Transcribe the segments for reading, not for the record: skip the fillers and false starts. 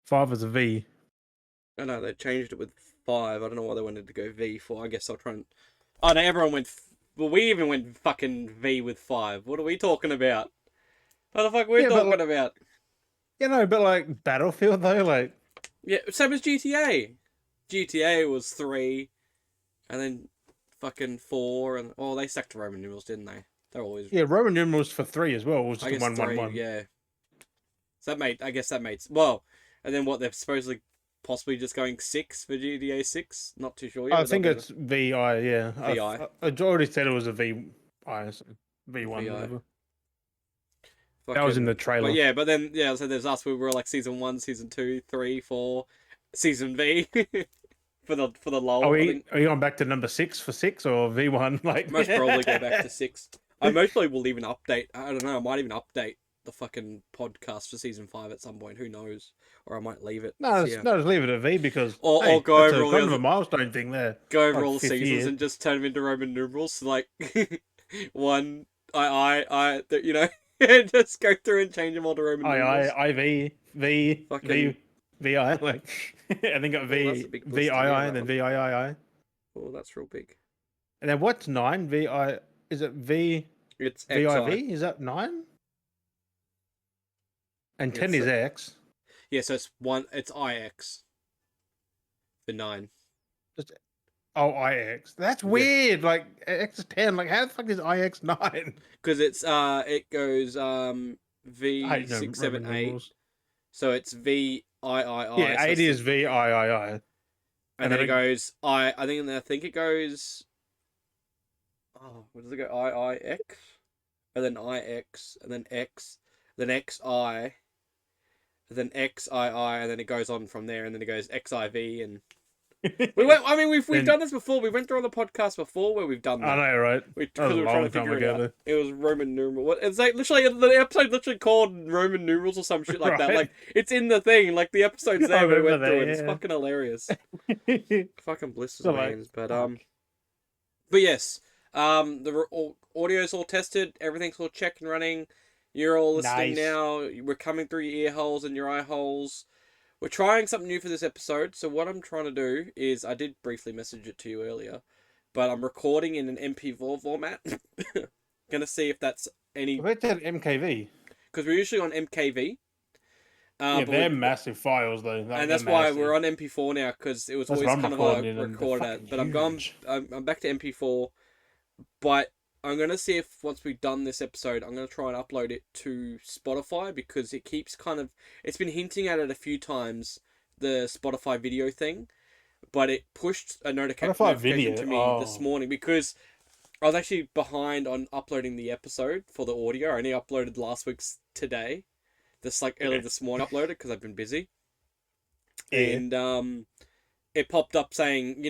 5 is a V. I know they changed it with 5. I don't know why they wanted to go V4. I guess I'll try and. Oh no, everyone went. Well, we even went fucking V with 5. What are we talking about? What the fuck we're talking about? You know, but like Battlefield though, like Yeah, same as GTA. GTA was 3, and then fucking 4, and they stuck to Roman numerals, didn't they? They're always Roman numerals for 3 as well. It was just I guess 111. 3, yeah. So I guess that makes well, and then what they're supposedly possibly just going 6 for GTA 6. Not too sure yet. I think it's VI. Yeah, VI. I already said it was a VI, so V1, whatever. That was in the trailer. But then so there's us. We were like season 1, season 2, 3, 4, season V for the lull. Are you going back to number 6 for 6 or V1? Like most probably go back to 6. I most probably will even update. I don't know. I might even update the fucking podcast for season 5 at some point. Who knows? Or I might leave it. No, just leave it at V because or go over all a milestone thing there. Go over all the seasons and just turn them into Roman numerals. So like 1 you know. Just go through and change them all to Roman numerals. VI, like, and then got VII, and then VIII. Oh, that's real big. And then what's 9? VI, is it V? It's VIV? Is that 9? And 10 is X. Yeah, so it's IX for 9. IX. That's weird. Yeah. Like X is 10. Like how the fuck is IX 9? Because it goes V 6 7 8. So it's VIII. Yeah, 8 is VIII. And then it goes I think it goes. Oh, where does it go? IIX, and then IX, and then X, then XI, and then XII, and then it goes on from there, and then it goes XIV and. We've done this before. We went through on the podcast before where we've done that. I know, right? We were trying to figure it out. It was Roman numeral. It's like literally the episode called Roman numerals or some shit like that. Like it's in the thing. Like the episode's there. We went through it. It's fucking hilarious. Fucking blisters veins. But yes. The audio's all tested. Everything's all checked and running. You're all listening now. We're coming through your ear holes and your eye holes. We're trying something new for this episode, so what I'm trying to do is, I did briefly message it to you earlier, but I'm recording in an MP4 format. Gonna see if that's any... Where's that MKV? Because we're usually on MKV. They're massive files though. And that's why we're on MP4 now, because it was always kind of like recorded at. But I'm back to MP4, but I'm going to see if once we've done this episode, I'm going to try and upload it to Spotify because it keeps it's been hinting at it a few times, the Spotify video thing, but it pushed a notification to me this morning because I was actually behind on uploading the episode for the audio. I only uploaded last week's today. Early this morning uploaded because I've been busy. Yeah. And it popped up saying,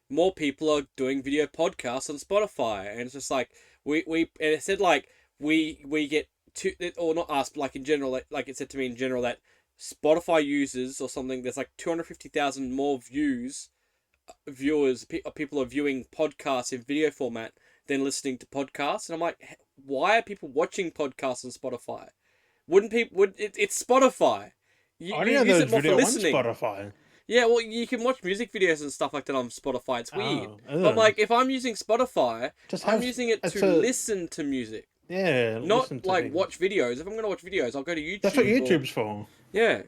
more people are doing video podcasts on Spotify, and it's just like and it said like we get or not us, but like in general, like it said to me in general that Spotify users or something, there's like 250,000 more viewers, people are viewing podcasts in video format than listening to podcasts, and I'm like, why are people watching podcasts on Spotify? It's Spotify. I didn't know there was video on Spotify. Yeah, well, you can watch music videos and stuff like that on Spotify. It's weird. But, like, if I'm using Spotify, I'm using it to listen to music. Yeah, not, like, watch videos. If I'm going to watch videos, I'll go to YouTube. That's what YouTube's for. Yeah.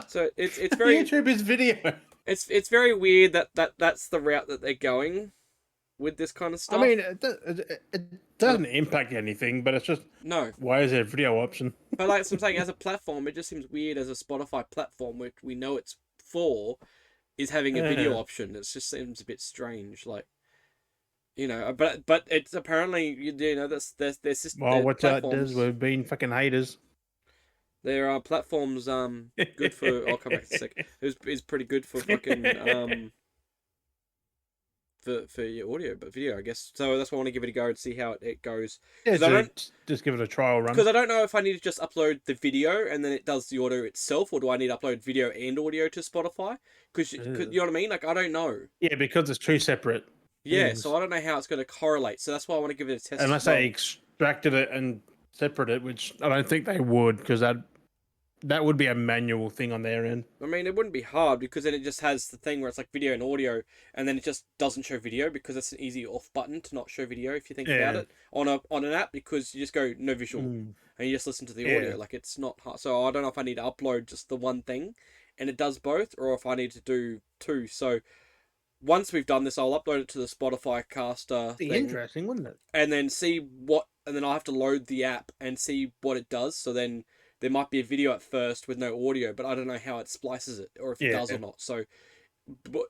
So, it's very... YouTube is video. It's very weird that's the route that they're going with this kind of stuff. I mean, it doesn't impact anything, but it's just... No. Why is there a video option? But, like I'm saying, as a platform, it just seems weird as a Spotify platform, which we know it's for, is having a video option. It just seems a bit strange, like, but it's apparently, there's well, what's that does, we've been fucking haters. There are platforms good for I'll come back in a sec. It's pretty good for fucking for your audio, but video, I guess. So that's why I want to give it a go and see how it goes. Yeah, so just give it a trial run. Because I don't know if I need to just upload the video and then it does the audio itself, or do I need to upload video and audio to Spotify? Because you know what I mean? Like, I don't know. Yeah, because it's two separate things. So I don't know how it's going to correlate. So that's why I want to give it a test. Unless they extracted it and separated it, which I don't think they would, because that that would be a manual thing on their end. I mean, it wouldn't be hard because then it just has the thing where it's like video and audio, and then it just doesn't show video because it's an easy off button to not show video if you think about it on an app, because you just go no visual and you just listen to the audio. Like, it's not hard. So I don't know if I need to upload just the one thing and it does both, or if I need to do two. So once we've done this, I'll upload it to the Spotify caster thing, interesting, wouldn't it? and then see what, and then I'll have to load the app and see what it does. So then there might be a video at first with no audio, but I don't know how it splices it or if it does or not. So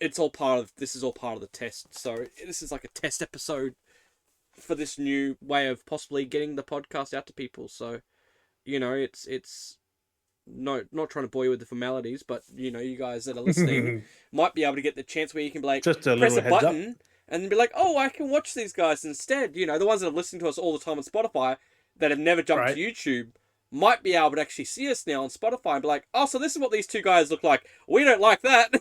it's all part of, this is all part of the test. So this is like a test episode for this new way of possibly getting the podcast out to people. So, you know, it's not trying to bore you with the formalities, but you know, you guys that are listening might be able to get the chance where you can be like, just press a button and be like, oh, I can watch these guys instead. You know, the ones that have listened to us all the time on Spotify that have never jumped to YouTube might be able to actually see us now on Spotify and be like, oh, so this is what these two guys look like. We don't like that.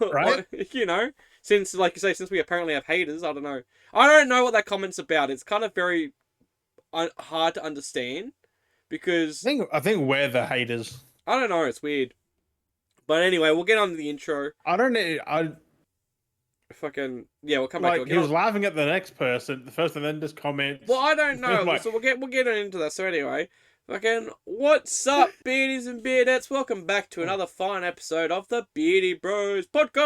Right? You know, since, like you say, since we apparently have haters, I don't know. I don't know what that comment's about. It's kind of very hard to understand because... I think we're the haters. I don't know. It's weird. But anyway, we'll get on to the intro. I don't know. Fucking we'll come back. He was laughing at the next person, the first, and then just comments. Well, I don't know. Like... So we'll get into that. So anyway, fucking what's up, Beardies and Beardettes? Welcome back to another fine episode of the Beardy Bros podcast.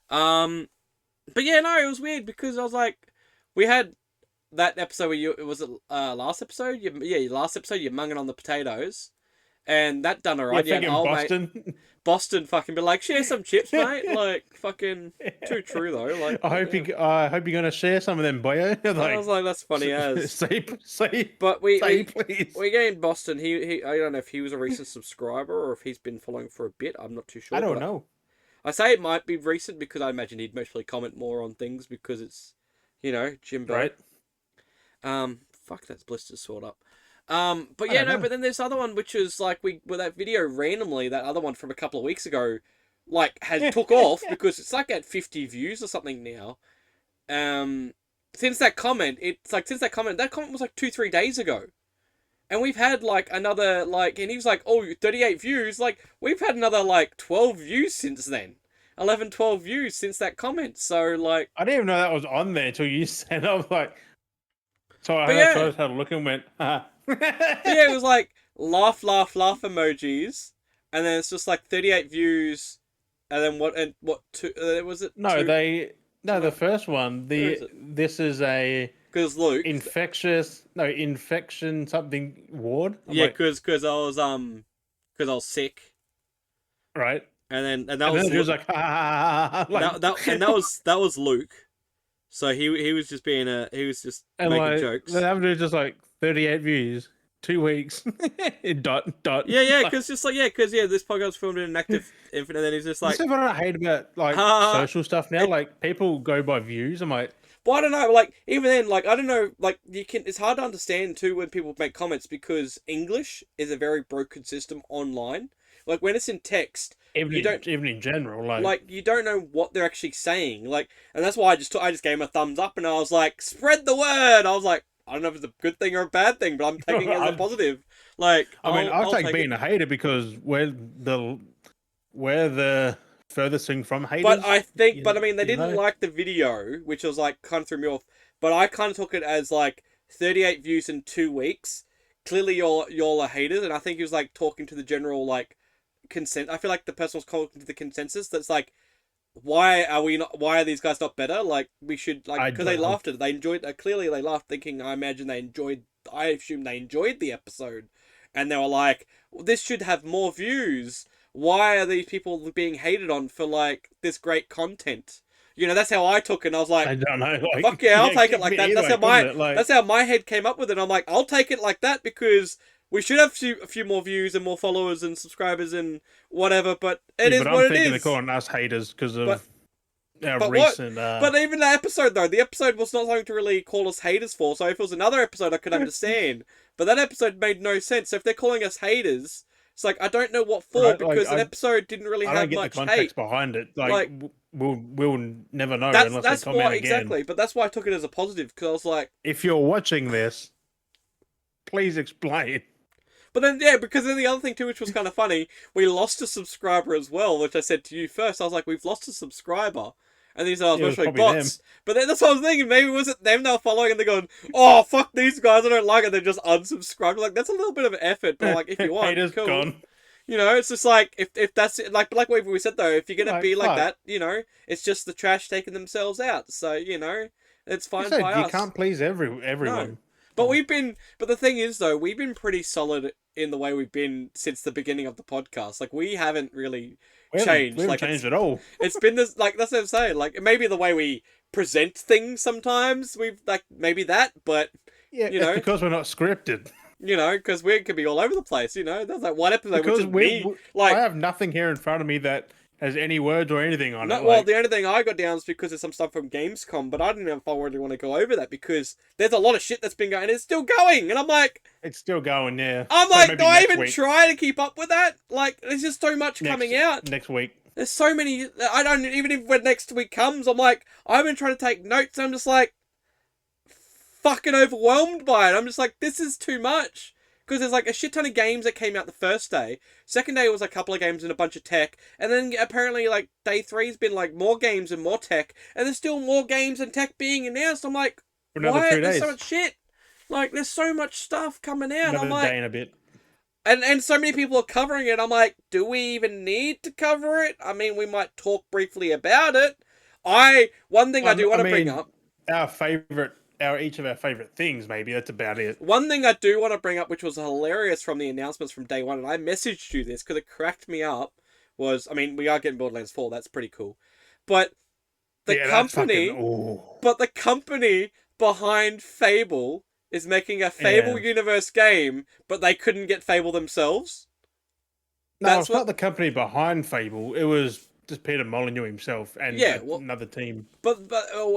But yeah, no, it was weird because I was like, we had that episode where last episode? Last episode you're munging on the potatoes. And that done alright. Yeah, Boston. Mate, Boston fucking be like, share some chips, mate. Like, fucking too true though. Like, I hope you're gonna share some of them, boyo. Like, I was like, that's funny as. Say, but please. We gained Boston. He I don't know if he was a recent subscriber or if he's been following for a bit. I'm not too sure. I don't know. I say it might be recent because I imagine he'd mostly comment more on things because it's, you know, Jimbo. Right. Fuck, that's blisters sort up. But yeah, no, but then this other one, which is like with that video randomly, that other one from a couple of weeks ago, like has took off because it's like at 50 views or something now. Since that comment, that comment was like 2-3 days ago. And we've had like another, like, and he was like, oh, 38 views. Like, we've had another like 12 views since then. 11, 12 views since that comment. So like, I didn't even know that was on there until you said. I was like, so I just had a look and went, ha. Yeah, it was like laugh emojis, and then it's just like 38 views, and then what two was it? No, the first one. This is a because Luke infection something ward. Because I was sick, right? And that was he was like, that was Luke. So he was just being making jokes. The average is just like 38 views, 2 weeks. dot. Yeah, because this podcast was filmed in an active infinite, and then he's just like. That's what I hate about like social stuff now. Like people go by views. I'm like, well, I don't know. Like even then, like I don't know. Like it's hard to understand too when people make comments because English is a very broken system online. Like when it's in text. Even in general, like you don't know what they're actually saying, like, and that's why I just gave him a thumbs up, and I was like, spread the word. I was like, I don't know if it's a good thing or a bad thing, but I'm taking it as a positive. Like, I'll take being a hater because we're the furthest thing from haters. But I think, they didn't like the video, which was like kind of threw me off. But I kind of took it as like 38 views in 2 weeks. Clearly, y'all are haters, and I think he was like talking to the general like. Consent. I feel like the person was calling to the consensus that's like, why are these guys not better? Like we should, like, because they laughed at it. They enjoyed clearly they laughed thinking, I assume they enjoyed the episode, and they were like, well, this should have more views. Why are these people being hated on for like this great content? You know, that's how I took it, and I was like, I don't know, like, fuck yeah, I'll take it like that. That's how my head came up with it. I'm like, I'll take it like that because we should have a few more views and more followers and subscribers and whatever, but it is what it is. But I'm thinking they're calling us haters because of our recent... But even the episode, though, the episode was not something to really call us haters for, so if it was another episode, I could understand. But that episode made no sense. So if they're calling us haters, it's like, I don't know what for, because an episode didn't really have much hate. I don't get the context behind it. Like we'll never know unless they comment again. Exactly, but that's why I took it as a positive, because I was like... If you're watching this... please explain? But then, yeah, because then the other thing too, which was kind of funny, we lost a subscriber as well, which I said to you first. I was like, we've lost a subscriber. And these are mostly bots. Them. But then that's what I was thinking. Maybe was it them they were following and they're going, oh, fuck these guys, I don't like it. They're just unsubscribed. Like, that's a little bit of effort. But like, if you want, cool. Gone. You know, it's just like, if that's it. Like what we said though, if you're going to be like that, you know, it's just the trash taking themselves out. So, you know, it's fine by us. You can't please everyone. No. But but the thing is though, we've been pretty solid in the way we've been since the beginning of the podcast. Like we haven't really changed. We haven't changed at all. It's been this, like, that's what I'm saying. Like maybe the way we present things sometimes, we've like maybe that, but yeah, you know, because we're not scripted. You know, because we could be all over the place. You know, there's like one episode because which is me. Like I have nothing here in front of me that has any words or anything on it. Well, the only thing I got down is because there's some stuff from Gamescom, but I didn't know if I really want to go over that because there's a lot of shit that's been going. It's still going, and I'm like, it's still going, yeah. I'm like, do I even try to keep up with that? Like, there's just so much coming out next week. There's so many. I don't even if when next week comes, I'm like, I've been trying to take notes. I'm just like, fucking overwhelmed by it. I'm just like, this is too much. Because there's like a shit ton of games that came out the first day. Second day was a couple of games and a bunch of tech. And then apparently like day 3's been like more games and more tech. And there's still more games and tech being announced. I'm like, why? There's so much shit. Like there's so much stuff coming out. Another I'm like, day and a bit. And so many people are covering it. I'm like, do we even need to cover it? I mean, we might talk briefly about it. One thing I do want to bring up. Each of our favourite things, maybe. That's about it. One thing I do want to bring up, which was hilarious from the announcements from day one, and I messaged you this because it cracked me up, was, I mean, we are getting Borderlands 4, that's pretty cool. But the company behind Fable is making a Fable universe game, but they couldn't get Fable themselves. No, it's not the company behind Fable. It was just Peter Molyneux himself and another team. But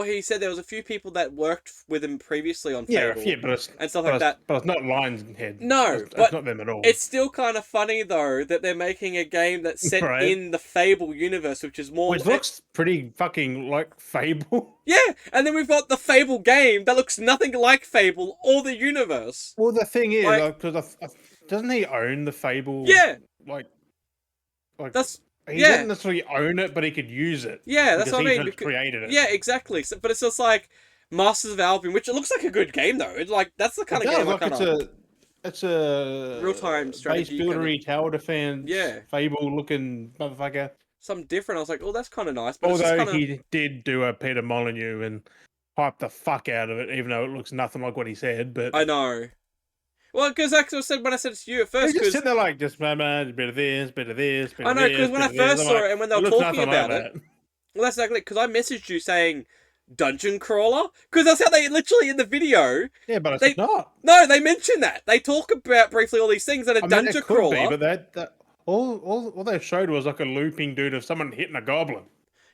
he said there was a few people that worked with him previously on Fable. Yeah, but and stuff like that. But it's not Lionhead. No, it's not them at all. It's still kind of funny though that they're making a game that's set in the Fable universe, which is more. Which looks pretty fucking like Fable. Yeah, and then we've got the Fable game that looks nothing like Fable or the universe. Well, the thing is, because doesn't he own the Fable? Yeah, like that's. He didn't necessarily own it, but he could use it. Yeah, that's what I mean. He created it. Yeah, exactly. So, but it's just like Masters of Albion, which it looks like a good game though. It's like that's the kind of game I kind of. It's a real-time strategy. Base buildery tower defense. Yeah. Fable-looking motherfucker. Something different. I was like, oh, that's kind of nice. But although he did do a Peter Molyneux and hype the fuck out of it, even though it looks nothing like what he said. But I know. Well, because I said when I said it to you at first, he's just sitting there like, just a bit of this, bit of this, bit of this. I know, because when I first saw it and when they were talking about it, well, that's exactly because I messaged you saying dungeon crawler because that's how they literally in the video. Yeah, but it's not. No, they mention that they talk about briefly all these things that a dungeon crawler. But all they showed was like a looping dude of someone hitting a goblin.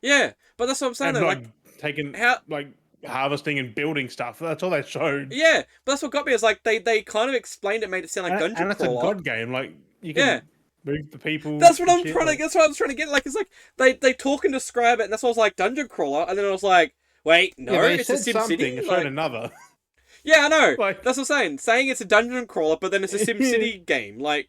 Yeah, but that's what I'm saying. And like taking harvesting and building stuff. That's all they showed. Yeah, but that's what got me. Is like they kind of explained it, made it sound like dungeon crawler. And it's a god game. Like you can move the people. That's what I'm trying to. That's what I was trying to get. Like it's like they talk and describe it, and that's why I was like dungeon crawler, and then I was like, wait, no, it's a SimCity. It showed another. Yeah, I know. That's what I'm saying. Saying it's a dungeon crawler, but then it's a SimCity game. Like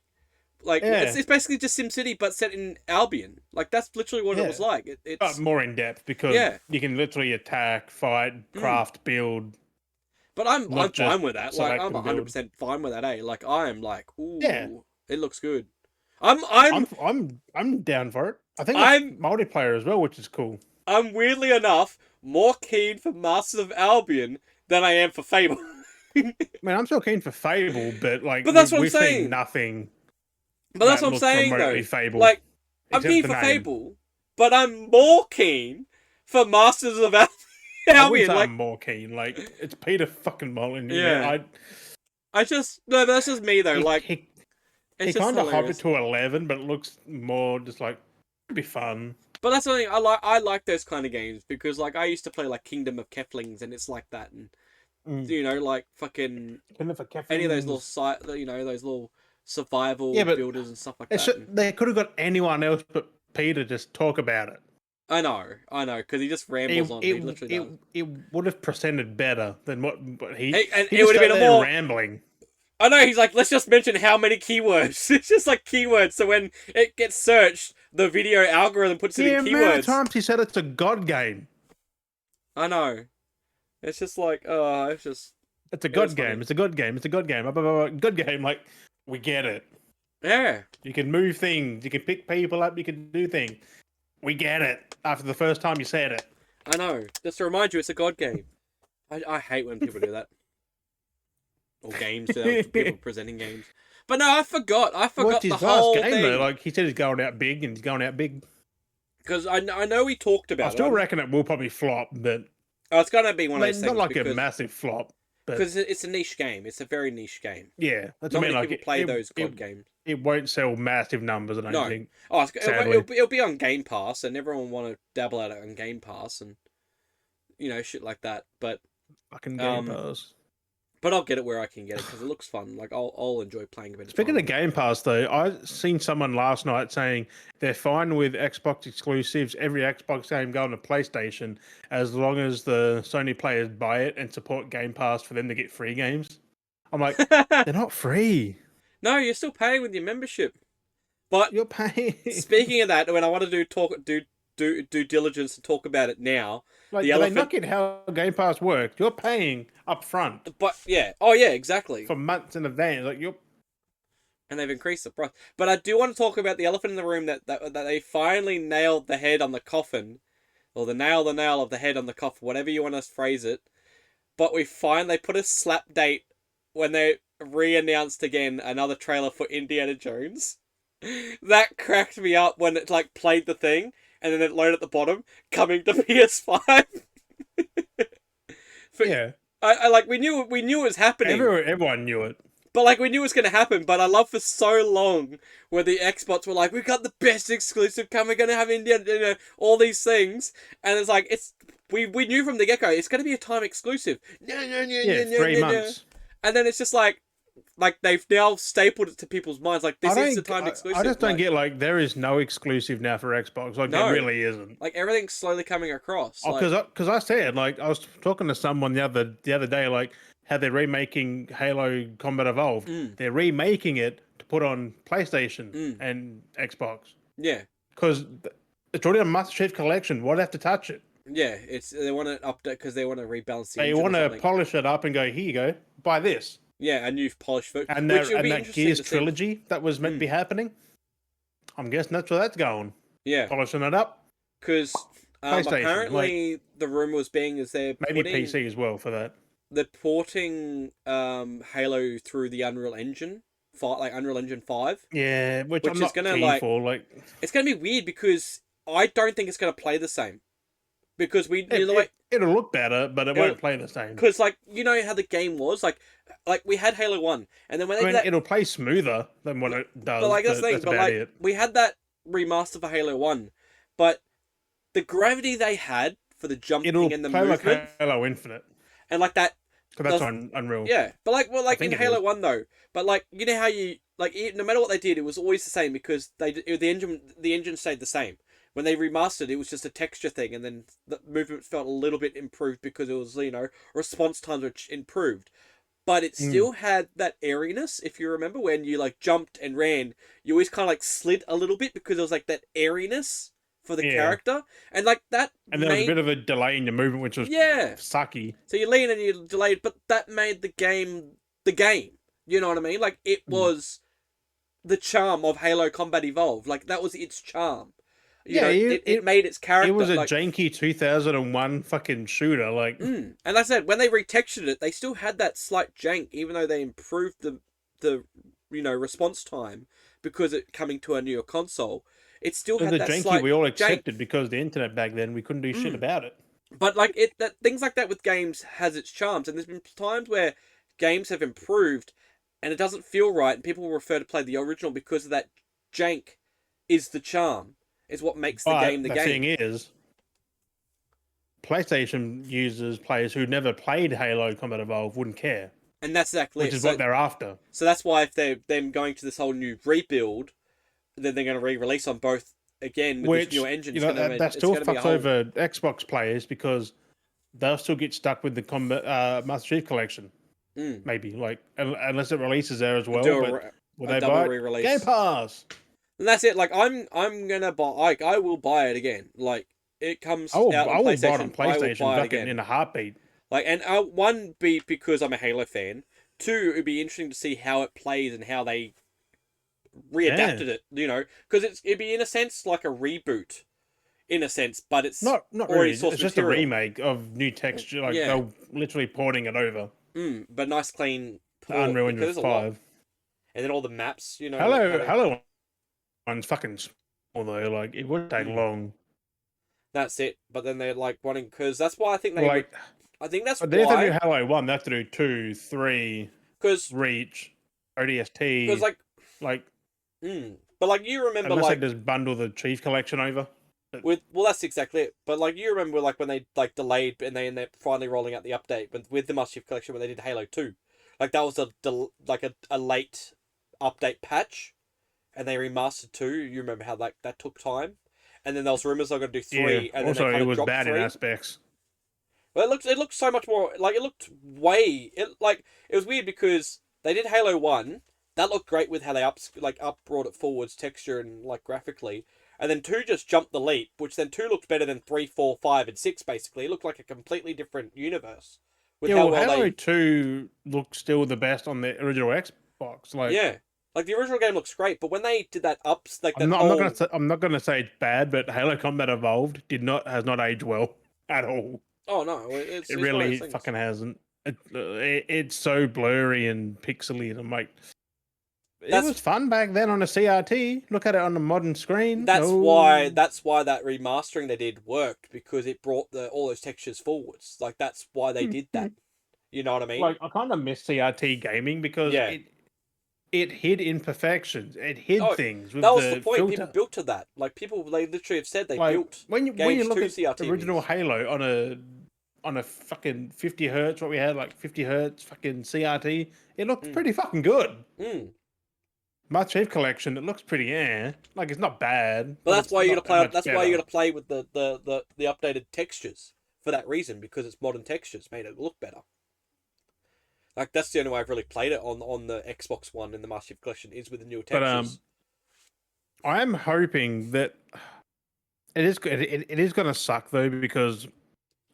it's basically just SimCity, but set in Albion. Like that's literally what it was like. It's but more in depth because you can literally attack, fight, craft, build. But I'm fine with that. Like I'm 100% fine with that. Like I am like, ooh, it looks good. I'm down for it. I think I'm multiplayer as well, which is cool. I'm weirdly enough more keen for Masters of Albion than I am for Fable. I mean, I'm still keen for Fable, but that's what I'm saying. Seen nothing. But that's what I'm saying, though. Fable, like, I'm keen for Fable, but I'm more keen for Masters of Albion. I'm more keen. Like, it's Peter fucking Molyneux. Yeah. But that's just me, though. He kind of hyped it to 11, but it looks more just like, it'd be fun. But that's the thing, I like those kind of games, because, like, I used to play, like, Kingdom of Keflings, and it's like that, and, you know, like, fucking, any of those little, you know, those little survival builders and stuff like that. They could have got anyone else but Peter just talk about it. I know, because he just rambles on. He literally does. It would have presented better than what he. And it would have been a more rambling. I know, he's like, let's just mention how many keywords. It's just like keywords, so when it gets searched, the video algorithm puts it in keywords. The amount of times he said it's a god game. I know. It's just like, it's just... It's a god game. It's a god game. It's a god game. God game. Like, we get it. Yeah. You can move things. You can pick people up. You can do things. We get it. After the first time you said it. I know. Just to remind you, it's a god game. I hate when people do that. Or games, people presenting games. But no, I forgot What's the his whole last game, thing. Though? Like, he said he's going out big, and he's going out big. Because I know we talked about it. I still reckon it will probably flop, but... Oh, it's going to be one of those things. Not like a massive flop. Because it's a niche game. It's a very niche game. Yeah. That's not what I mean. Many people play those god games. It won't sell massive numbers, I don't think. Oh, it'll be on Game Pass, and everyone will want to dabble at it on Game Pass, and, shit like that. But... Fucking Game Pass. But I'll get it where I can get it because it looks fun. Like I'll enjoy playing a bit. Speaking of Game Pass, though, I seen someone last night saying they're fine with Xbox exclusives. Every Xbox game going to PlayStation as long as the Sony players buy it and support Game Pass for them to get free games. I'm like, they're not free. No, you're still paying with your membership. But you're paying. Speaking of that, when I want to do due diligence and talk about it now. Like, they knock it how Game Pass works. You're paying up front. But yeah, oh yeah, exactly. For months in advance, like and they've increased the price. But I do want to talk about the elephant in the room that they finally nailed the head on the coffin, or the nail of the head on the coffin, whatever you want to phrase it. But they put a slap date when they re-announced again another trailer for Indiana Jones. That cracked me up when it played the thing. And then it loaded at the bottom, coming to PS5. Yeah, we knew it was happening. Everyone knew it, but we knew it was going to happen. But I love for so long where the Xbox were like, "We got the best exclusive coming, we're going to have India, all these things," and it's we knew from the get go it's going to be a time exclusive. No, 3 months, and then it's just like they've now stapled it to people's minds. Like, this is the timed exclusive. I just don't get, there is no exclusive now for Xbox. Like, there really isn't. Like, everything's slowly coming across. Because I said, I was talking to someone the other day, how they're remaking Halo Combat Evolved. They're remaking it to put on PlayStation and Xbox. Yeah. Because it's already a Master Chief Collection. Why do they have to touch it? Yeah, they want to update because they want to rebalance the engine. They want to polish it up and go, here you go, buy this. Yeah, a new polished version. And that Gears trilogy that was meant to be happening, I'm guessing that's where that's going. Yeah. Polishing it up. Because apparently the rumor was is they're maybe PC as well for that. They're porting Halo through the Unreal Engine, Unreal Engine 5. Yeah, which I'm not keen for. It's going to be weird because I don't think it's going to play the same. Because it'll look better, but it won't play the same. Because you know how the game was, like we had Halo 1, and then when it'll play smoother than what it does. But that's the thing. But we had that remaster for Halo 1, but the gravity they had for the jumping and the movement, like Halo Infinite, and that. That's on Unreal. Yeah, but in Halo 1 though, but you know how you no matter what they did, it was always the same because the engine stayed the same. When they remastered, it was just a texture thing, and then the movement felt a little bit improved because it was, response times were improved. But it still had that airiness, if you remember, when you, jumped and ran, you always kind of, slid a little bit because it was, that airiness for the character. And, that and there was a bit of a delay in your movement, which was sucky. So you lean and you delayed, but that made the game the game. You know what I mean? It was the charm of Halo Combat Evolved. That was its charm. It made its character. It was a janky 2001 fucking shooter, And I said when they retextured it, they still had that slight jank, even though they improved the response time because it coming to a newer console. It still had that slight janky we all accepted because the internet back then we couldn't do shit about it. But things like that with games has its charms, and there's been times where games have improved, and it doesn't feel right, and people refer to play the original because of that jank is the charm. Is what makes the game the game. The thing is, PlayStation users, players who never played Halo Combat Evolved wouldn't care. And that's exactly which is what they're after. So that's why if they're going to this whole new rebuild, then they're going to re-release on both again with this new engine. That still fucks over Xbox players because they'll still get stuck with the Master Chief Collection. Maybe like unless it releases there as well. Do But will a they double buy it? re-release. Game Pass. And that's it. Like I'm gonna buy. Like I will buy it again. Like it comes out on I will buy it PlayStation. on PlayStation. I will buy it Fucking again in a heartbeat. Like, and one be because I'm a Halo fan. Two, it'd be interesting to see how it plays and how they readapted it. You know, because it'd be in a sense like a reboot, in a sense, but it's not already really. source It's material. just a remake of new texture. Like they're literally porting it over. But nice clean port Unreal because Engine there's a lot. 5. And then all the maps, you know. Hello one's fucking small though. Like it wouldn't take long. That's it. But then they're like wanting because that's why I think they like. I think that's They why. have to do Halo 1. They have to do 2, 3, because Reach, ODST. Because like. But like you remember, unless like they just bundle the Chief Collection over. Well, that's exactly it. But like you remember, like when they like delayed and they're finally rolling out the update, but with the Master Chief Collection when they did Halo 2, like that was a late update patch, and they remastered 2. You remember how that took time, and then there was rumors they were going to do 3, and also, then they it was dropped bad 3. in aspects. Well, it looked so much more like it looked it was weird because they did Halo 1. That looked great with how they brought it forwards texture and like graphically. And then 2 just jumped the leap, which then 2 looked better than 3, 4, 5, and 6, basically. It looked like a completely different universe. With how well Halo 2 looks still the best on the original Xbox. Yeah. Like, the original game looks great, but when they did that I'm not gonna say it's bad, but Halo Combat Evolved has not aged well at all. Oh, no. It really fucking hasn't. It's so blurry and pixely, and I'm like... It was fun back then on a CRT. Look at it on a modern screen. That's why that remastering they did worked, because it brought all those textures forwards. Like, that's why they did that. You know what I mean? Like, I kind of miss CRT gaming because it hid imperfections. It hid things. With that was the point. Filter. People built to that. Like, they literally have said they built when you look at CRT the original TVs. Halo on a fucking 50 hertz, what we had, like 50 hertz fucking CRT, it looked pretty fucking good. My Chief Collection, it looks pretty like it's not bad. But that's why you gotta play. That's why you gotta play with the updated textures for that reason, because it's modern textures made it look better. Like that's the only way I've really played it on the Xbox One in the Master Chief Collection is with the newer textures. But I'm hoping that it is going to suck though, because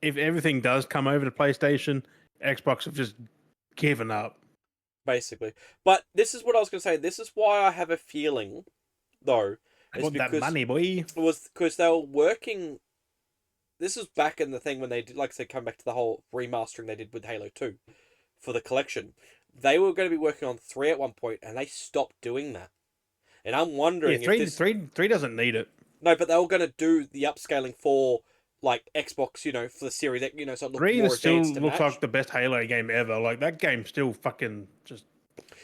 if everything does come over to PlayStation, Xbox have just given up. Basically. But this is what I was going to say. This is why I have a feeling, though. I want that money, boy. It was because they were working... This was back in the thing when they did, like I said, come back to the whole remastering they did with Halo 2 for the collection. They were going to be working on 3 at one point, and they stopped doing that. And I'm wondering if 3 doesn't need it. No, but they were going to do the upscaling for... like Xbox, for the Series X, so it looked more advanced. 3 still looks like the best Halo game ever. Like that game still fucking just...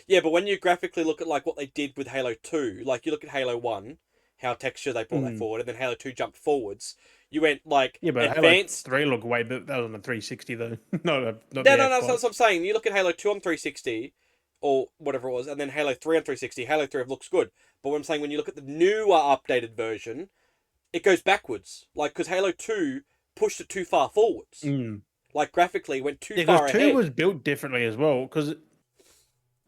Yeah, but when you graphically look at like what they did with Halo 2, like you look at Halo 1, how texture they brought that forward, and then Halo 2 jumped forwards. You went like advanced. Halo 3 looked way, but that was on a 360 though. No, that's what I'm saying. You look at Halo 2 on 360, or whatever it was, and then Halo 3 on 360. Halo 3 looks good, but what I'm saying, when you look at the newer updated version, it goes backwards. Like, because Halo 2 pushed it too far forwards. Like, graphically, went too far ahead. 2 was built differently as well, because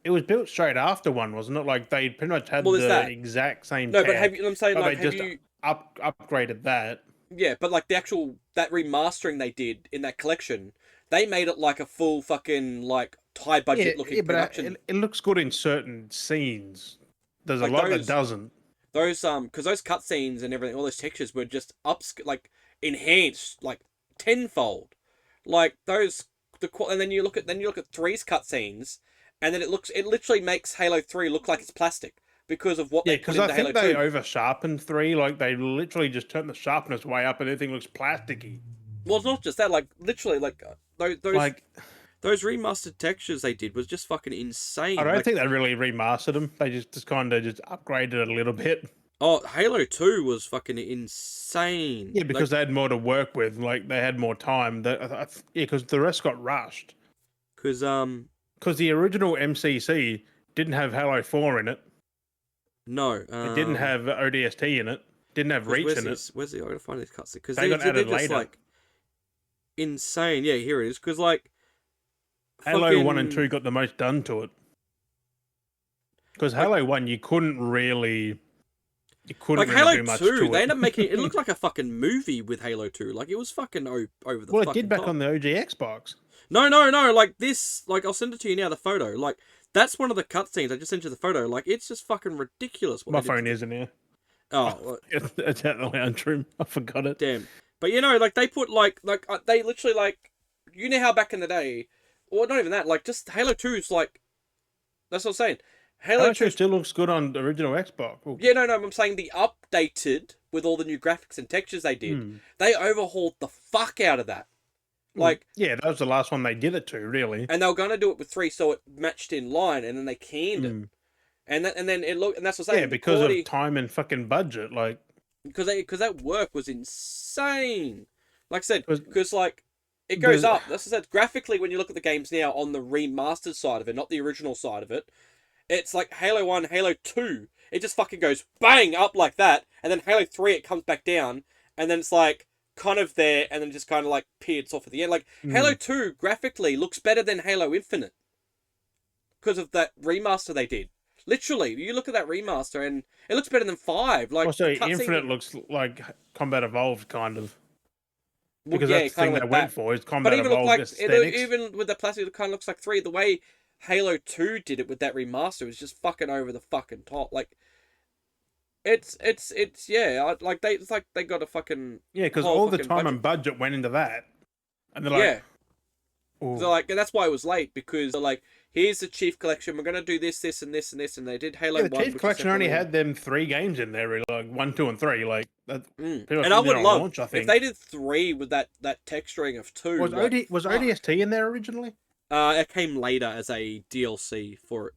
it was built straight after 1, wasn't it? Like, they pretty much had the exact same tech. But I'm saying, like, have you... upgraded that. Yeah, but, like, that remastering they did in that collection, they made it like a full fucking, like, high budget looking production. It looks good in certain scenes. There's a lot that doesn't. Those because those cutscenes and everything, all those textures were just enhanced like tenfold. Like and then you look at 3's cutscenes, and then it literally makes Halo 3 look like it's plastic because of what they put into Halo 2. because I think they over sharpened 3. Like they literally just turned the sharpness way up, and everything looks plasticky. Well, it's not just that. Like literally, those remastered textures they did was just fucking insane. I don't think they really remastered them. They just kind of upgraded it a little bit. Oh, Halo 2 was fucking insane. Yeah, because they had more to work with. Like, they had more time. Because the rest got rushed. Because the original MCC didn't have Halo 4 in it. No. It didn't have ODST in it. Didn't have Reach in it. Where's the... I gotta find these cutscenes. Because they got added just later. Like, insane. Yeah, here it is. Because, like... Halo 1 and 2 got the most done to it. Because Halo 1, you couldn't really Halo do much 2, to it. they ended up making it looked like a fucking movie with Halo 2. Like, it was fucking over the Well, fucking it did back top. on the OG Xbox. No. Like, this... Like, I'll send it to you now, the photo. Like, that's one of the cutscenes. I just sent you the photo. Like, it's just fucking ridiculous. My phone isn't here. Oh. It's out the lounge room. I forgot it. Damn. But, you know, like, they put, like they literally, like... You know how back in the day... Or not even that. Like, just Halo 2's, like... That's what I'm saying. Halo 2 still looks good on the original Xbox. Ooh. Yeah, no, I'm saying the updated, with all the new graphics and textures they did, they overhauled the fuck out of that. Like, yeah, that was the last one they did it to, really. And they were going to do it with 3 so it matched in line, and then they canned it. And then it looked, and that's what I'm saying. Yeah, because of time and fucking budget, like... Because that work was insane. Like I said, because, like, it goes up. That's what I said. Graphically, when you look at the games now on the remastered side of it, not the original side of it, it's like Halo 1, Halo 2. It just fucking goes bang up like that. And then Halo 3, it comes back down. And then it's like kind of there. And then just kind of like peers off at the end. Like Halo 2 graphically looks better than Halo Infinite. Because of that remaster they did. Literally, you look at that remaster and it looks better than 5. Like, also, Infinite looks like Combat Evolved, kind of. Because well, that's the thing they went for, is Combat Evolved aesthetics. Even with the plastic, it kind of looks like 3. The way Halo 2 did it with that remaster was just fucking over the fucking top. Like, it's yeah, like they got a fucking... Yeah, because all the time and budget went into that. And they're like... Yeah. So, like, and that's why it was late, because they're like, here's the Chief Collection, we're going to do this, this, and this, and this, and they did Halo 1. The Chief Collection only had them 3 games in there, really, like 1, 2, and 3, like... And I would love, launch, if they did 3 with that texturing of 2... Was ODST in there originally? It came later as a DLC for it.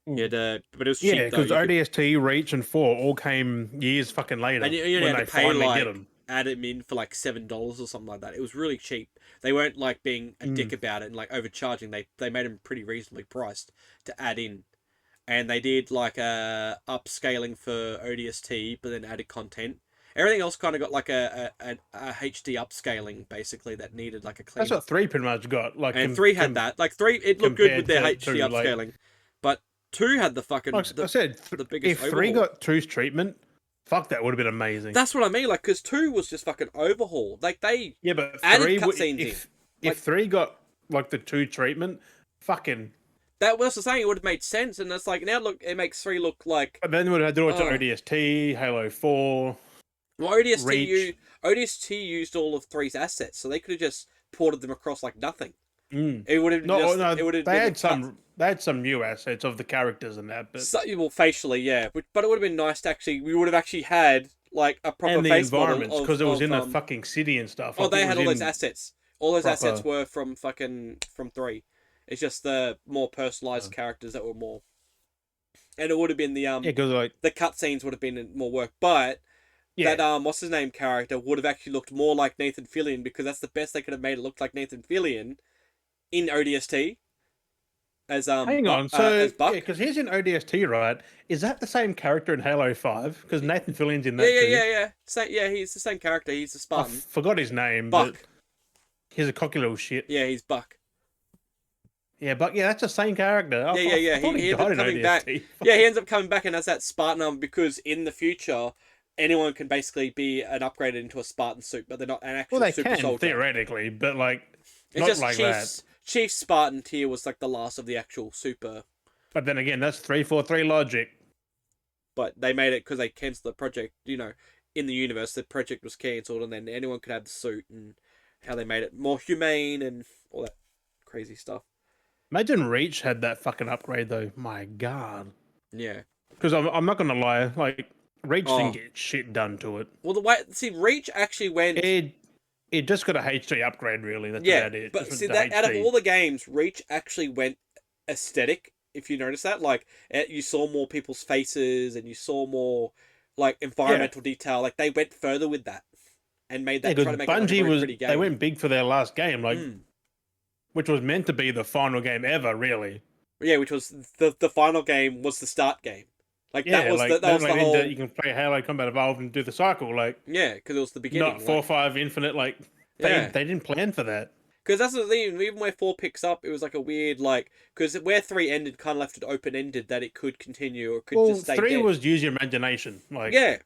Yeah, but it was cheap. Yeah, because ODST, Reach, and 4 all came years fucking later. And you when had to pay, like, add them in for like $7 or something like that. It was really cheap. They weren't like being a dick about it and like overcharging. They made them pretty reasonably priced to add in. And they did like a upscaling for ODST, but then added content. Everything else kind of got like a HD upscaling, basically, that needed like a clean... That's what 3 pretty much got. Like, and 3 had that. Like 3, it looked good with their HD upscaling. Like... But 2 had the fucking... Like I said, the biggest if 3 got 2's treatment, fuck, that would have been amazing. That's what I mean, like, because 2 was just fucking overhauled. Like, they but added cutscenes in. If 3 got, like, the 2 treatment, fucking... That was the saying, it would have made sense, and it's like, now look, it makes 3 look like... But then we would have to do it to ODST, Halo 4... Well, ODST used all of 3's assets, so they could have just ported them across like nothing. It would have they had some new assets of the characters and that, but well, facially, yeah. But it would have been nice to actually. We would have actually had like a proper and the face environments because it was in a fucking city and stuff. Oh, they had all those assets. All those assets were from 3. It's just the more personalized characters that were more. And it would have been the the cutscenes would have been more work, but. Yeah. That what's his name character would have actually looked more like Nathan Fillion, because that's the best they could have made it look like Nathan Fillion in ODST as hang on, so as Buck. Yeah, because he's in ODST, right? Is that the same character in Halo 5? Because Nathan Fillion's in that too. Yeah, he's the same character. He's a Spartan. I forgot his name. Buck. But he's a cocky little shit. Yeah, he's Buck. Yeah, Buck. Yeah, that's the same character. Yeah. He ends up coming back. Yeah, he ends up coming back and has that Spartan because in the future. Anyone can basically be an upgraded into a Spartan suit, but they're not an actual super soldier. Theoretically, but like it's not just like that. Chief Spartan tier was like the last of the actual super. But then again, that's 343 logic. But they made it because they cancelled the project. You know, in the universe, the project was cancelled, and then anyone could have the suit, and how they made it more humane and all that crazy stuff. Imagine Reach had that fucking upgrade though. My God. Yeah. Because I'm not gonna lie, like. Reach didn't get shit done to it. Well, Reach actually went... It just got a HD upgrade, really. That's about it. But see, out of all the games, Reach actually went aesthetic, if you notice that. Like, you saw more people's faces, and you saw more, like, environmental detail. Like, they went further with that. And made that, try to make Bungie it like a pretty game. They went big for their last game, like, which was meant to be the final game ever, really. Yeah, which was... The final game was the start game. Like that was the whole. You can play Halo Combat Evolved and do the cycle, like because it was the beginning. Not 4-5 Infinite, like they didn't plan for that. Because that's the thing, even where 4 picks up, it was like a weird, like, because where 3 ended kind of left it open-ended that it could continue or could just stay 3 dead. was use your imagination. Like, yeah.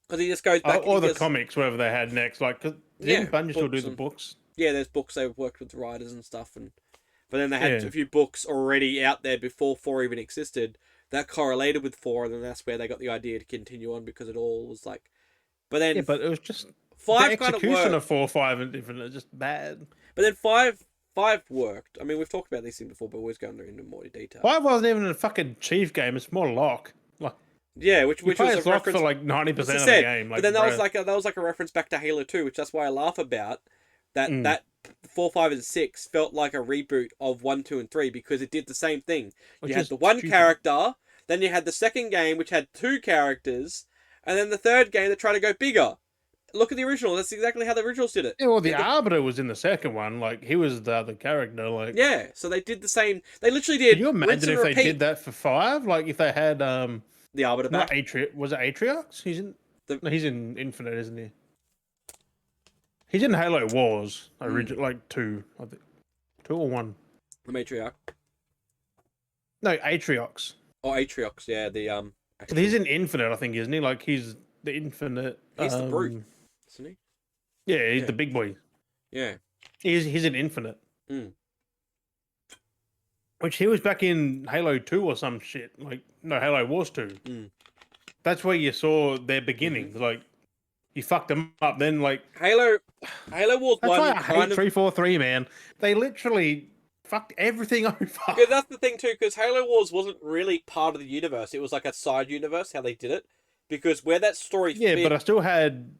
Because he just goes back... or the comics, whatever they had next. Like, didn't Bungie still do the books? Yeah, there's books. They've worked with writers and stuff. But then they had a few books already out there before 4 even existed that correlated with 4, and then that's where they got the idea to continue on because it all was like... But then... Yeah, but it was just... 5 the kind of execution worked. of 4, 5, and different are just bad. But then 5 worked. I mean, we've talked about these things before, but we're always going into more detail. 5 wasn't even a fucking Chief game. It's more lock. Like, yeah, which was a reference for like 90% of the game. Like, but then that was like a reference back to Halo 2, which that's why I laugh about that. That 4, 5, and 6 felt like a reboot of 1, 2, and 3 because it did the same thing. You had the one character, then you had the second game which had 2 characters, and then the third game that tried to go bigger. Look at the original. That's exactly how the originals did it. Yeah, well, the Arbiter was in the second one. Like, he was the other character. Like, yeah, so they did the same. They literally did. Can you imagine if they did that for 5? Like, if they had the Arbiter back. Was it Atriox? He's in Infinite, isn't he? He's in Halo Wars, like 2, I think. 2 or 1. The Matriarch. No, Atriox. Oh, Atriox, yeah, the He's in Infinite, I think, isn't he? Like, he's the Infinite. He's the brute, isn't he? Yeah, he's the big boy. Yeah. He's in Infinite. Which he was back in Halo 2 or some shit. Like, no, Halo Wars 2. That's where you saw their beginnings. Like, you fucked them up. Then, like... Halo Wars 1... That's why I hate 343, man. They literally fucked everything over. Yeah, that's the thing, too, because Halo Wars wasn't really part of the universe. It was like a side universe, how they did it. Because where that story fit... Yeah, but I still had...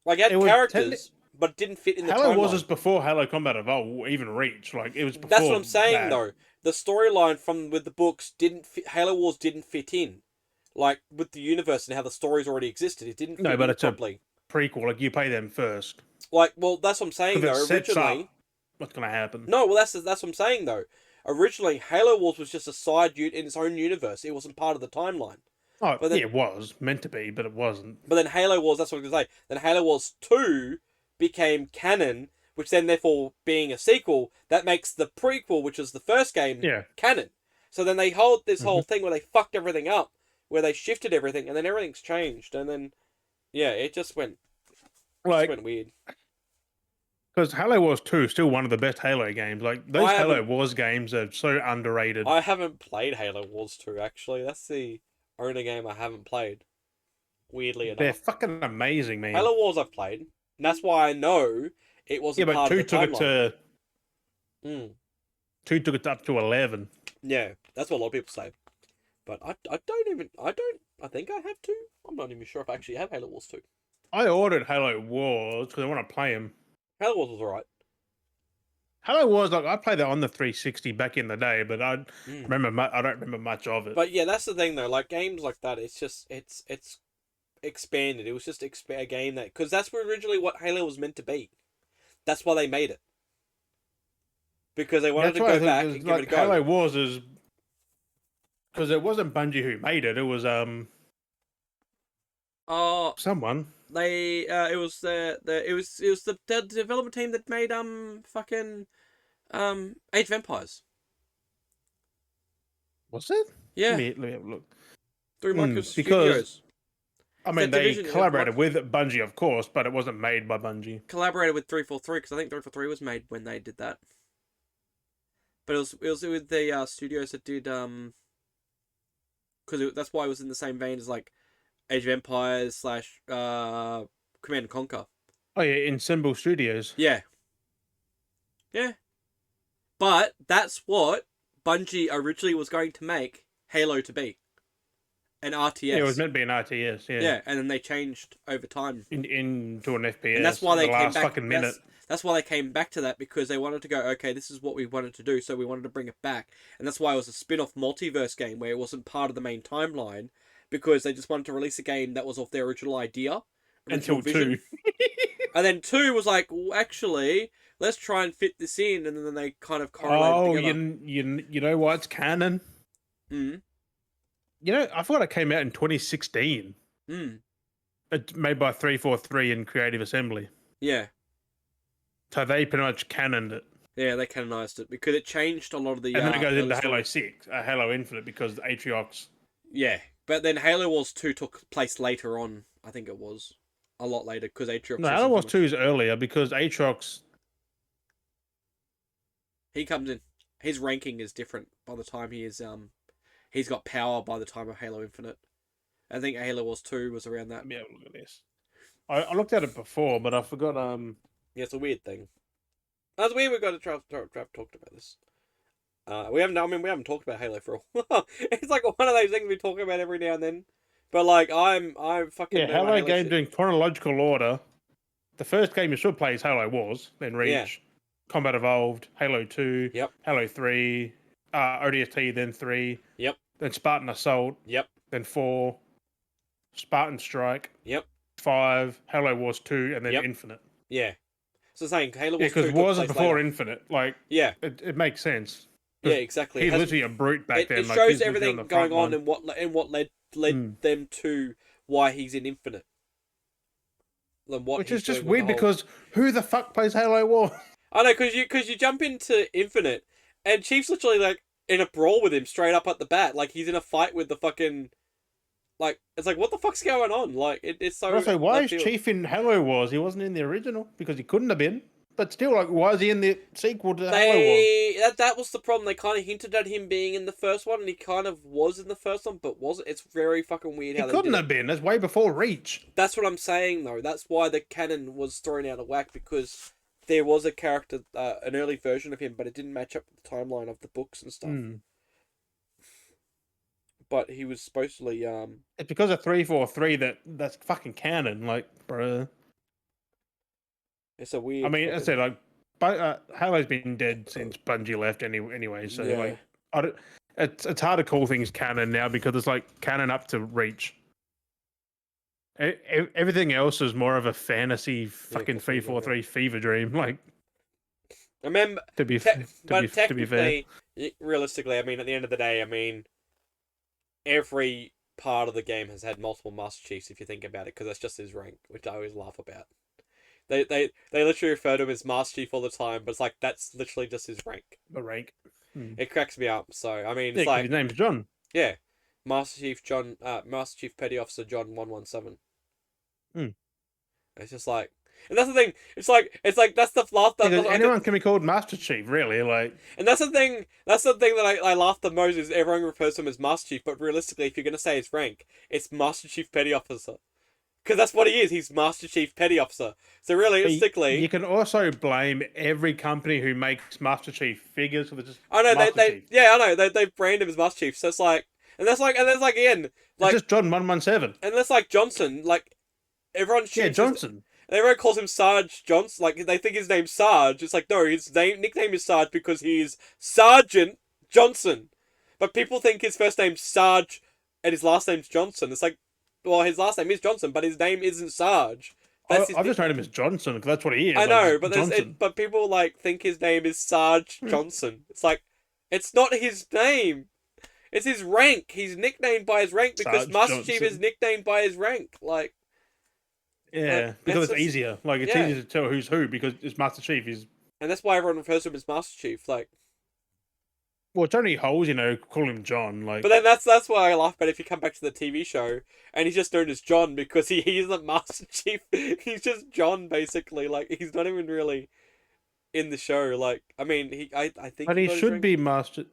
Like, it had characters, but it didn't fit in the timeline. Halo Wars was before Halo Combat Evolved even reached. Like, it was before... That's what I'm saying, though. The storyline with the books didn't fit... Halo Wars didn't fit in. Like, with the universe and how the stories already existed. It didn't fit in properly. A prequel. Like, you play them first. Like, well, that's what I'm saying, though. Originally... What's going to happen? No, well, that's what I'm saying, though. Originally, Halo Wars was just a side in its own universe. It wasn't part of the timeline. Oh, but then, yeah, it was meant to be, but it wasn't. But then Halo Wars, that's what I was going to say. Then Halo Wars 2 became canon, which then, therefore, being a sequel, that makes the prequel, which was the first game, canon. So then they hold this whole thing where they fucked everything up, where they shifted everything, and then everything's changed. And then, yeah, it just went weird. Because Halo Wars 2 is still one of the best Halo games. Like, those Halo Wars games are so underrated. I haven't played Halo Wars 2, actually. That's the only game I haven't played. Weirdly enough. They're fucking amazing, man. Halo Wars I've played. And that's why I know it wasn't part of the timeline. 2 took it up to 11. Yeah, that's what a lot of people say. But I think I have 2. I'm not even sure if I actually have Halo Wars 2. I ordered Halo Wars because I want to play them. Halo Wars was alright. Halo Wars, like, I played that on the 360 back in the day, but I don't remember much of it. But yeah, that's the thing though. Like, games like that, it's just it's expanded. It was just a game that, because that's originally what Halo was meant to be. That's why they made it, because they wanted to go back and give it a go. Halo Wars is because it wasn't Bungie who made it. It was someone. It was the development team that made Age of Empires. Was it? Yeah. Let me have a look. Through Microsoft Studios. I mean, they collaborated with Bungie, of course, but it wasn't made by Bungie. Collaborated with 343 because I think 343 was made when they did that. But it was with the studios that did because that's why it was in the same vein as like Age of Empires / Command and Conquer. Oh yeah, Ensemble Studios. Yeah. Yeah. But that's what Bungie originally was going to make Halo to be. An RTS. Yeah, it was meant to be an RTS, yeah. Yeah, and then they changed over time. Into an FPS. And that's why they came back. Fucking minute. That's why they came back to that, because they wanted to go, okay, this is what we wanted to do, so we wanted to bring it back. And that's why it was a spin-off multiverse game where it wasn't part of the main timeline, because they just wanted to release a game that was off their original idea. Until vision. 2. And then 2 was like, well, actually, let's try and fit this in, and then they kind of correlated together. You know why it's canon? Mm. You know, I thought it came out in 2016. Mm. It's made by 343 in Creative Assembly. Yeah. So they pretty much canoned it. Yeah, they canonized it because it changed a lot of the. And then it goes into Halo stories. 6, Halo Infinite, because Atriox. Yeah, but then Halo Wars 2 took place later on. I think it was a lot later because Atriox. No, Halo Wars 2 is earlier because Atriox. He comes in. His ranking is different by the time he is. He's got power by the time of Halo Infinite. I think Halo Wars 2 was around that. Let me have a look at this. I looked at it before, but I forgot. Yeah, it's a weird thing. That's weird. We've got to try talked about this. We haven't talked about Halo for a while. It's like one of those things we talk about every now and then. But like, I'm fucking. Yeah, Halo games in chronological order. The first game you should play is Halo Wars, then Reach, Combat Evolved, Halo 2, Halo 3, ODST, then 3, then Spartan Assault, then 4, Spartan Strike, 5, Halo Wars 2, and then Infinite. Yeah. So saying Halo Wars 2 because Wars is before Infinite. Like, it makes sense. Yeah, exactly. He's literally a brute back then. It shows everything going on and what led them to why he's in Infinite. Which is just weird because who the fuck plays Halo Wars? I know, because you jump into Infinite and Chief's literally like in a brawl with him straight up at the bat. Like he's in a fight with the fucking. Like, it's like, what the fuck's going on? Like, it's so. Also, why is Chief in Halo Wars? He wasn't in the original because he couldn't have been. But still, like, why is he in the sequel to Halo Wars? That was the problem. They kind of hinted at him being in the first one, and he kind of was in the first one, but wasn't. It's very fucking weird how he couldn't have been. That's way before Reach. That's what I'm saying, though. That's why the canon was thrown out of whack, because there was a character, an early version of him, but it didn't match up with the timeline of the books and stuff. But he was supposedly It's because of 343 that's fucking canon, like, bruh. It's a weird. I mean, I said like, Halo's been dead since Bungie left anyway. So like, it's hard to call things canon now because it's like canon up to Reach. Everything else is more of a fantasy fucking 343 fever dream. Like, I remember to be fair, realistically, I mean, at the end of the day, I mean, every part of the game has had multiple Master Chiefs if you think about it, because that's just his rank, which I always laugh about. They literally refer to him as Master Chief all the time, but it's like that's literally just his rank. The rank. It cracks me up. So I mean, it's like his name's John. Yeah, Master Chief John, Master Chief Petty Officer John 117. It's just like, and that's the thing. It's like that's the last. Anyone can be called Master Chief, really. Like, and that's the thing. That's the thing that I laugh the most is everyone refers to him as Master Chief, but realistically, if you're gonna say his rank, it's Master Chief Petty Officer. Because that's what he is. He's Master Chief Petty Officer. So realistically, you can also blame every company who makes Master Chief figures for just. I know they brand him as Master Chief. So it's like, and that's like again, like it's just John 117. And that's like Johnson. Like everyone. Johnson. And everyone calls him Sarge Johnson. Like they think his name's Sarge. It's like no, his nickname is Sarge because he's Sergeant Johnson. But people think his first name's Sarge and his last name's Johnson. It's like. Well, his last name is Johnson, but his name isn't Sarge. I've just known him as Johnson because that's what he is. I know, but people like think his name is Sarge Johnson. It's like, it's not his name. It's his rank. He's nicknamed by his rank because Sarge Master Johnson. Chief is nicknamed by his rank. Like, because it's easier. Like it's easier to tell who's who because it's Master Chief is. And that's why everyone refers to him as Master Chief. Like. Well, Tony Holes, call him John. Like, but then that's why I laugh about if you come back to the TV show and he's just known as John because he isn't Master Chief. He's just John basically. Like he's not even really in the show. Like I mean, I think. But he should be Master.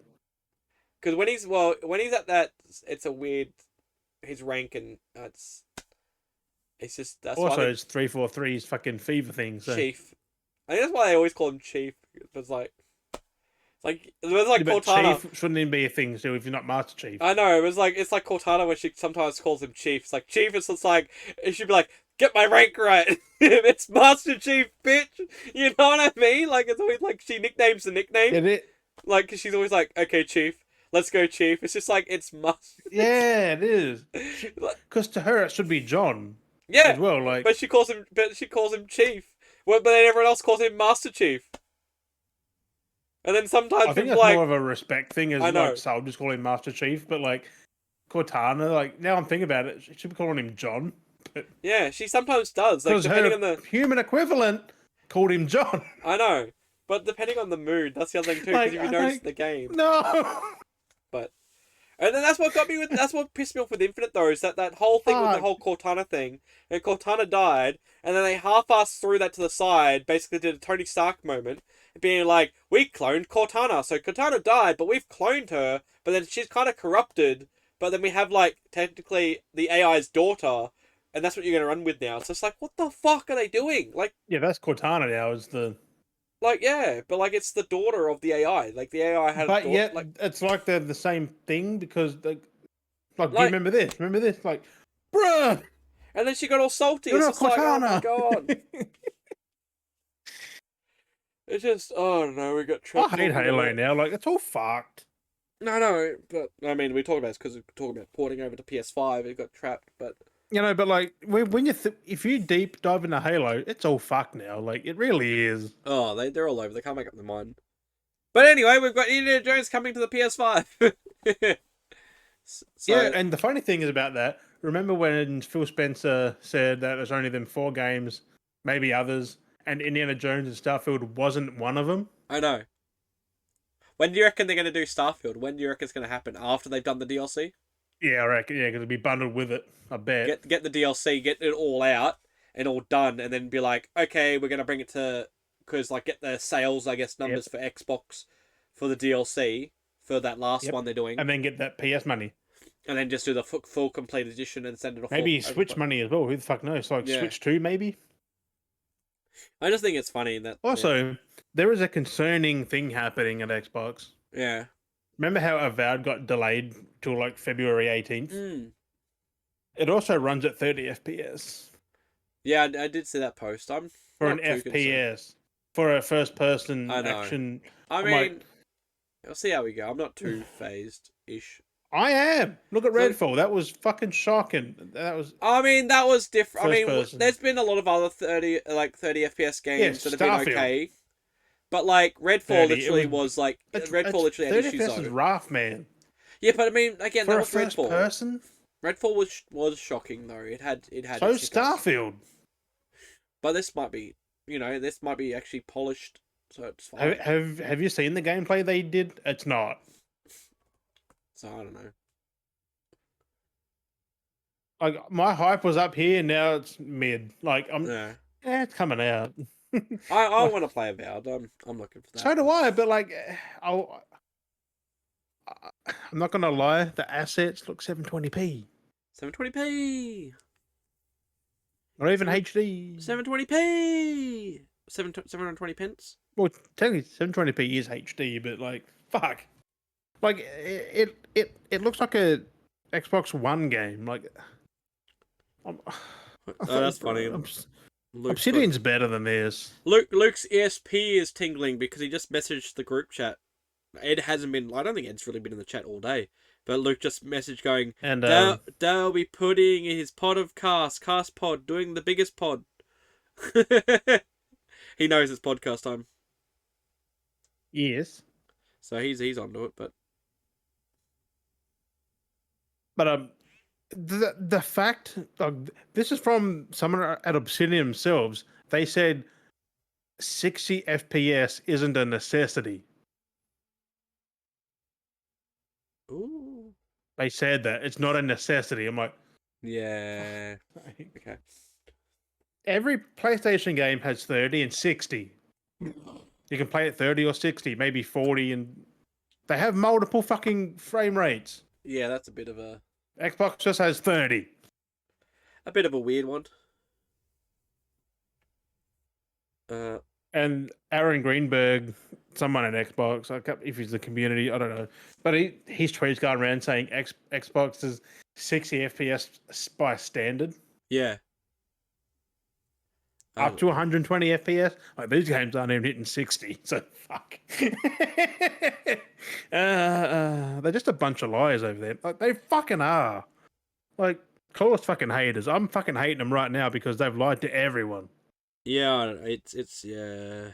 Because when he's at that, it's a weird his rank and it's just that's also it's 343's fucking fever thing. So. Chief. I think that's why they always call him Chief. It's like. It was like Cortana. Chief shouldn't even be a thing still if you're not Master Chief. I know, it's like Cortana when she sometimes calls him Chief. It's like Chief, it's like it should be like, get my rank right. It's Master Chief, bitch. You know what I mean? Like it's always like she nicknames the nickname. Like cause she's always like, okay, Chief, let's go, Chief. It's just like it's Master. Yeah, it is. Because to her it should be John. Yeah. As well, like. But she calls him Chief. Well, but then everyone else calls him Master Chief. And then sometimes I think that's more of a respect thing, as like so I'll just call him Master Chief, but like Cortana, like now I'm thinking about it, she should be calling him John. Yeah, she sometimes does. Like depending on the human equivalent called him John. I know, but depending on the mood, that's the other thing too. Because if you notice the game, no. But and then that's what pissed me off with Infinite though, is that whole thing with the whole Cortana thing, and Cortana died, and then they half-assed threw that to the side, basically did a Tony Stark moment, being like, we cloned Cortana, so Cortana died, but we've cloned her, but then she's kind of corrupted, but then we have like technically the AI's daughter, and that's what you're gonna run with now. So it's like, what the fuck are they doing? Like, yeah, that's Cortana now. Is the like, yeah, but like it's the daughter of the AI. Like the AI had but a daughter. Yet, like, it's like they're the same thing because do you remember this? Remember this? Like, bruh. And then she got all salty. You're It's not just Cortana. like, oh my god. It's just, oh no, we got trapped. I hate Halo now. Like, it's all fucked. No, but I mean, we talk about it because we're talking about porting over to PS5. It got trapped, but But like when you if you deep dive into Halo, it's all fucked now. Like, it really is. Oh, they're all over. They can't make up their mind. But anyway, we've got Indiana Jones coming to the PS5. Yeah, and the funny thing is about that. Remember when Phil Spencer said that there's only them 4 games, maybe others, and Indiana Jones and Starfield wasn't one of them? I know. When do you reckon they're going to do Starfield? When do you reckon it's going to happen? After they've done the DLC? Yeah, I reckon. Yeah, because it'll be bundled with it. I bet. Get the DLC, get it all out and all done, and then be like, okay, we're going to bring it to... Because, like, get the sales, I guess, numbers for Xbox for the DLC for that last one they're doing. And then get that PS money. And then just do the full complete edition and send it off. Maybe Switch money as well. Who the fuck knows? Like Switch 2, maybe? I just think it's funny that... Also, there is a concerning thing happening at Xbox. Yeah. Remember how Avowed got delayed till like February 18th? Mm. It also runs at 30 FPS. Yeah, I did see that post. I'm for an FPS. Concerned. For a first-person action. I mean, I'll see how we go. I'm not too phased-ish. I am. Look at Redfall. That was fucking shocking. That was. I mean, that was different. I mean, there's been a lot of other 30 FPS games that have been okay, but like Redfall literally was like Redfall literally had issues. 30 FPS is rough, man. Yeah, but I mean, again, for that was first Redfall. Person? Redfall was shocking though. It had. So Starfield. But this might be, this might be actually polished, so it's fine. Have you seen the gameplay they did? It's not. So I don't know. Like my hype was up here, now it's mid. Like it's coming out. I want to play Avowed. I'm looking for that. So do I, but like, I'm not gonna lie. The assets look 720p. 720p. Or even HD. 720p. 720 pence. Well, technically 720p is HD, but like, fuck. Like it looks like a Xbox One game. Like, that's funny. Obsidian's better than this. Luke's ESP is tingling because he just messaged the group chat. Ed hasn't been. I don't think Ed's really been in the chat all day. But Luke just messaged going, and Dale be putting his pod of cast pod, doing the biggest pod. He knows it's podcast time. Yes. So he's onto it, but the fact, this is from someone at Obsidian themselves. They said 60 FPS isn't a necessity. Ooh. They said that it's not a necessity. I'm like, yeah. Okay. Every PlayStation game has 30 and 60. You can play at 30 or 60, maybe 40, and they have multiple fucking frame rates. Yeah, that's a bit of a... Xbox just has 30. A bit of a weird one. And Aaron Greenberg, someone at Xbox, if he's the community, I don't know. But his tweets going around saying Xbox is 60 FPS by standard. Yeah. Up to 120 FPS. Like, these games aren't even hitting 60, so fuck. They're just a bunch of liars over there. Like, they fucking are. Like, call us fucking haters. I'm fucking hating them right now because they've lied to everyone. Yeah, it's yeah.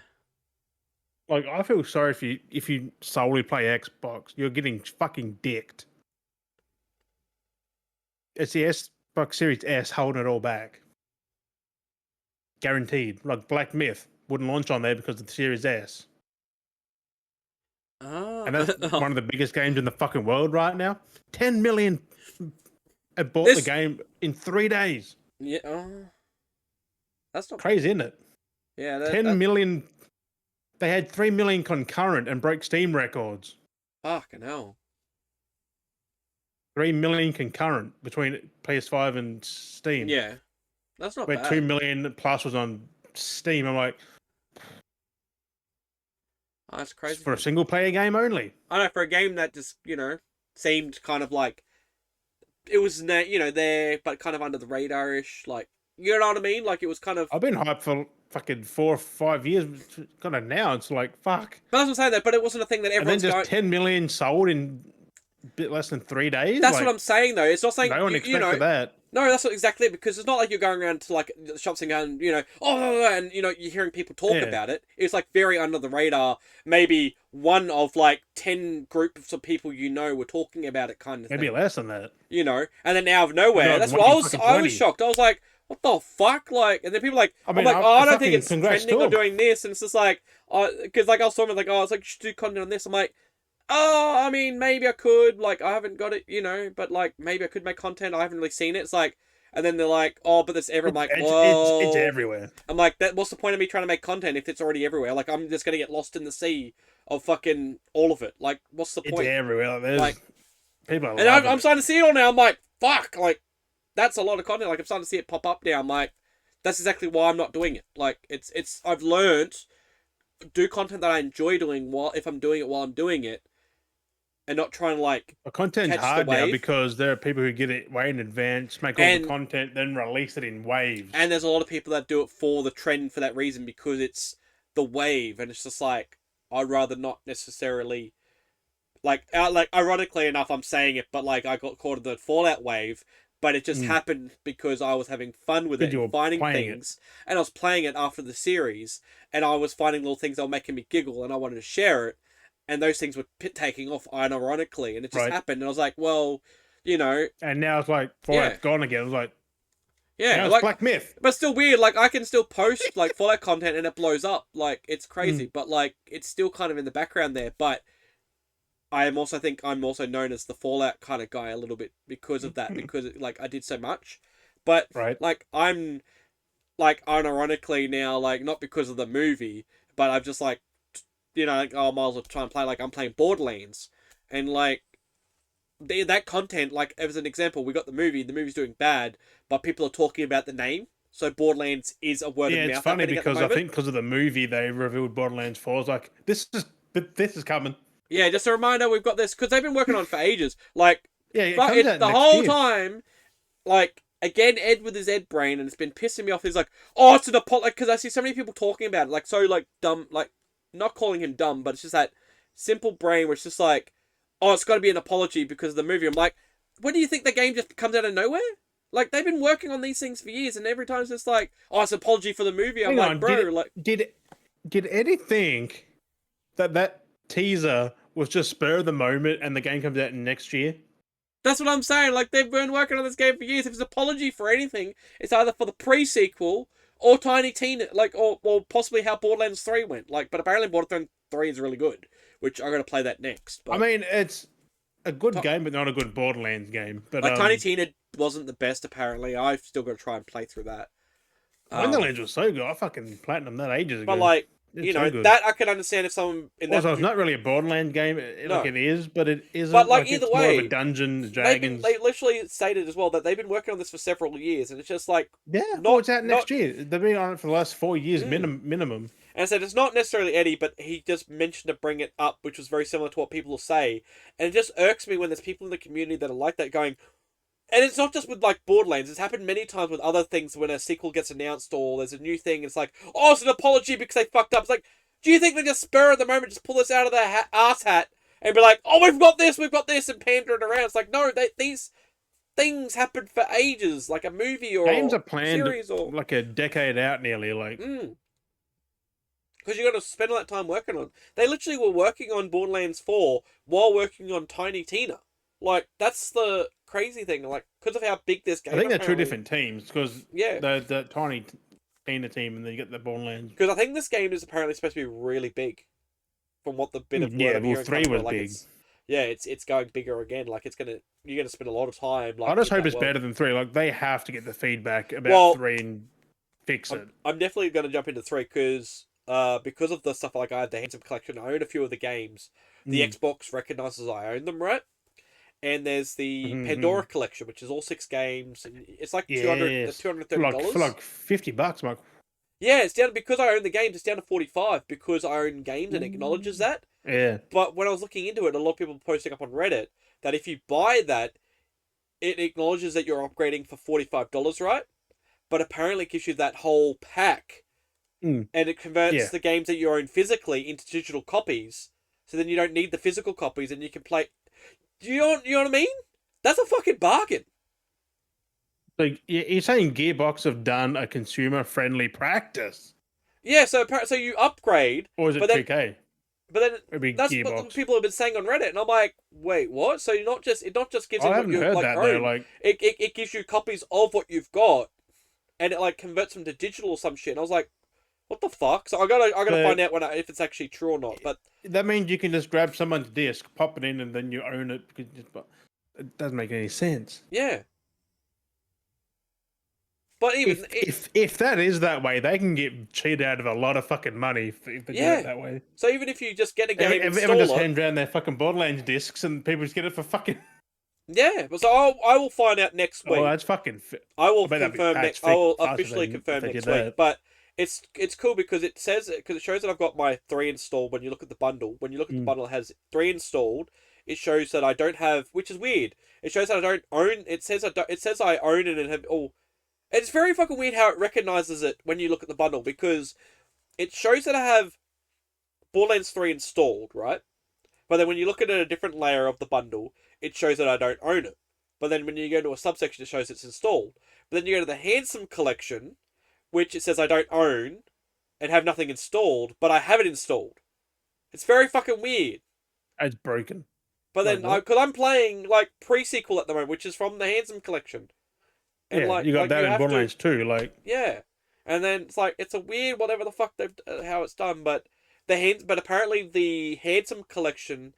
Like, I feel sorry if you solely play Xbox. You're getting fucking dicked. It's the Xbox Series S holding it all back. Guaranteed. Like Black Myth. wouldn't launch on there because of the Series S. Oh. And that's one of the biggest games in the fucking world right now. 10 million have bought the game in 3 days. Yeah. That's not crazy, isn't it? Yeah. 10 million. They had 3 million concurrent and broke Steam records. Fucking hell. 3 million concurrent between PS5 and Steam. Yeah. That's not bad. 2 million plus was on Steam. I'm like, oh, that's crazy. For a single player game only. I know, for a game that just, seemed kind of like it was, there, but kind of under the radar-ish. Like, you know what I mean? Like, it was kind of. I've been hyped for fucking 4 or 5 years. Kind of now, it's like, fuck. But that's what I'm saying, though. But it wasn't a thing that everyone's and then just 10 million sold in a bit less than 3 days. That's what I'm saying, though. It's not saying no one expected that. No, that's not exactly it, because it's not like you're going around to like the shops and going, and you're hearing people talk about it. It's like very under the radar. Maybe one of like 10 groups of people were talking about it, kind of maybe thing. Less than that. And then out of nowhere, that's what I was shocked. I was like, what the fuck? Like, and then people like, I don't think it's trending or doing this, and it's just like, because like I was talking like, it's like you should do content on this. I'm like, I mean, maybe I could, like, I haven't got it, but, like, maybe I could make content, I haven't really seen it, it's like, and then they're like, but that's everywhere, I'm like, whoa. It's everywhere. I'm like, what's the point of me trying to make content if it's already everywhere? Like, I'm just gonna get lost in the sea of fucking all of it, like, what's the point? It's everywhere, people are and I'm starting to see it all now, I'm like, fuck, like, that's a lot of content, like, I'm starting to see it pop up now, I'm like, that's exactly why I'm not doing it, like, I've learned, do content that I enjoy doing if I'm doing it while I'm doing it, and not trying to like content's hard now because there are people who get it way in advance, make all the content, then release it in waves. And there's a lot of people that do it for the trend for that reason, because it's the wave, and it's just like, I'd rather not necessarily like ironically enough I'm saying it, but like I got caught in the Fallout wave, but it just happened because I was having fun with it and finding things, and I was playing it after the series, and I was finding little things that were making me giggle, and I wanted to share it. And those things were taking off unironically, and it just happened. And I was like, well, And now it's like, Fallout's gone again. I was like, now it's like Black Myth. But still weird. Like, I can still post like Fallout content and it blows up. Like, it's crazy. But like, it's still kind of in the background there. But I'm also known as the Fallout kind of guy a little bit because of that. Because like I did so much. But like I'm like unironically now, like not because of the movie, but I'm just like, like, I might as well try and play, like, I'm playing Borderlands. And, like, that content, like, as an example, we got the movie's doing bad, but people are talking about the name. So Borderlands is a word of mouth. Yeah, it's funny because I think because of the movie, they revealed Borderlands 4. I was like, this is coming. Yeah, just a reminder, we've got this, because they've been working on it for ages. Like, the whole time, like, again, Ed with his Ed brain, and it's been pissing me off. He's like, it's an apology, because I see so many people talking about it, like, so, like, dumb, like, not calling him dumb, but it's just that simple brain where it's just like, it's got to be an apology because of the movie. I'm like, when do you think the game just comes out of nowhere? Like, they've been working on these things for years, and every time it's just like, it's an apology for the movie. I'm like, bro, did Eddie think that teaser was just spur of the moment and the game comes out next year? That's what I'm saying. Like, they've been working on this game for years. If it's an apology for anything, it's either for the pre-sequel or Tiny Tina, like, or possibly how Borderlands 3 went. Like, but apparently Borderlands 3 is really good, which I'm going to play that next. But, I mean, it's a good game, but not a good Borderlands game. But like, Tiny Tina wasn't the best, apparently. I've still got to try and play through that. Wonderlands was so good. I fucking platinumed that ages ago. But, like, that I can understand if someone in that. Also, it's not really a Borderlands game. Like it is, but it isn't. But like either way, more of a Dungeons, Dragons. They literally stated as well that they've been working on this for several years, and it's just like it's out next year. They've been on it for the last 4 years minimum. And I said it's not necessarily Eddie, but he just mentioned to bring it up, which was very similar to what people will say, and it just irks me when there's people in the community that are like that going. And it's not just with, like, Borderlands. It's happened many times with other things when a sequel gets announced or there's a new thing. It's like, it's an apology because they fucked up. It's like, do you think they just spur of the moment, just pull this out of their ass hat and be like, we've got this, and pander it around? It's like, no, these things happened for ages, like a movie or games are planned series or like a decade out nearly, like. Because you got to spend all that time working on. They literally were working on Borderlands 4 while working on Tiny Tina. Like, that's the crazy thing. Like, because of how big this game. I think they're two different teams because the Patina team, and then you get the Borderlands. Because I think this game is apparently supposed to be really big, from what the bit of word I'm hearing. 3 was big. It's going bigger again. Like you're gonna spend a lot of time. Like I just hope it's better than 3. Like they have to get the feedback about 3 and fix it. I'm definitely gonna jump into 3 because of the stuff like I have the Handsome Collection. I own a few of the games. The Xbox recognizes I own them, right? And there's the Pandora Collection, which is all 6 games, and it's like $230 for like $50, Mike. Yeah, it's down because I own the games. It's down to 45 because I own games and acknowledges that. Yeah. But when I was looking into it, a lot of people were posting up on Reddit that if you buy that, it acknowledges that you're upgrading for $45, right? But apparently it gives you that whole pack, and it converts the games that you own physically into digital copies. So then you don't need the physical copies, and you can play. Do you know what I mean? That's a fucking bargain. Like you're saying, Gearbox have done a consumer-friendly practice. Yeah, so you upgrade, or is it 2K? But then that's Gearbox. what people have been saying on Reddit, and I'm like, wait, what? So it not just gives you what you heard like that, own. like it gives you copies of what you've got, and it like converts them to digital or some shit. And I was like, what the fuck? So I gotta find out if it's actually true or not. But that means you can just grab someone's disc, pop it in, and then you own it. It doesn't make any sense. Yeah. But even if that is that way, they can get cheated out of a lot of fucking money if they do it that way. So even if you just get a game, everyone just hand around their fucking Borderlands discs, and people just get it for fucking. Yeah, but so I will find out next week. Oh, that's fucking. I will confirm next. I will officially confirm next week. But it's cool because it shows that I've got my 3 installed. When you look at the bundle, the bundle it has 3 installed. It shows that I don't have, which is weird. It shows that I don't own. It says I own it and have all. It's very fucking weird how it recognizes it when you look at the bundle, because it shows that I have Borderlands 3 installed, right? But then when you look at a different layer of the bundle, it shows that I don't own it. But then when you go to a subsection, it shows it's installed. But then you go to the Handsome Collection, which it says I don't own and have nothing installed, but I have it installed. It's very fucking weird. It's broken. But then, because I'm playing like pre-sequel at the moment, which is from the Handsome Collection. And you got that in Borderlands 2, like. Yeah, and then it's like it's a weird whatever the fuck how it's done, but apparently the Handsome Collection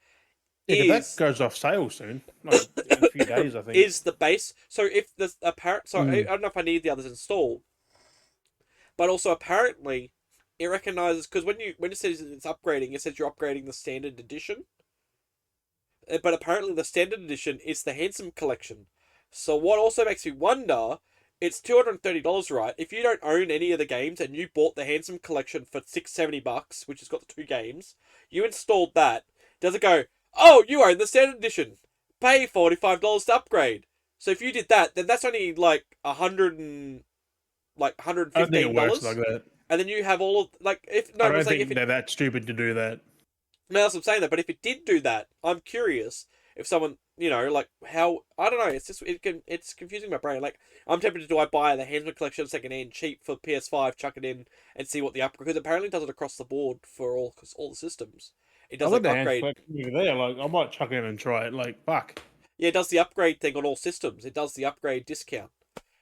that goes off sale soon, like in a few days, I think. Is the base. So if there's I don't know if I need the others installed, but also apparently it recognizes, because when it says it's upgrading, it says you're upgrading the standard edition, but apparently the standard edition is the Handsome Collection. So what also makes me wonder, it's $230, right? If you don't own any of the games and you bought the Handsome Collection for $670, which has got the 2 games, you installed that. Does it go, oh, you own the standard edition, pay $45 to upgrade? So if you did that, then that's only like $115. I don't think it works like that. And then you have all of I don't think they're that stupid to do that. No, that's what I'm saying that. But if it did do that, I'm curious if someone, like how, I don't know. It's just it's confusing my brain. Like I'm tempted to, do I buy the Handsome Collection secondhand cheap for PS5, chuck it in and see what the upgrade, because apparently it does it across the board for all the systems. It does like upgrade. There, like I might chuck it in and try it. Like fuck. Yeah, it does the upgrade thing on all systems. It does the upgrade discount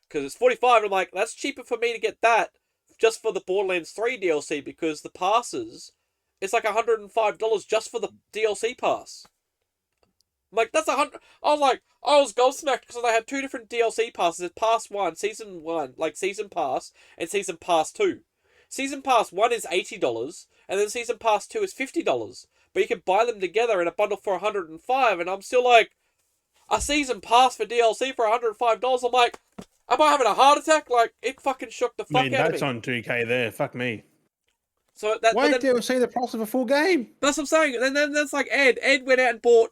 because it's $45. And I'm like, that's cheaper for me to get that just for the Borderlands 3 DLC, because the passes, it's like $105 just for the DLC pass. I'm like, that's $100. I was gobsmacked because they had 2 different DLC passes. Pass 1, Season 1, like Season Pass, and Season Pass 2. Season Pass 1 is $80, and then Season Pass 2 is $50. But you can buy them together in a bundle for $105, and I'm still like, a Season Pass for DLC for $105? I'm like, am I having a heart attack? Like, it fucking shook the fuck out of me. That's on 2K there. Fuck me. So why did you see the price of a full game? That's what I'm saying. And then that's like Ed. Ed went out and bought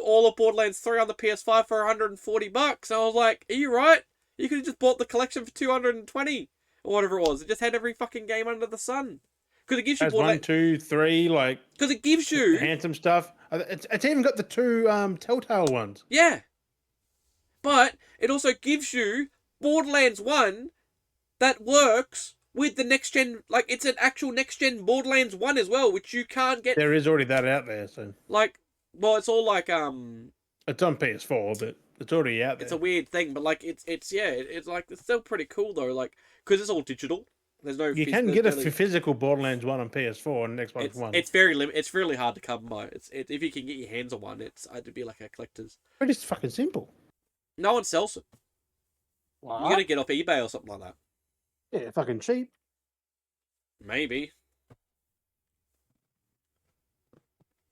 all of Borderlands 3 on the PS5 for $140. I was like, are you right? You could have just bought the collection for $220 or whatever it was. It just had every fucking game under the sun. Because it gives you 1, 2, 3, like. Because it gives you Handsome stuff. It's even got the 2 Telltale ones. Yeah, but it also gives you Borderlands 1 that works with the next gen. Like, it's an actual next gen Borderlands 1 as well, which you can't get. There is already that out there, so. Like, well, it's all like It's on PS4, but it's already out there. It's a weird thing, but like it's like it's still pretty cool though. Like, because it's all digital. There's no. You can get a physical Borderlands 1 on PS4 and Xbox One. It's very limited. It's really hard to come by. If you can get your hands on one, it'd be like a collector's. But it's fucking simple. No one sells it. What? You gotta get off eBay or something like that. Yeah, fucking cheap. Maybe.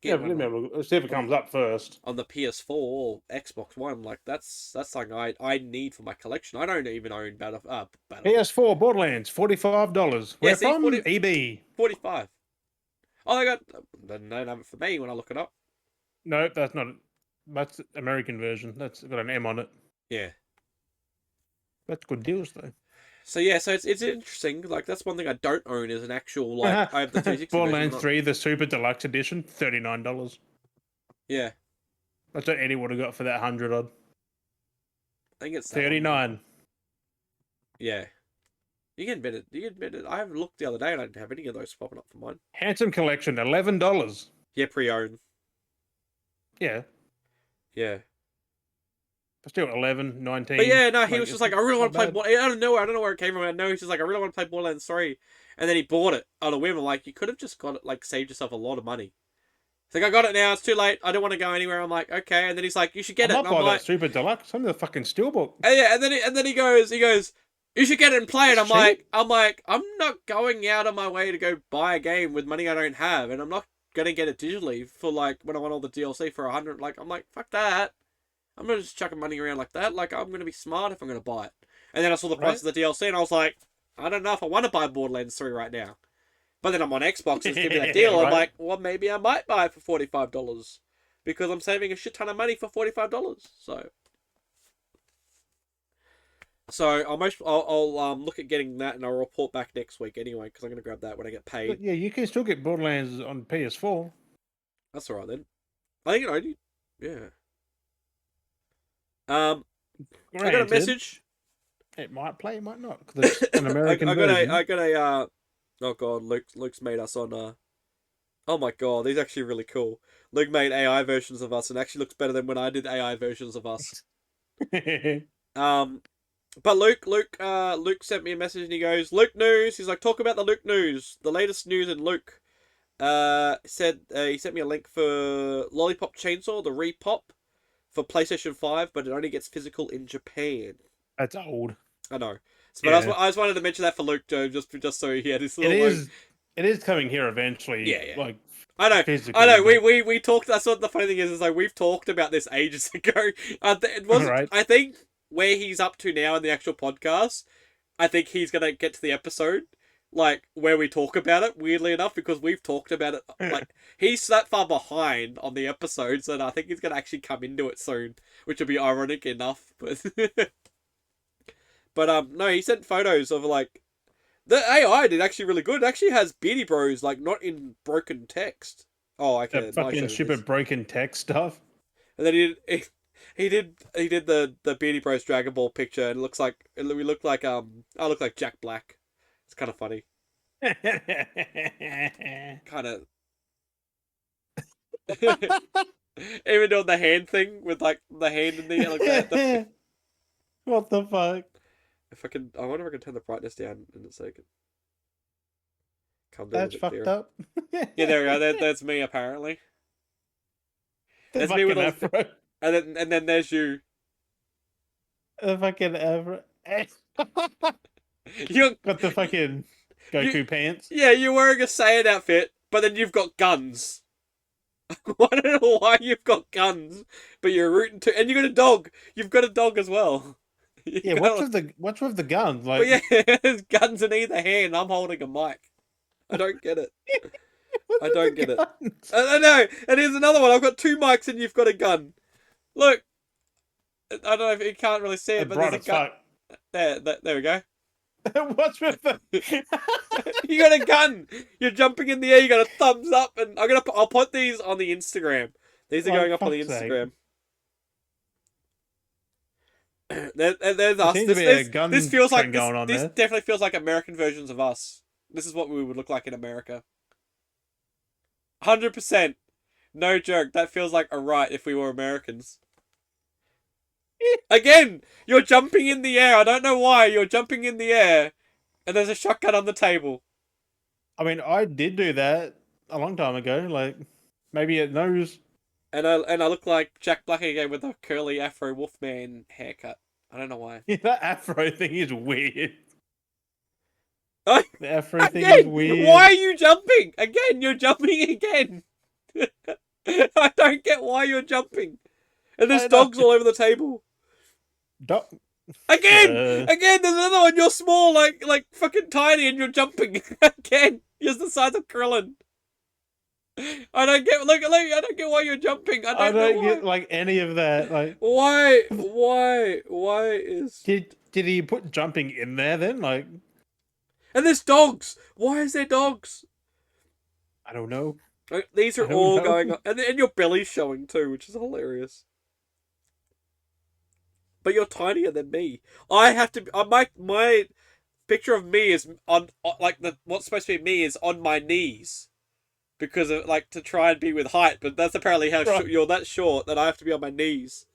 Let's see if it comes up first. On the PS4 or Xbox One, like that's something I need for my collection. I don't even own Battle. PS4 Borderlands, $45. Where from? EB. 45. Oh, they don't have it for me when I look it up. No, that's not. That's the American version. That's got an M on it. Yeah. That's good deals though. So yeah, so it's interesting. Like that's one thing I don't own is an actual like I have the 360 Borderlands 3, the Super Deluxe Edition, $39. Yeah. That's what Eddie would have got for that 100 odd. I think it's $39. Yeah. You can bid it. I haven't looked the other day and I didn't have any of those popping up for mine. Handsome Collection, $11. Yeah, pre-owned. Yeah. Yeah. But still 11, 19. But yeah, no, he was just like, I really want to play Borderlands. I don't know where it came from. I know he's just like, I really want to play Borderlands 3. And then he bought it on a whim. I'm like, you could have just got it, like, saved yourself a lot of money. He's like, I got it now. It's too late. I don't want to go anywhere. I'm like, okay. And then he's like, you should get it. I'm not that Super Deluxe. I'm the fucking Steelbook. And yeah, and then he goes, you should get it and play it. I'm like, I'm not going out of my way to go buy a game with money I don't have, and I'm not gonna get it digitally for like when I want all the DLC for 100. Like, I'm like, fuck that. I'm not just chucking money around like that. Like, I'm going to be smart if I'm going to buy it. And then I saw the price of the DLC, and I was like, I don't know if I want to buy Borderlands 3 right now. But then I'm on Xbox, and it's giving me that deal. Right. I'm like, well, maybe I might buy it for $45. Because I'm saving a shit ton of money for $45. So I'll look at getting that, and I'll report back next week anyway, because I'm going to grab that when I get paid. But yeah, you can still get Borderlands on PS4. That's alright then. I think it only... Yeah. I got a message. It might play, it might not. Because it's an American version. I got a. Oh god, Luke's made us on. Oh my god, these are actually really cool. Luke made AI versions of us, and actually looks better than when I did AI versions of us. But Luke sent me a message, and he goes, Luke news. He's like, talk about the Luke news, the latest news in Luke. Said he sent me a link for Lollipop Chainsaw, the repop. For PlayStation 5, but it only gets physical in Japan. That's old. I know. But I just wanted to mention that for Luke, Joe, just so he had his little... It is coming here eventually. Yeah. Like, I know. We talked... That's what the funny thing is like, we've talked about this ages ago. Right. I think where he's up to now in the actual podcast, I think he's going to get to the episode, like, where we talk about it, weirdly enough, because we've talked about it, like, he's that far behind on the episodes that I think he's going to actually come into it soon, which will be ironic enough, but... But, no, he sent photos of, like... The AI did actually really good. It actually has Beardy Bros, like, not in broken text. Oh, I can... fucking stupid broken text stuff. And then he did the Beardy Bros Dragon Ball picture, and I look like Jack Black. It's kind of funny. Kind of. Even doing the hand thing with like the hand in the like that. What the fuck? I wonder if I can turn the brightness down in a second. That's fucked up. Yeah, there we go. That's me apparently. That's me with all... and then there's you. The fucking afro. You got the fucking Goku pants. Yeah, you're wearing a Saiyan outfit, but then you've got guns. I don't know why you've got guns, but you're rooting to, and you got a dog. You've got a dog as well. Yeah, what's with the guns? Like, yeah, there's guns in either hand. I'm holding a mic. I don't get it. I don't get it. I know. And here's another one. I've got two mics, and you've got a gun. Look, I don't know if you can't really see it, but there's a gun. There we go. What's with the... You got a gun. You're jumping in the air. You got a thumbs up, and I'll put these on the Instagram. These are going up on the Instagram. There's us. This feels like this definitely feels like American versions of us. This is what we would look like in America. 100%. No joke. That feels like a right if we were Americans. Again, you're jumping in the air. I don't know why. You're jumping in the air. And there's a shotgun on the table. I mean, I did do that a long time ago. Like, maybe it knows. And I look like Jack Black again with a curly Afro Wolfman haircut. I don't know why. Yeah, that afro thing is weird. Oh, The afro thing is again, weird. why are you jumping? Again, you're jumping again. I don't get why you're jumping. And there's dogs all over the table. Again! Again, there's another one. You're small, like fucking tiny, and you're jumping. Again, you're the size of Krillin. I don't get I don't get why you're jumping. I don't get like any of that. Like why is did he put jumping in there then? Like, and there's dogs. Why is there dogs? I don't know. These are all going on, and your belly's showing too, which is hilarious. But you're tinier than me. I have to. My picture of me is on like what's supposed to be me is on my knees. Because of, like, to try and be with height, but that's apparently how you're that short that I have to be on my knees.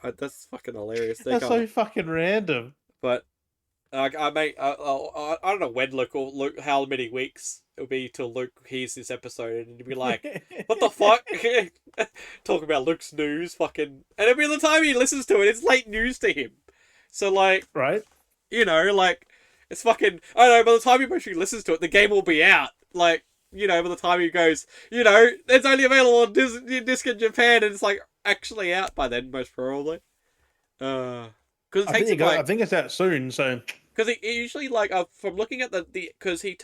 That's fucking hilarious. That's so fucking random. But I don't know when Luke how many weeks it'll be till Luke hears this episode and he'll be like, "What the fuck?" Talk about Luke's news, fucking, and every other time he listens to it, it's late news to him. So like, right? You know, like. It's fucking... I don't know, by the time he actually listens to it, the game will be out. Like, you know, by the time he goes, you know, it's only available on disc in Japan, and it's, like, actually out by then, most probably. Because it takes I think it's out soon, so... Because he usually, like, from looking at the... Because he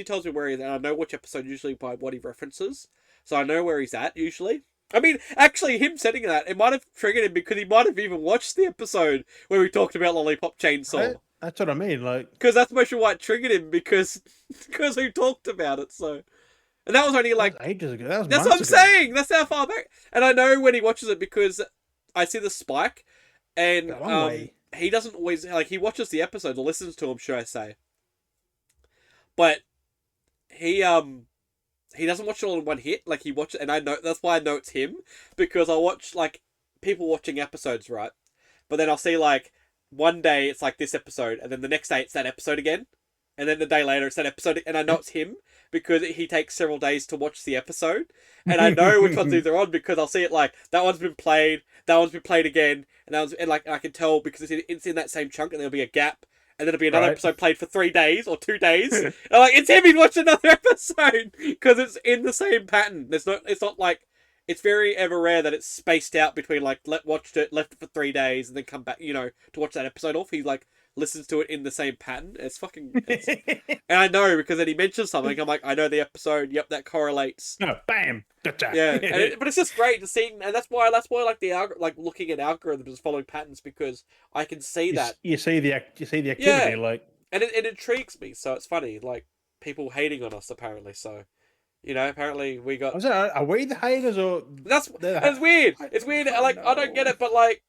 tells me where he's at, and I know which episode usually by what he references. So I know where he's at, usually. I mean, actually, him setting that, it might have triggered him because he might have even watched the episode where we talked about Lollipop Chainsaw. That's what I mean, like... Because that's mostly why it triggered him, because we talked about it, so... And that was only, like... That was ages ago. That was that's what I'm saying! That's how far back... And I know when he watches it because I see the spike, and he doesn't always... Like, he watches the episodes, or listens to them, should I say. But he doesn't watch it all in one hit. Like, he watches... And I know... That's why I know it's him, because I watch, like, people watching episodes, right? But then I'll see, like... One day it's like this episode, and then the next day it's that episode again, and then the day later it's that episode, and I know it's him because he takes several days to watch the episode, and I know which ones these are on because I'll see it like that one's been played again, and like I can tell because it's in that same chunk, and there'll be a gap, and then there'll be another episode played for 3 days or 2 days, and I'm like, it's him. He's watched another episode because it's in the same pattern. It's not like. It's very ever rare that it's spaced out between, like, watched it, left it for 3 days, and then come back, you know, to watch that episode off. He, like, listens to it in the same pattern. It's fucking... and I know, because then he mentions something, I'm like, I know the episode, yep, that correlates. No, bam! Gotcha. Yeah, but it's just great to see, and that's why like, looking at algorithms is following patterns, because I can see that. You see the activity, like... And it intrigues me, so it's funny, like, people hating on us, apparently, so... You know, apparently we got... Are we the haters or... That's weird. It's weird. Like, I don't get it, but like...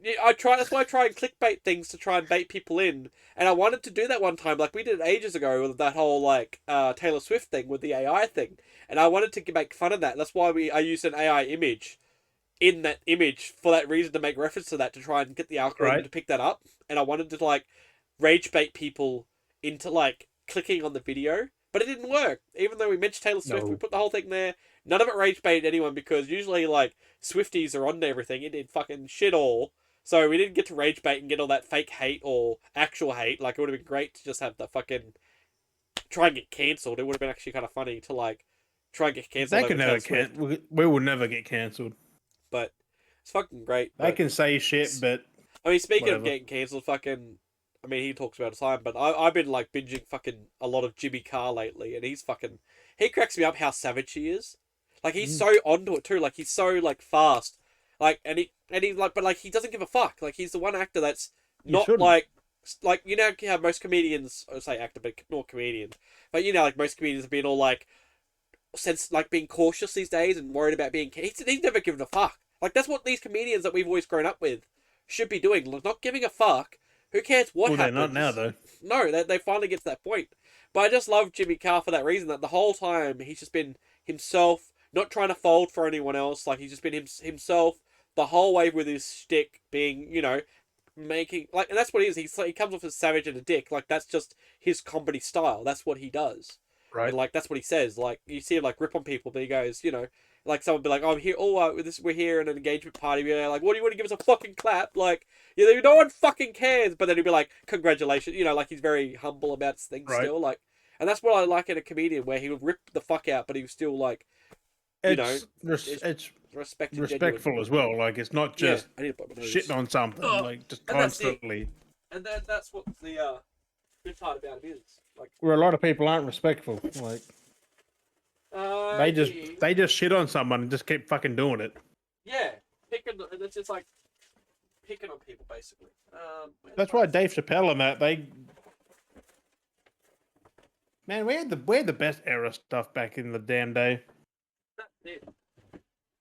That's why I try and clickbait things to try and bait people in. And I wanted to do that one time. Like, we did it ages ago with that whole, like, Taylor Swift thing with the AI thing. And I wanted to make fun of that. That's why I used an AI image in that image for that reason, to make reference to that, to try and get the algorithm to pick that up. And I wanted to, like, rage bait people into, like, clicking on the video. But it didn't work. Even though we mentioned Taylor Swift, we put the whole thing there. None of it rage baited anyone because usually, like, Swifties are onto everything. It did fucking shit all. So we didn't get to rage bait and get all that fake hate or actual hate. Like, it would have been great to just have the fucking... Try and get cancelled. It would have been actually kind of funny to, like, try and get cancelled. They could never we will never get cancelled. But it's fucking great. They can say shit, but... I mean, speaking of getting cancelled, fucking... I mean, he talks about it all the time, but I've been, like, binging fucking a lot of Jimmy Carr lately, and he's fucking... He cracks me up how savage he is. Like, he's so onto it, too. Like, he's so, like, fast. Like, and he's, like... But, like, he doesn't give a fuck. Like, he's the one actor that's not, like... Like, you know how most comedians... I say actor, but not comedian. But, you know, like, most comedians have been all, like... being cautious these days and worried about being... He's never given a fuck. Like, that's what these comedians that we've always grown up with should be doing. Not giving a fuck. Who cares what happens? They're not now, though. No, they finally get to that point. But I just love Jimmy Carr for that reason, that the whole time he's just been himself, not trying to fold for anyone else. Like, he's just been himself the whole way with his shtick being, you know, making like, and that's what he is. He comes off as savage and a dick. Like that's just his comedy style. That's what he does. Right. And like that's what he says. Like you see him like rip on people, but he goes, like someone be like, "Oh, I'm here. Oh, we're here in an engagement party." We're like, "What do you want to give us a fucking clap?" Like, no one fucking cares. But then he'd be like, "Congratulations," like he's very humble about things still. Like, and that's what I like in a comedian where he would rip the fuck out, but he was still like, it's respectful as well. Like it's not just shitting on something like just constantly. And that's what the good part about it is. Like, where a lot of people aren't respectful. Like they just shit on someone and just keep fucking doing it. Yeah, it's just like picking on people basically. That's why Dave Chappelle and that man, we had the best era stuff back in the damn day. That's it.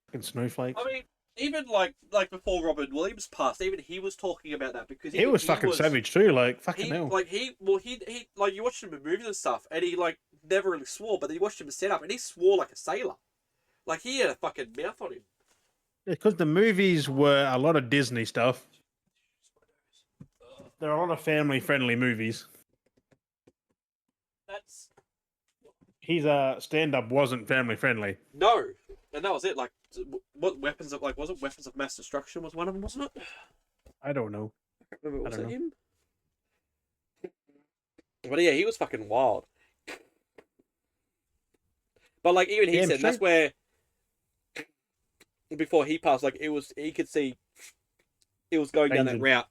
Fucking snowflakes. I mean, even like before Robin Williams passed, even he was talking about that because he was fucking savage too. Like fucking hell. Like he like you watched him in movies and stuff, and he like never really swore, but then you watched him set up, and he swore like a sailor. Like he had a fucking mouth on him. Yeah, because the movies were a lot of Disney stuff. There are a lot of family-friendly movies. His stand-up wasn't family-friendly. No, and that was it. Like, what weapons of was it weapons of mass destruction was one of them, wasn't it? I don't know. I can't remember. Was it him? But yeah, he was fucking wild. But like even he said that's where before he passed, like he could see it was going down that route,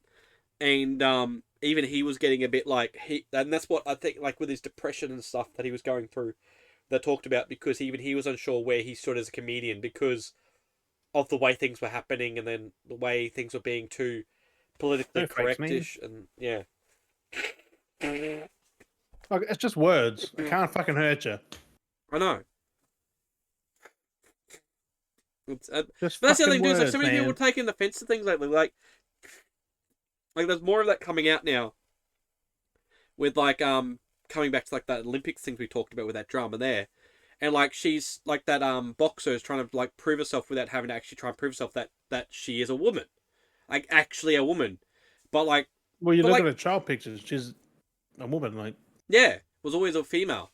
and even he was getting a bit like and that's what I think like with his depression and stuff that he was going through, they talked about because even he was unsure where he stood as a comedian because of the way things were happening and then the way things were being too politically correctish and yeah. Like it's just words. It can't fucking hurt you. I know. But that's the other thing too. Is like so many people taking the fence to things lately. Like there's more of that coming out now. With like coming back to like that Olympics things we talked about with that drama there, and like she's like that boxer is trying to like prove herself without having to actually try and prove herself that she is a woman, like actually a woman, but like well you look at the child pictures, she's a woman like yeah was always a female.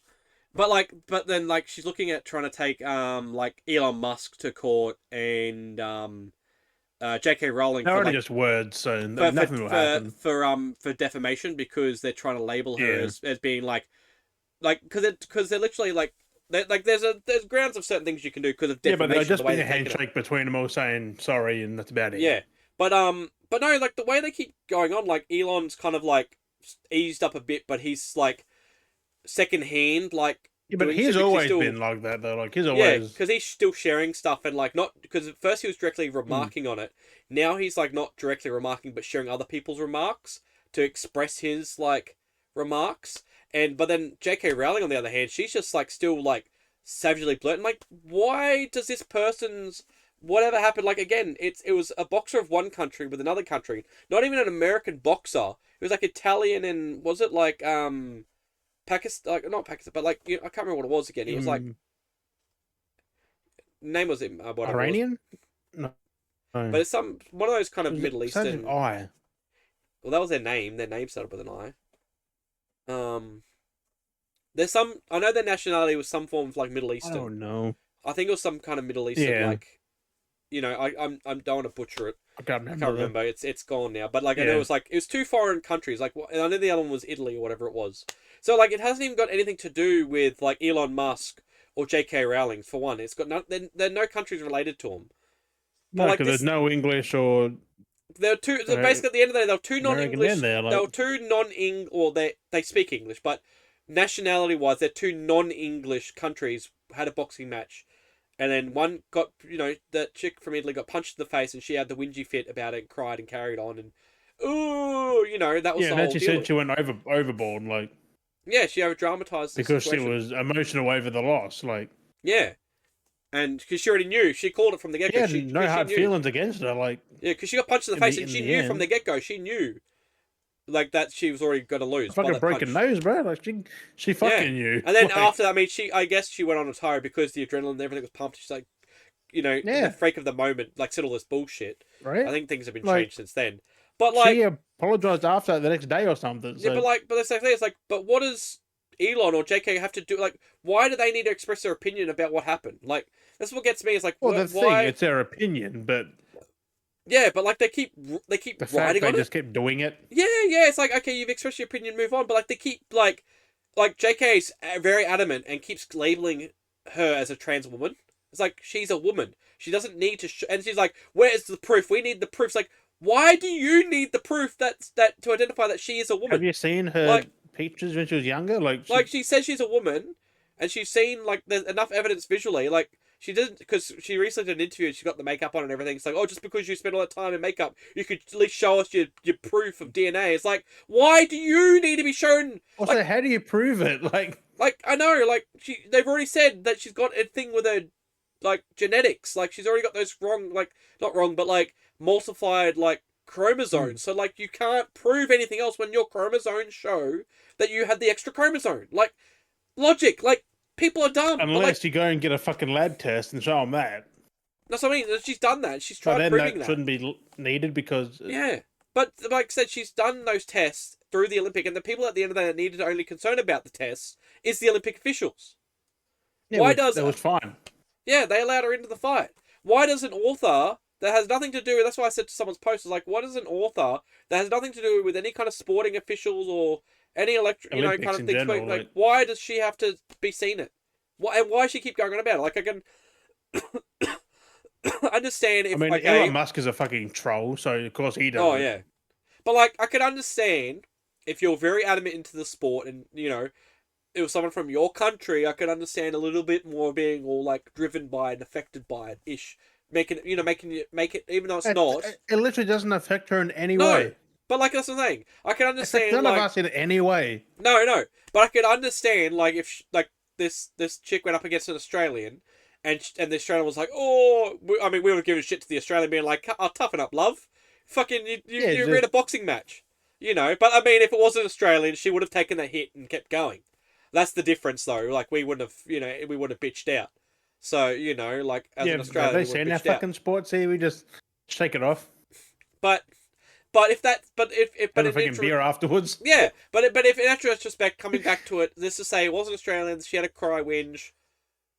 But then like she's looking at trying to take like Elon Musk to court and J.K. Rowling. They're already just words, so nothing will happen for defamation because they're trying to label her as being like because they're literally like there's grounds of certain things you can do because of defamation. Yeah, but there'll just be a handshake between them all saying sorry and that's about it. Yeah, but no, like the way they keep going on, like Elon's kind of like eased up a bit, but he's like. Second hand, like yeah, but he's always been like that though. Like he's always because he's still sharing stuff and like not because at first he was directly remarking on it. Now he's like not directly remarking, but sharing other people's remarks to express his like remarks. But then J.K. Rowling on the other hand, she's just like still like savagely blatant. Like, why does this person's whatever happened? Like again, it was a boxer of one country with another country, not even an American boxer. It was like Italian and was it like Pakistan, like not Pakistan, but like I can't remember what it was again. He was like, name was him. Iranian? No. But it's one of those kind of Middle Eastern. I. Well, that was their name. Their name started with an I. There's some. I know their nationality was some form of like Middle Eastern. I don't know. I think it was some kind of Middle Eastern, like. I don't want to butcher it. I can't remember. It's gone now. But like I know it was two foreign countries. Like and I know the other one was Italy or whatever it was. So like it hasn't even got anything to do with like Elon Musk or J.K. Rowling for one. It's got no. There are no countries related to them. No, because there's no English or. There are two. So basically, at the end of the day, there were two non-English. There were two non-Eng. Or they speak English, but nationality-wise, they're two non-English countries had a boxing match. And then one got, the chick from Italy got punched in the face and she had the whingy fit about it and cried and carried on. And, that was the whole deal. Yeah, and then she said she went overboard, like... Yeah, she over-dramatized the situation. Because she was emotional over the loss, like... Yeah. And because she already knew. She called it from the get-go. She had no hard feelings against her, like... Yeah, because she got punched in the face and she knew from the get-go. She knew. Like that, she was already going to lose. Fucking broken nose, bro. Like she fucking knew. And then after that, I mean, I guess she went on a tire because the adrenaline and everything was pumped. She's like, the freak of the moment, like said all this bullshit. Right. I think things have been changed since then. But like, she apologized after the next day or something. yeah, So. but that's the thing. It's like, but what does Elon or JK have to do? Like, why do they need to express their opinion about what happened? Like, that's what gets me. Is like, Well, the thing, why? it's their opinion, but Yeah, but like they keep the fact writing they on just it. keep doing it. Yeah, yeah. It's like, okay, you've expressed your opinion, move on. But like they keep like JK's very adamant and keeps labeling her as a trans woman. It's like she's a woman. She doesn't need to. And she's like, "Where's the proof? We need the proof." It's like, why do you need the proof that to identify that she is a woman? Have you seen her like pictures when she was younger? like she says she's a woman, and she's seen like there's enough evidence visually. Like she didn't because she recently did an interview and she got the makeup on and everything. It's like, oh, just because you spend all that time in makeup, you could at least show us your proof of DNA. It's like, why do you need to be shown? Also, like, how do you prove it? Like I know, like they've already said that she's got a thing with her like genetics. Like she's already got those wrong, like not wrong, but like multiplied like chromosomes. So like you can't prove anything else when your chromosomes show that you had the extra chromosome. Like logic, like people are dumb. Unless you go and get a fucking lab test and show them that. That's what I mean. She's done that. She's But tried then proving that shouldn't be needed because yeah. But like I said, she's done those tests through the Olympic, and the people at the end of the day that needed to only concern about the tests is the Olympic officials. yeah, Why does that was fine? Yeah, they allowed her into the fight. Why does an author that has nothing to do with... That's why I said to someone's post, is like, what does an author that has nothing to do with any kind of sporting officials or any kind of things... General, like, why does she have to be seen it? Why does she keep going on about it? Like, I can understand if... I mean, Elon Musk is a fucking troll, so of course he does. Oh, yeah. But, like, I can understand if you're very adamant into the sport and, you know, it was someone from your country, I could understand a little bit more being all like driven by it, affected by it ish, making it even though it's not. It literally doesn't affect her in any way. But like that's the thing, I can understand. None of us in any way. No, but I could understand like if this chick went up against an Australian, and the Australian was like, oh, I mean, we would have given shit to the Australian, being like, oh, toughen up, love, fucking you read a boxing match, you know. But I mean, if it was an Australian, she would have taken the hit and kept going. That's the difference, though. Like, we wouldn't have, we would have bitched out. So, like, as an Australian, they seen our fucking sports here. We just shake it off. But if have a fucking beer afterwards. Yeah, but if in actual retrospect, coming back to it, let's just say it was an Australian. She had a cry whinge.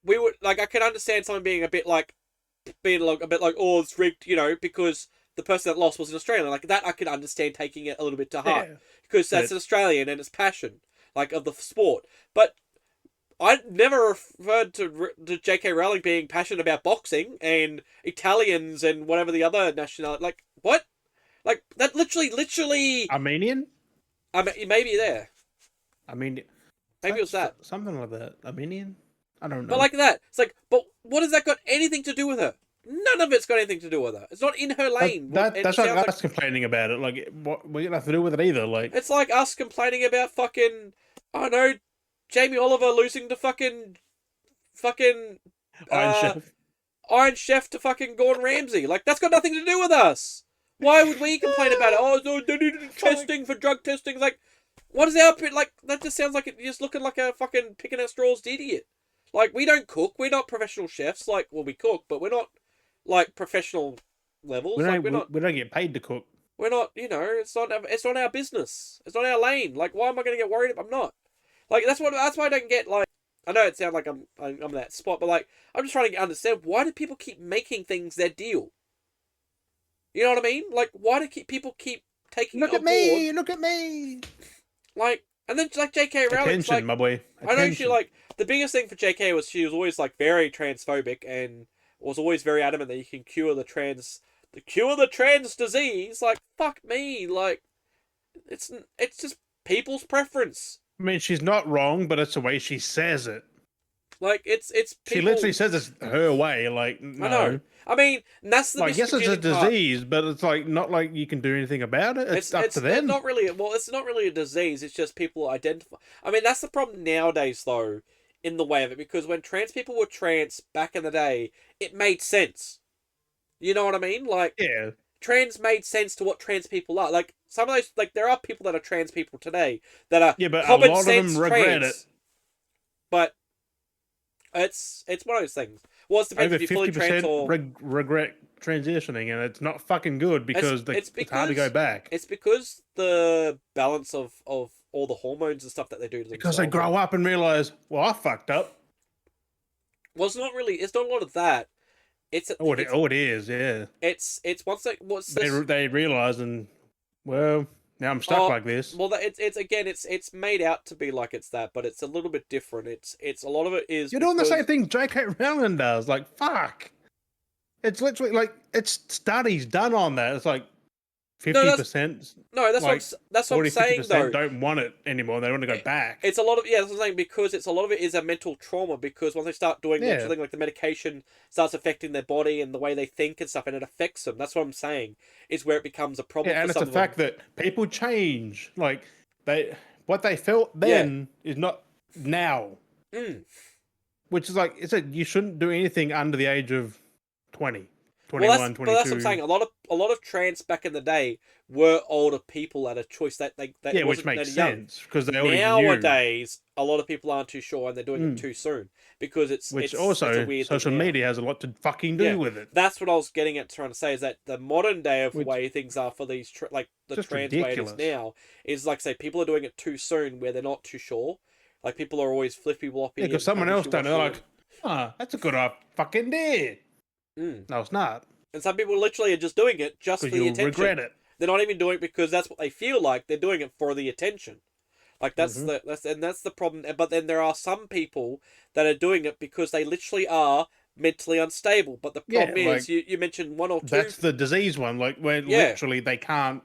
We would like. I could understand someone being a bit like, oh, it's rigged, because the person that lost was an Australian. Like that, I could understand taking it a little bit to heart because that's an Australian and it's passion. Like, of the sport. But I never referred to J.K. Rowling being passionate about boxing and Italians and whatever the other nationality... Like, what? Like, that literally... Armenian? Maybe there. Maybe it was that. Something like that. Armenian? I don't know. But like that. It's like, but what has that got anything to do with her? None of it's got anything to do with her. It's not in her lane. That's like us complaining about it. Like, what we got nothing to do with it either. Like, it's like us complaining about fucking, I don't know, Jamie Oliver losing to fucking Iron Chef to fucking Gordon Ramsay. Like, that's got nothing to do with us. Why would we complain about it? Oh, no, they needed testing for drug testing. It's like, what is our like? That just sounds like you're just looking like a fucking picking at straws idiot. Like, we don't cook. We're not professional chefs. Like, well, we cook, but we're not like professional levels. We don't get paid to cook. We're not, it's not our business. It's not our lane. Like, why am I going to get worried if I'm not? Like, that's why I don't get, like, I know it sounds like I'm that spot, but like, I'm just trying to understand, why do people keep making things their deal? You know what I mean? Like, why do people keep taking Look at me. Like, and then like J.K. Rowling, attention, like, my boy. Attention. I know she like the biggest thing for J.K. was she was always like very transphobic and was always very adamant that you can cure the trans disease. Like, fuck me, like it's just people's preference. I mean, she's not wrong, but it's the way she says it. Like, it's people... She literally says it's her way. Like, no. I know. I mean, that's the like, yes, it's a disease, but it's like not like you can do anything about it. It's up to them. It's not really. Well, it's not really a disease. It's just people identify. I mean, that's the problem nowadays, though, in the way of it, because when trans people were trans back in the day, it made sense. You know what I mean? Like, yeah, trans made sense to what trans people are. Like, some of those, like, there are people that are trans people today that are but common a lot sense of them regret trans, it. But it's one of those things. Well, it depends Over if you're fully trans or regret transitioning, and it's not fucking good because it's hard to go back. It's because the balance of all the hormones and stuff that they do to themselves. Because they grow up and realize, well, I fucked up. Well, it's not a lot of that. It is, yeah. It's once they realize, and well, now I'm stuck like this. Well, it's made out to be like it's that, but it's a little bit different. It's a lot of it is. You're doing the same thing J.K. Rowling does. Like, fuck. It's literally like it's studies done on that. It's like 50%. No, that's like what I'm saying though. Don't want it anymore. They want to go back. It's a lot of that's what I'm saying, because it's a lot of it is a mental trauma, because once they start doing the actual thing, like the medication starts affecting their body and the way they think and stuff, and it affects them. That's what I'm saying. Is where it becomes a problem. And it's the fact that people change. Like what they felt then is not now. Which is like you shouldn't do anything under the age of 20. 21, 22. But that's what I'm saying. A lot of trans back in the day were older people at a choice that which makes sense because they already nowadays a lot of people aren't too sure and they're doing it too soon because it's a weird social media has a lot to fucking do with it. That's what I was getting at, trying to say, is that the modern day of way things are for these the trans way it is now is like, say, people are doing it too soon where they're not too sure. Like people are always flippy floppy. Yeah, because someone else done it. They're like, that's a good fucking idea. No, it's not. And some people literally are just doing it just for the attention. Regret it. They're not even doing it because that's what they feel like. They're doing it for the attention. Like that's the problem. But then there are some people that are doing it because they literally are mentally unstable. But the problem is, you mentioned one or two. That's the disease one. Like where literally they can't.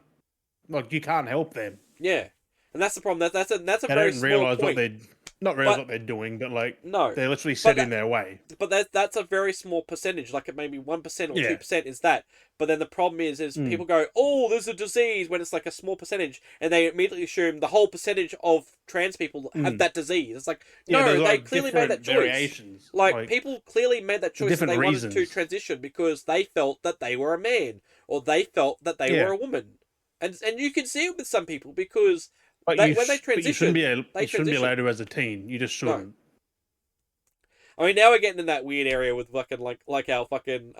Like you can't help them. Yeah, and that's the problem. That's a very small point. Not realize what they're doing, but they're literally set in their way. But that's a very small percentage. Like it may be 1% or 2% is that. But then the problem is people go, oh, there's a disease, when it's like a small percentage, and they immediately assume the whole percentage of trans people have that disease. It's like, no, they clearly made that choice. Variations. Like people clearly made that choice that they wanted to transition because they felt that they were a man or they felt that they were a woman, and you can see it with some people because. When they transition, you shouldn't be allowed to as a teen. You just shouldn't. No. I mean, now we're getting in that weird area with fucking like our fucking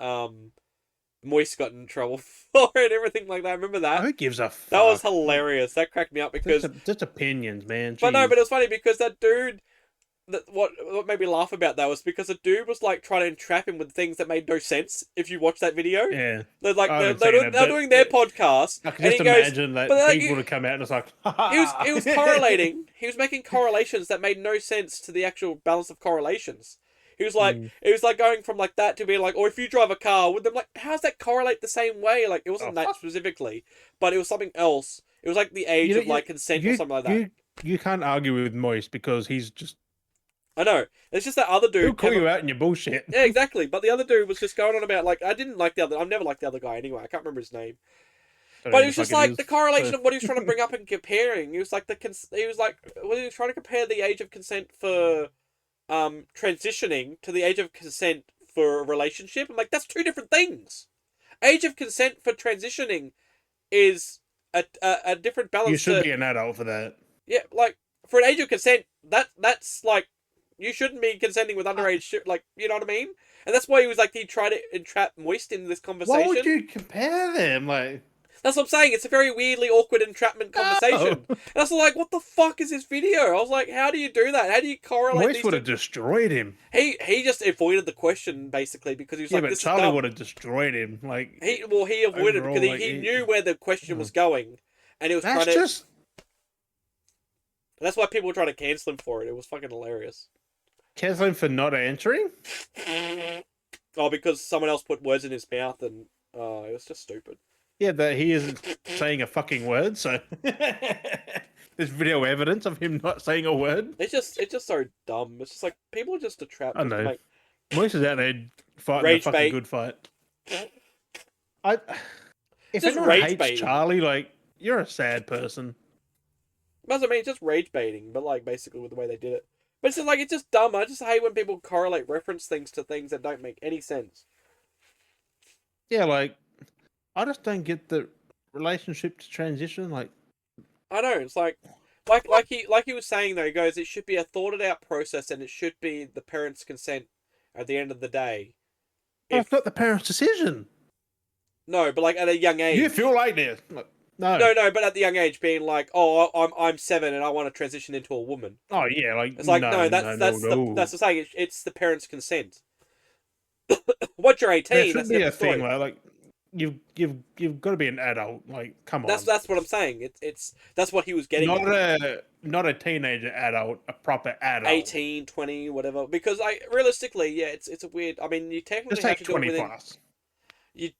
Moist got in trouble for it and everything like that. Remember that? Who gives a fuck? That was hilarious. That cracked me up because just opinions, man. Jeez. But no, but it was funny because that dude. What made me laugh about that was because the dude was like trying to entrap him with things that made no sense. If you watch that video, they're like they're doing their podcast. I can just imagine that people would come out and it's like he was correlating. He was making correlations that made no sense to the actual balance of correlations. He was like it was like going from like that to be like, or if you drive a car with them, like how does that correlate the same way? Like it wasn't that specifically, but it was something else. It was like the age of like consent or something like that. You can't argue with Moist because he's just. I know. It's just that other dude. He'll call you out in your bullshit. Yeah, exactly. But the other dude was just going on about like I didn't like the other. I've never liked the other guy anyway. I can't remember his name. But it was just like the correlation of what he was trying to bring up and comparing. He was like he was trying to compare the age of consent for transitioning to the age of consent for a relationship. I'm like, that's two different things. Age of consent for transitioning is a different balance. You should be an adult for that. Yeah, like for an age of consent, that's like. You shouldn't be consenting with underage shit, like, you know what I mean? And that's why he tried to entrap Moist into this conversation. Why would you compare them? Like, that's what I'm saying. It's a very weirdly awkward entrapment conversation. And I was like, what the fuck is this video? I was like, how do you do that? How do you correlate Moist would have destroyed him. He just avoided the question, basically, because he was like, this Charlie would have destroyed him. Like he avoided it because he knew where the question was going. And he was trying to... And that's why people were trying to cancel him for it. It was fucking hilarious. Cancel him for not answering? Oh, because someone else put words in his mouth and it was just stupid. Yeah, but he isn't saying a fucking word, so there's video evidence of him not saying a word. It's just so dumb. It's just like people are just a trap. I know. Moist is out there fighting a fucking good fight. If anyone hates Charlie, like, you're a sad person. That's what I mean, it's just rage baiting, but like basically with the way they did it. But it's just like, it's just dumb. I just hate when people correlate reference things to things that don't make any sense. Yeah, like, I just don't get the relationship to transition. Like, I know, it's like he was saying though, he goes, it should be a thought out process and it should be the parents' consent at the end of the day. It's not the parents' decision. No, but like at a young age. You feel like this. No, but at the young age, being like, oh, I'm 7 and I want to transition into a woman. Oh yeah, like It's like no, that's no. the saying. It's the parents' consent. Once you're 18, There should that's a be a different story. thing where like you've got to be an adult. Like, come on. That's what I'm saying. It's that's what he was getting not a teenager adult, a proper adult. 18, 20, whatever. Because realistically, yeah, it's a weird. I mean, you technically Just have take to do it 20 within. plus. You,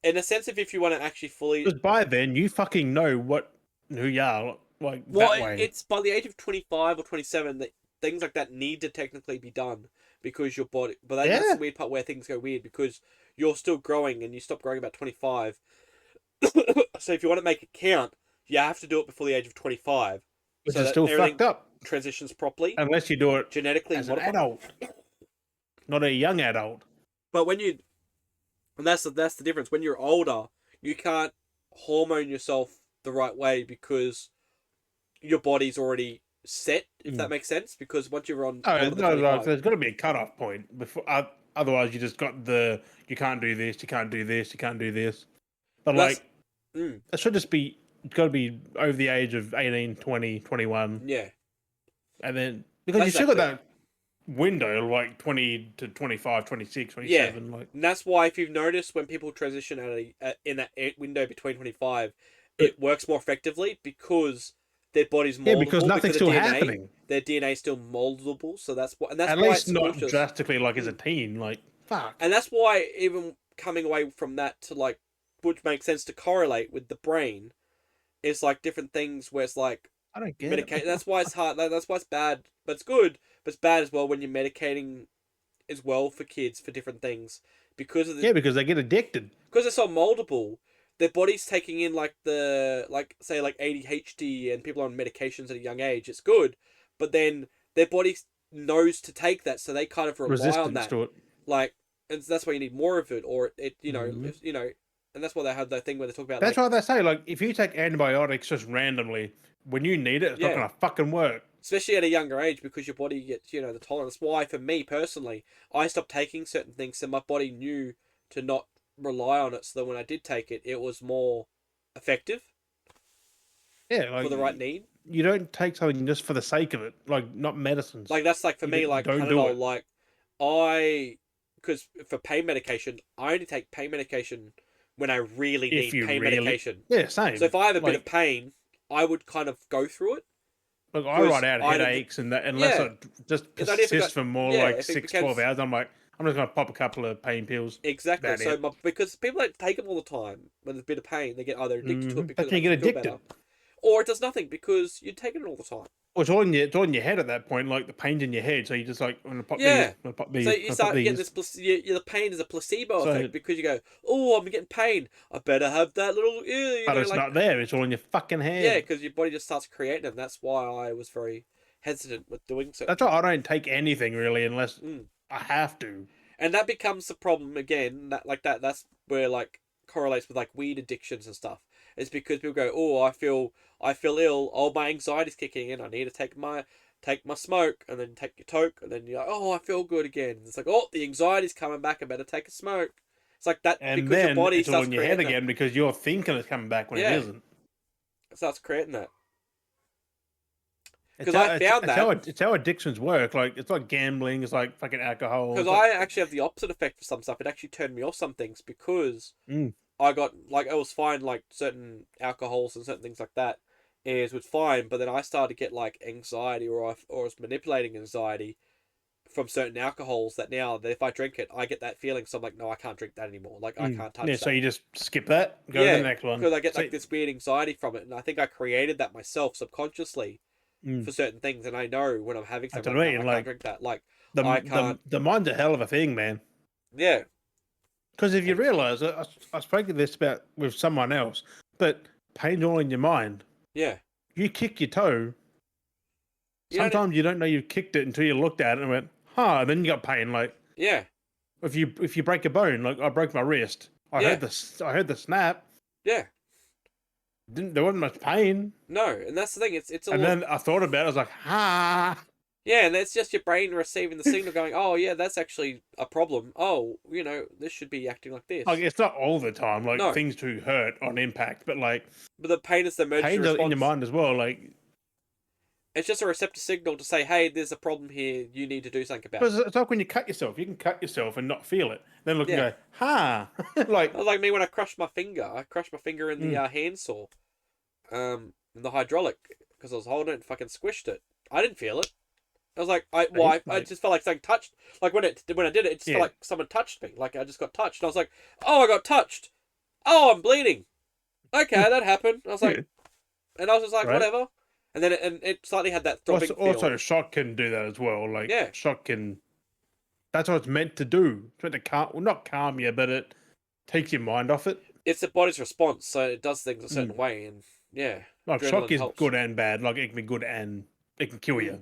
in a sense, if you want to actually fully. Because by then you fucking know who you are. Like Well, that way. it's by the age of 25 or 27 that things like that need to technically be done because your body. But that's the weird part where things go weird because you're still growing and you stop growing about 25. So if you want to make it count, you have to do it before the age of 25. Which so is still fucked up. Transitions properly. Unless you do it genetically as an adult. Not a young adult. But when you. And that's the difference. When you're older, you can't hormone yourself the right way because your body's already set, if that makes sense. Because once you're on. No, there's got to be a cutoff point before. Otherwise, you just got you can't do this, you can't do this, you can't do this. But like, it should just be. It's got to be over the age of 18, 20, 21. Yeah. And then because you still got that window like 20 to 25, 26, 27. Yeah. Like, and that's why if you've noticed when people transition in that window between 25, it works more effectively because their body's moldable. Yeah, because nothing's still happening. Their DNA is still moldable, so that's why. And that's at why least it's not cautious. drastically like as a teen. Like, fuck. And that's why even coming away from that to like, which makes sense to correlate with the brain, is like different things where it's like I don't get it. That's why it's hard. That's why it's bad, but it's good. But it's bad as well when you're medicating as well for kids for different things because of because they get addicted. Because they're so moldable, their body's taking in like say ADHD and people on medications at a young age. It's good, but then their body knows to take that, so they kind of rely on that. To it. Like, and that's why you need more of it, or it and that's why they have that thing where they talk about. That's why they say, like, if you take antibiotics just randomly when you need it, it's not gonna fucking work. Especially at a younger age, because your body gets, the tolerance. Why, for me personally, I stopped taking certain things, so my body knew to not rely on it, so that when I did take it, it was more effective. Yeah, like, for the right need. You don't take something just for the sake of it, like not medicines. Like that's like for me, like Panadol. Like because for pain medication, I only take pain medication when I really need pain medication. Yeah, same. So if I have a bit of pain, I would kind of go through it. Look, I write out headaches and that unless it just persists for more like 12 hours. I'm like, I'm just gonna pop a couple of pain pills. Exactly. So because people don't take them all the time when there's a bit of pain, they get either addicted to it because you get addicted, or it does nothing because you're taking it all the time. Well, it's all in your head at that point, like the pain's in your head, so you just like, I'm gonna pop these. I'm gonna pop these. So you start getting this. The pain is a placebo effect because you go, oh, I'm getting pain. I better have that little. But it's not there. It's all in your fucking head. Yeah, because your body just starts creating them. That's why I was very hesitant with doing so. That's why I don't take anything really unless I have to. And that becomes the problem again. That's where like correlates with like weed addictions and stuff. It's because people go, oh, I feel ill. Oh, my anxiety's kicking in. I need to take my smoke, and then take your toke, and then you're like, oh, I feel good again. It's like, oh, the anxiety's coming back. I better take a smoke. It's like that, and because then your body it's starts all in your head again because you're thinking it's coming back when it isn't. It starts creating that. Because I found that it's how addictions work. Like it's like gambling. It's like fucking alcohol. Because I actually have the opposite effect for some stuff. It actually turned me off some things because I got like it was fine, like certain alcohols and certain things like that was fine, but then I started to get like anxiety or I was manipulating anxiety from certain alcohols that now that if I drink it, I get that feeling. So I'm like, no, I can't drink that anymore. Like I can't touch that. So you just skip that, go to the next one. Because I get like this weird anxiety from it, and I think I created that myself subconsciously for certain things, and I know when I'm having something, I can't drink that. Like I can't. The mind's a hell of a thing, man. Yeah. Because if you realise, I spoke to this about with someone else, but pain's all in your mind. Yeah. You kick your toe. Sometimes you don't know you kicked it until you looked at it and went, huh, and then you got pain. Like, yeah. If you break a bone, like I broke my wrist, I heard the snap. Yeah. There wasn't much pain. No, and that's the thing. It's and then I thought about it. I was like, Yeah, and that's just your brain receiving the signal going, oh, yeah, that's actually a problem. Oh, this should be acting like this. Like, it's not all the time. Like, No. things do hurt on impact, but, like... But the pain is the emergency pain's response. in your mind as well, like... It's just a receptor signal to say, hey, there's a problem here, you need to do something about it. It's like when you cut yourself. You can cut yourself and not feel it. Then look and go, like... That was like me when I crushed my finger. I crushed my finger in the handsaw. In the hydraulic. Because I was holding it and fucking squished it. I didn't feel it. I was like, I just felt like something touched. Like when I did it, it just felt like someone touched me. Like I just got touched. And I was like, oh, I got touched. Oh, I'm bleeding. Okay, that happened. I was like, and I was just like, whatever. And then it slightly had that throbbing feel. Also, shock can do that as well. Like, shock can... That's what it's meant to do. It's meant to calm... Well, not calm you, but it takes your mind off it. It's the body's response, so it does things a certain way, and like shock is good and bad. Like it can be good and it can kill you.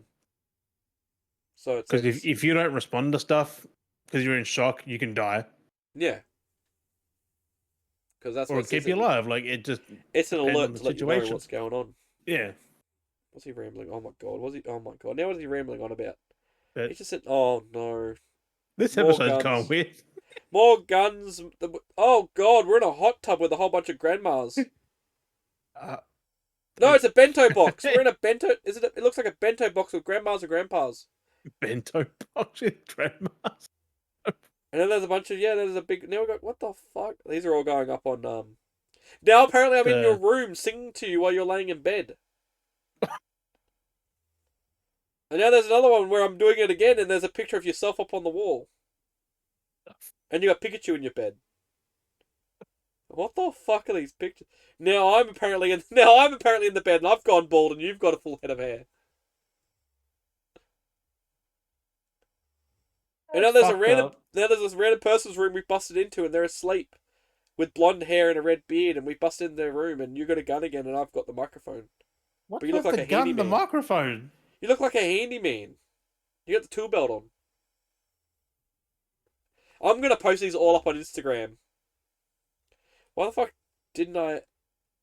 So because if you don't respond to stuff because you're in shock, you can die. Yeah. Because that's or keep you alive. Like it's an alert to let you know what's going on. Yeah. What's he rambling? Oh my god! Oh my god! Now what is he rambling on about? He just said, "Oh no." This episode's kind of weird. More guns. Oh god, we're in a hot tub with a whole bunch of grandmas. No, it's a bento box. We're in a bento. It looks like a bento box with grandmas and grandpas. Bento box with grandmas. And then there's a bunch of there's a big. Now we got what the fuck? These are all going up on Now apparently I'm in your room singing to you while you're laying in bed. And now there's another one where I'm doing it again, and there's a picture of yourself up on the wall. And you got Pikachu in your bed. What the fuck are these pictures? Now I'm apparently in the bed, and I've gone bald, and you've got a full head of hair. And now there's this random person's room we busted into, and they're asleep, with blonde hair and a red beard, and we busted in their room, and you got a gun again, and I've got the microphone. What? But you look like a handyman. The microphone. You look like a handyman. You got the tool belt on. I'm gonna post these all up on Instagram. Why the fuck didn't I?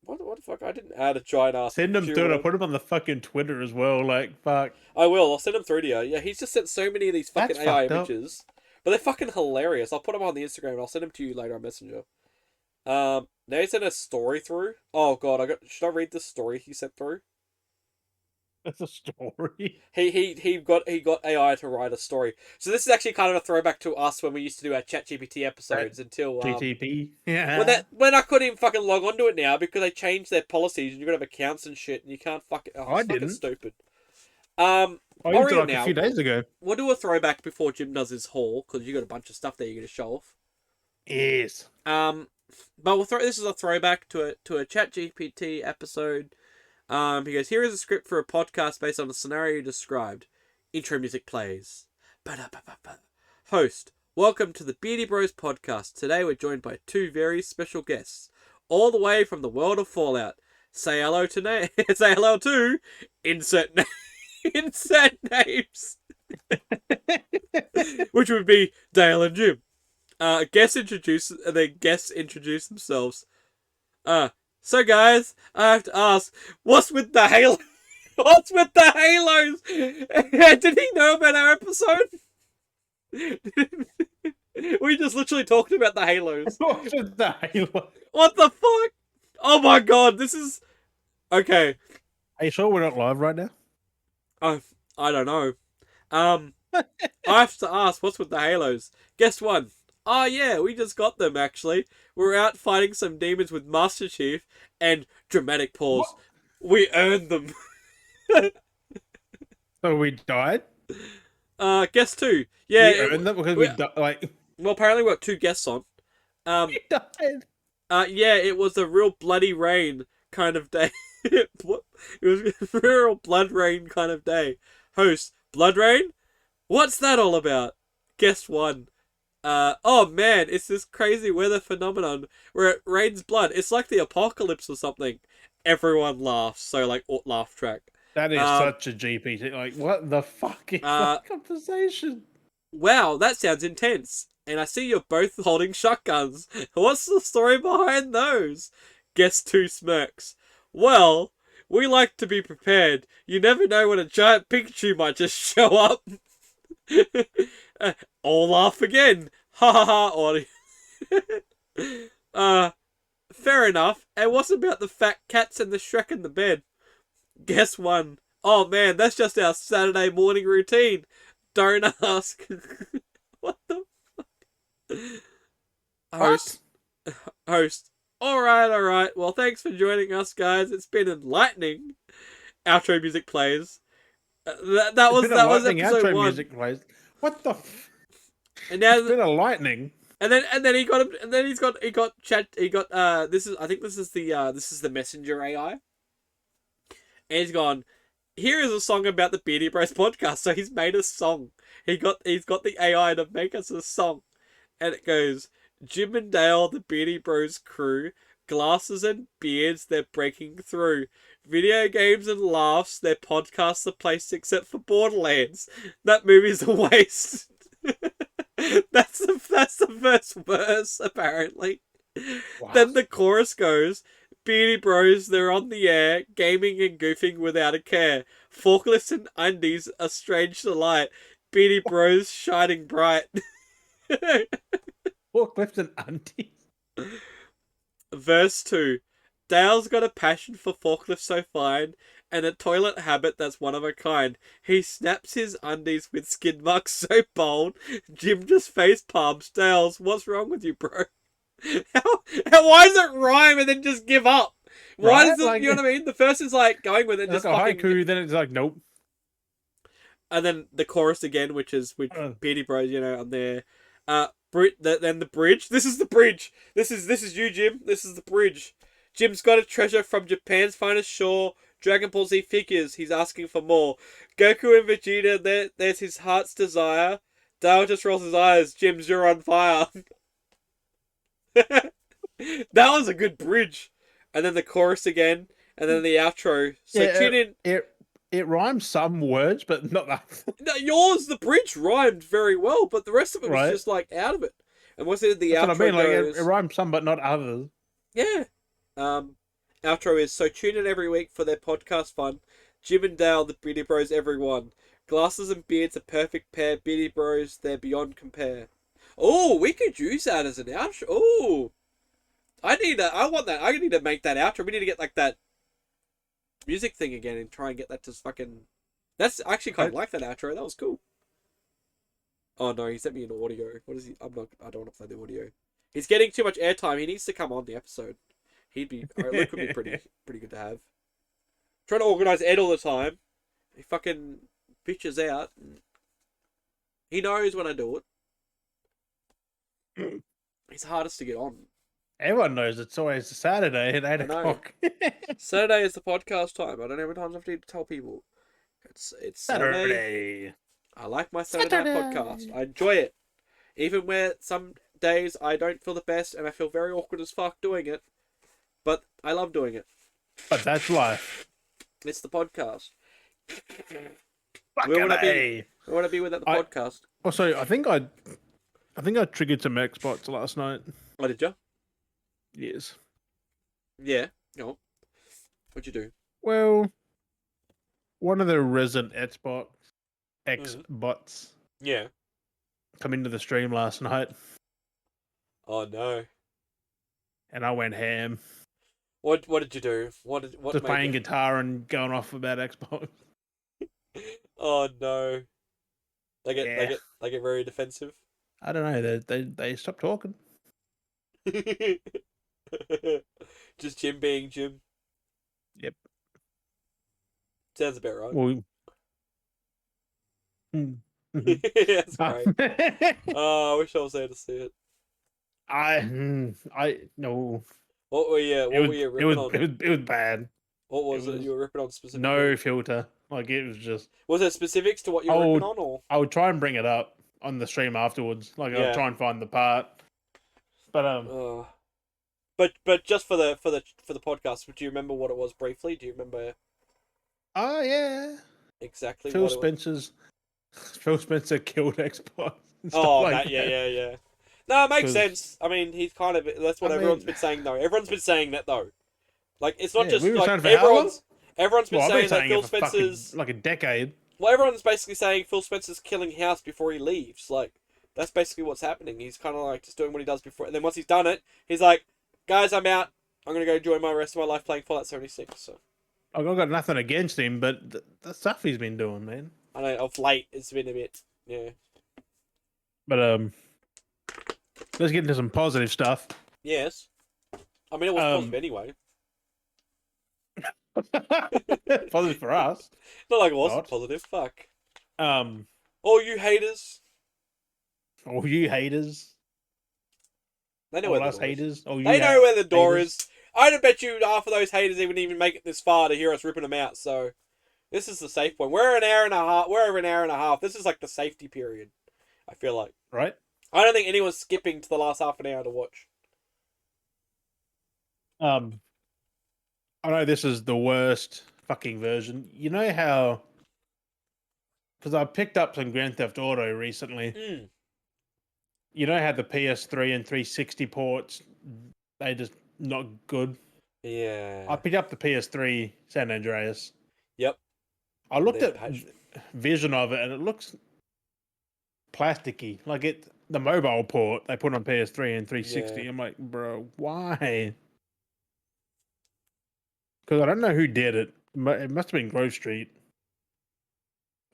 What the fuck? I didn't add a giant ass. Send them through. I put them on the fucking Twitter as well. Like fuck. I will. I'll send them through to you. Yeah, he's just sent so many of these fucking AI images, but they're fucking hilarious. I'll put them on the Instagram and I'll send them to you later on Messenger. Now he sent a story through. Oh god, should I read the story he sent through? That's a story. He got AI to write a story. So this is actually kind of a throwback to us when we used to do our ChatGPT episodes until GTP. Yeah. When I couldn't even fucking log onto it now because they changed their policies and you gotta have accounts and shit and you can't fucking. Oh, I didn't. Stupid. I used it like a few days ago. We'll do a throwback before Jim does his haul because you got a bunch of stuff there you're gonna show off. Yes. But this is a throwback to a ChatGPT episode. He goes, here is a script for a podcast based on the scenario you described. Intro music plays. Ba-da-ba-ba-ba. Host, welcome to the Beardy Bros podcast. Today we're joined by two very special guests, all the way from the world of Fallout. Say hello to say hello to insert names, which would be Dale and Jim. Guests introduce themselves. So guys, I have to ask, what's with the halo? What's with the halos? Did he know about our episode? We just literally talked about the halos. What's with the halo? What the fuck? Oh my god, this is... Okay. Are you sure we're not live right now? I don't know. I have to ask, what's with the halos? Guess one. Oh yeah, we just got them actually. We're out fighting some demons with Master Chief and dramatic pause. What? We earned them. So we died? Guess two. Yeah. We earned them because we died, like... Well, apparently we got two guests on. We died. Yeah, it was a real bloody rain kind of day. It was a real blood rain kind of day. Host, blood rain? What's that all about? Guess one. Oh man, it's this crazy weather phenomenon where it rains blood. It's like the apocalypse or something. Everyone laughs, so like laugh track. That is such a GPT. Like, what the fuck is that conversation? Wow, that sounds intense. And I see you're both holding shotguns. What's the story behind those? Guess two smirks. Well, We like to be prepared. You never know when a giant Pikachu might just show up. All laugh again. Ha ha ha. Fair enough. It wasn't about the fat cats and the Shrek in the bed. Guess one. Oh man, that's just our Saturday morning routine. Don't ask. What the fuck? Host. Alright. Well, thanks for joining us, guys. It's been enlightening. Outro music plays. That was episode outro 1. Music plays. What the? And now it's been enlightening. And then he got him. And then he got chat. He got This is the messenger AI. And he's gone. Here is a song about the Beardy Bros podcast. So he's made a song. He's got the AI to make us a song, and it goes. Jim and Dale, the Beardy Bros crew, glasses and beards, they're breaking through. Video games and laughs, their podcasts the place except for Borderlands. That movie's a waste. That's the first verse, apparently. Wow. Then the chorus goes, Beardy Bros, they're on the air, gaming and goofing without a care. Forklifts and undies, a strange delight. Beardy Bros shining bright. Forklifts and undies. Verse 2. Dale's got a passion for forklifts so fine, and a toilet habit that's one of a kind. He snaps his undies with skid marks so bold, Jim just face palms. Dale's, what's wrong with you, bro? Why does it rhyme and then just give up? Why does it, like, you know what I mean? The first is like going with it, just like haiku, then it's like, nope. And then the chorus again, which Beardy Bros, on there. Then the bridge. This is the bridge. This is you, Jim. This is the bridge. Jim's got a treasure from Japan's finest shore. Dragon Ball Z figures. He's asking for more. Goku and Vegeta. There's his heart's desire. Dale just rolls his eyes. Jim's, you're on fire. That was a good bridge. And then the chorus again. And then the outro. So tune in. It rhymes some words, but not that. No, yours, the bridge rhymed very well, but the rest of it was just like out of it. And what's it? The outro what I mean. goes, Like it rhymes some, but not others. Yeah. Outro is, so tune in every week for their podcast fun. Jim and Dale, the Beardy Bros, everyone. Glasses and beards, a perfect pair. Beardy Bros, they're beyond compare. Oh, we could use that as an outro. Oh, I want that. I need to make that outro. We need to get like that music thing again and try and get that to fucking. That's actually kind of like that outro. That was cool. Oh no, he sent me an audio. What is he? I don't want to play the audio. He's getting too much airtime. He needs to come on the episode. Luke would be pretty good to have. Trying to organise Ed all the time. He fucking bitches out. He knows when I do it. He's the hardest to get on. Everyone knows it's always a Saturday at 8 o'clock. Saturday is the podcast time. I don't know how many times I have to tell people. It's Saturday. I like my Saturday podcast. I enjoy it. Even where some days I don't feel the best and I feel very awkward as fuck doing it. But I love doing it. But that's life. It's the podcast. Where would I be without the podcast? Also, I think I triggered some Xbox last night. Oh, did you? Yes. Yeah. No. What'd you do? Well, one of the resident Xbots yeah, come into the stream last night. Oh no. And I went ham. What did you do? What just playing guitar and going off about Xbox. Oh no. They get very defensive. I don't know. They stopped talking. Just Jim being Jim. Yep. Sounds about right. Well, that's great. Oh, I wish I was there to see it. I no. What were you ripping on? It was bad. What was it you were ripping on specifically? No filter. Like it was just. Was there specifics to what you were ripping on, or? I would try and bring it up on the stream afterwards. Like I'll try and find the part. But But just for the podcast, do you remember what it was briefly? Do you remember? Oh yeah. Exactly. Phil Spencer killed Xbox. Oh, like yeah. No, it makes sense. I mean, he's kind of. That's what everyone's been saying, though. Everyone's been saying that, though. Like, it's not just like Everyone's been Well, I've been saying that saying it Phil for fucking Spencer's... like a decade. Well, everyone's basically saying Phil Spencer's killing House before he leaves. Like, that's basically what's happening. He's kind of like just doing what he does before. And then once he's done it, he's like, guys, I'm out. I'm going to go enjoy my rest of my life playing Fallout 76. So I've got nothing against him, but the stuff he's been doing, man. I know, of late, it's been a bit, yeah. But let's get into some positive stuff. Yes. I mean, it was positive anyway. Positive for us. Not like it wasn't positive. Fuck. Um. All you haters. All you haters. They know all where us the door haters. is. All you they know where the door haters. is. I don't bet you half of those haters even make it this far to hear us ripping them out. So, this is the safe point. We're an hour and a half. We're over an hour and a half. This is like the safety period. I feel like. Right. I don't think anyone's skipping to the last half an hour to watch. I know this is the worst fucking version. You know how? Because I picked up some Grand Theft Auto recently. Mm. You know how the PS3 and 360 ports, they just not good. Yeah. I picked up the PS3 San Andreas. Yep. I looked at vision of it and it looks plasticky. Like the mobile port they put on PS3 and 360. Yeah. I'm like, bro, why? Because I don't know who did it. It must have been Grove Street.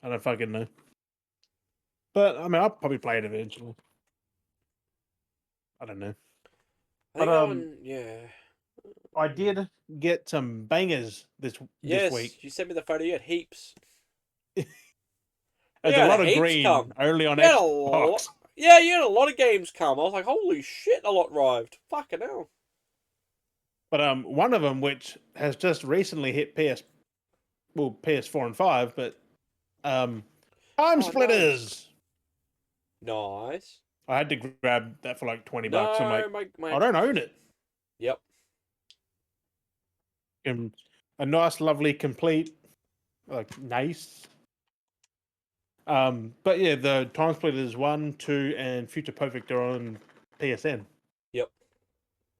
I don't fucking know. But I mean, I'll probably play it eventually. I don't know. Yeah. I did get some bangers this week. You sent me the photo. You had heaps. There's a lot of green early on Xbox. Yeah, you had a lot of games come. I was like, holy shit, a lot arrived. Fucking hell. But one of them, which has just recently hit PS4 and 5, but Time Splitters. Nice. I had to grab that for like $20. I'm like, I don't own it. Yep. A nice, lovely, complete, like nice. But yeah, the Time Splitters 1, 2, and Future Perfect are on PSN. Yep.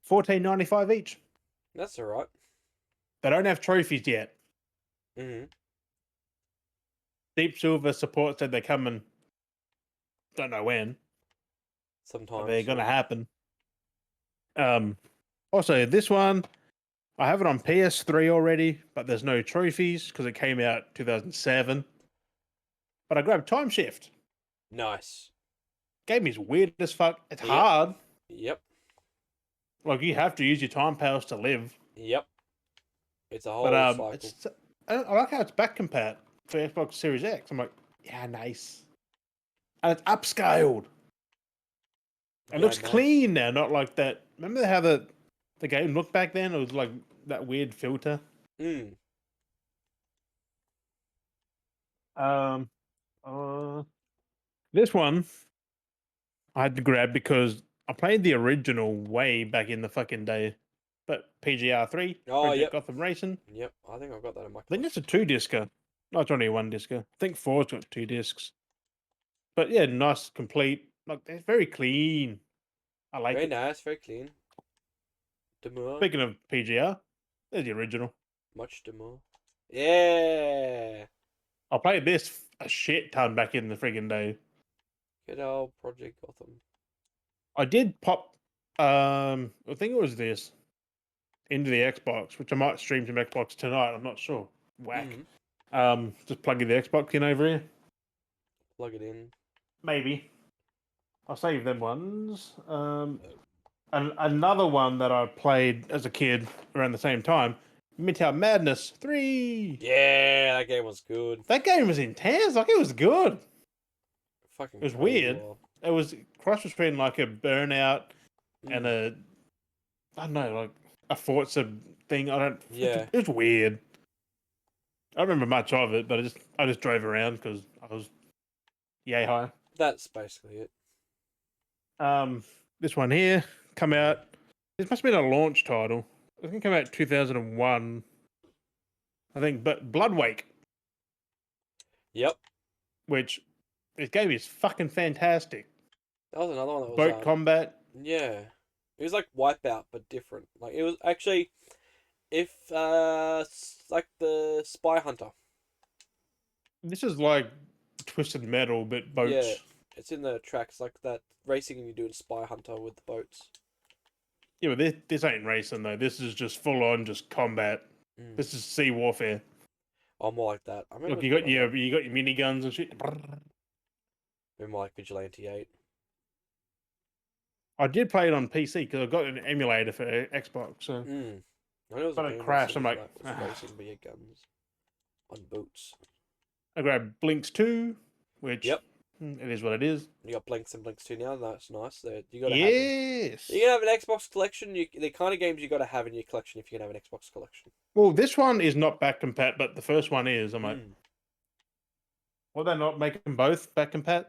$14.95 each. That's all right. They don't have trophies yet. Mm-hmm. Deep Silver Support said they're coming. Don't know when. Sometimes they're gonna happen. Also, this one, I have it on PS3 already, but there's no trophies because it came out 2007. But I grabbed Time Shift. Nice. Game is weird as fuck. It's hard. Yep. Like, you have to use your time powers to live. Yep. It's a whole cycle. I like how it's back compat for Xbox Series X. I'm like, yeah, nice. And it's upscaled. It looks clean now, not like that. Remember how the game looked back then? It was like that weird filter. Mm. This one I had to grab because I played the original way back in the fucking day. But PGR3, Project Gotham Racing. Yep, I think I've got that in my collection. I think it's a 2-discer. No, it's only a 1-discer. I think 4's got 2 discs. But yeah, nice, complete. Like, it's very clean. I like it. Very nice, very clean. Demure. Speaking of PGR, there's the original. Much demure. Yeah. I played this a shit ton back in the friggin' day. Good old Project Gotham. I did pop, I think it was this, into the Xbox, which I might stream some Xbox tonight. I'm not sure. Whack. Mm-hmm. Just plug the Xbox in over here. Plug it in. Maybe. I'll save them ones. And another one that I played as a kid around the same time, Midtown Madness 3. Yeah, that game was good. That game was intense. Like, it was good. Fucking it was weird. It was cross between like a Burnout and I don't know, like a Forza thing. Yeah. It was weird. I don't remember much of it, but I just drove around because I was yay high. That's basically it. This one here come out. This must have been a launch title. I think it came out 2001. I think, but Bloodwake. Yep. Which this game is fucking fantastic. That was another one that was boat combat. Yeah, it was like Wipeout but different. Like it was actually, If like the Spy Hunter. This is like Twisted Metal, but Yeah, boats. it's in the tracks like that racing you do in Spy Hunter with the boats. Yeah, but this ain't racing though. This is just full on, just combat. This is sea warfare. Oh, more like that. I remember. Look, you got your miniguns and shit. More like Vigilante 8. I did play it on PC because I got an emulator for Xbox. So, I know there was but a it game crashed. I'm like, that was racing via guns on boats. I grabbed Blinks 2, which Yep, it is what it is. you got Blinks and Blinks 2 now. That's nice. You got to have them. Yes. You can have an Xbox collection. The kind of games you got to have in your collection if you can have an Xbox collection. Well, this one is not back compat, but the first one is. I'm like, well, they're not making both back compat.